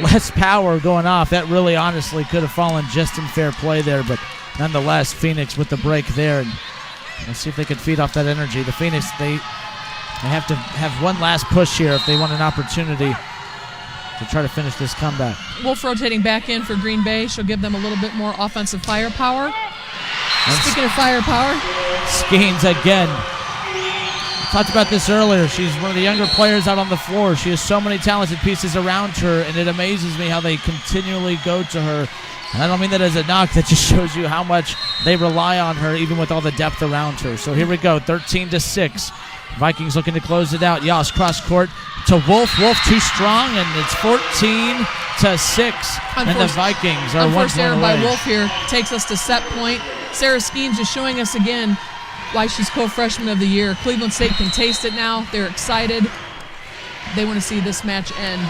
less power going off, that really honestly could have fallen just in fair play there. But nonetheless, Phoenix with the break there. And let's see if they can feed off that energy. The Phoenix, they have to have one last push here if they want an opportunity to try to finish this comeback. Wolf rotating back in for Green Bay. She'll give them a little bit more offensive firepower. Speaking of firepower, Skeens again. Talked about this earlier. She's one of the younger players out on the floor. She has so many talented pieces around her, and it amazes me how they continually go to her. And I don't mean that as a knock. That just shows you how much they rely on her, even with all the depth around her. So here we go, 13-6. Vikings looking to close it out. Yas cross court to Wolf. Wolf too strong, and it's 14-6. And the Vikings are one Unforced point error away. by Wolf here takes us to set point. Sarah Skeens is showing us again why she's co-freshman of the year. Cleveland State can taste it now. They're excited. They want to see this match end.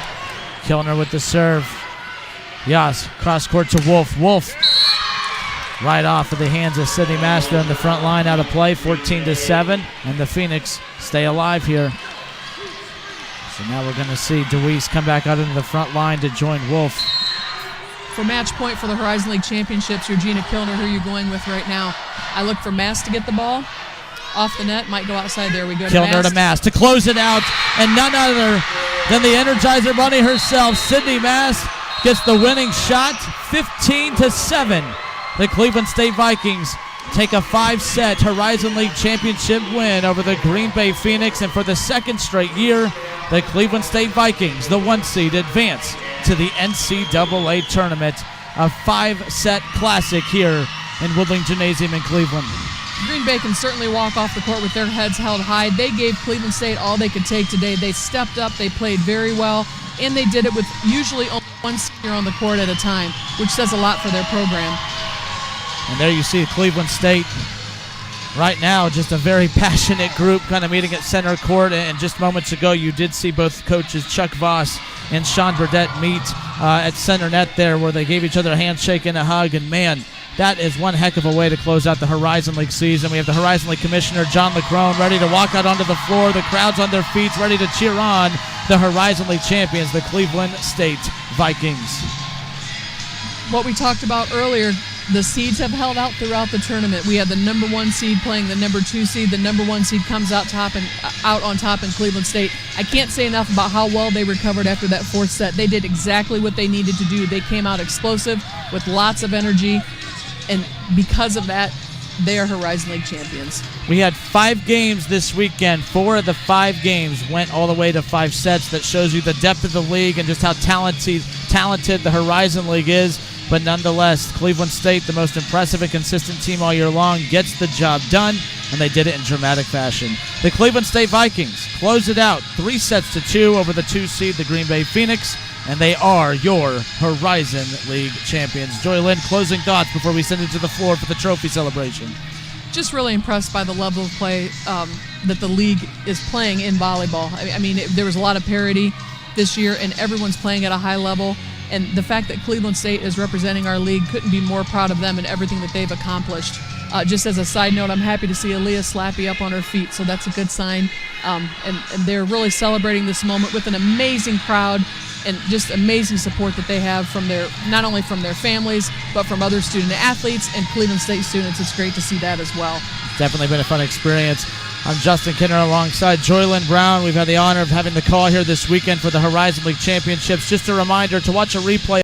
Kilner with the serve. Yas cross court to Wolf. Wolf right off of the hands of Sydney Master on the front line, out of play, 14-7, and the Phoenix stay alive here. So now we're going to see DeWeese come back out into the front line to join Wolf. For match point for the Horizon League Championships, Regina Kilner, who are you going with right now? I look for Mass to get the ball off the net. Might go outside. There we go. Kilner to Mass to close it out, and none other than the Energizer Bunny herself, Sydney Mass, gets the winning shot, 15-7. The Cleveland State Vikings take a 5-set Horizon League Championship win over the Green Bay Phoenix, and for the second straight year, the Cleveland State Vikings, the 1 seed, advance to the NCAA tournament. A 5-set classic here in Woodling Gymnasium in Cleveland. Green Bay can certainly walk off the court with their heads held high. They gave Cleveland State all they could take today. They stepped up, they played very well, and they did it with usually only one senior on the court at a time, which says a lot for their program. And there you see Cleveland State right now, just a very passionate group kind of meeting at center court. And just moments ago, you did see both coaches Chuck Voss and Sean Burdett meet at center net there, where they gave each other a handshake and a hug. And man, that is one heck of a way to close out the Horizon League season. We have the Horizon League Commissioner, John LeCrone, ready to walk out onto the floor. The crowd's on their feet, ready to cheer on the Horizon League champions, the Cleveland State Vikings. What we talked about earlier, the seeds have held out throughout the tournament. We had the number 1 seed playing the number 2 seed. The number 1 seed comes out on top in Cleveland State. I can't say enough about how well they recovered after that 4th set. They did exactly what they needed to do. They came out explosive with lots of energy, and because of that, they are Horizon League champions. We had 5 games this weekend. 4 of the 5 games went all the way to 5 sets. That shows you the depth of the league and just how talented the Horizon League is. But nonetheless, Cleveland State, the most impressive and consistent team all year long, gets the job done, and they did it in dramatic fashion. The Cleveland State Vikings close it out 3-2 over the 2 seed, the Green Bay Phoenix, and they are your Horizon League champions. Joy Lynn, closing thoughts before we send it to the floor for the trophy celebration. Just really impressed by the level of play that the league is playing in volleyball. I mean, there was a lot of parity this year, and everyone's playing at a high level. And the fact that Cleveland State is representing our league, couldn't be more proud of them and everything that they've accomplished. Just as a side note, I'm happy to see Aaliyah Slappy up on her feet, so that's a good sign. And they're really celebrating this moment with an amazing crowd and just amazing support that they have from not only from their families, but from other student athletes and Cleveland State students. It's great to see that as well. Definitely been a fun experience. I'm Justin Kinner alongside Joylyn Brown. We've had the honor of having the call here this weekend for the Horizon League Championships. Just a reminder to watch a replay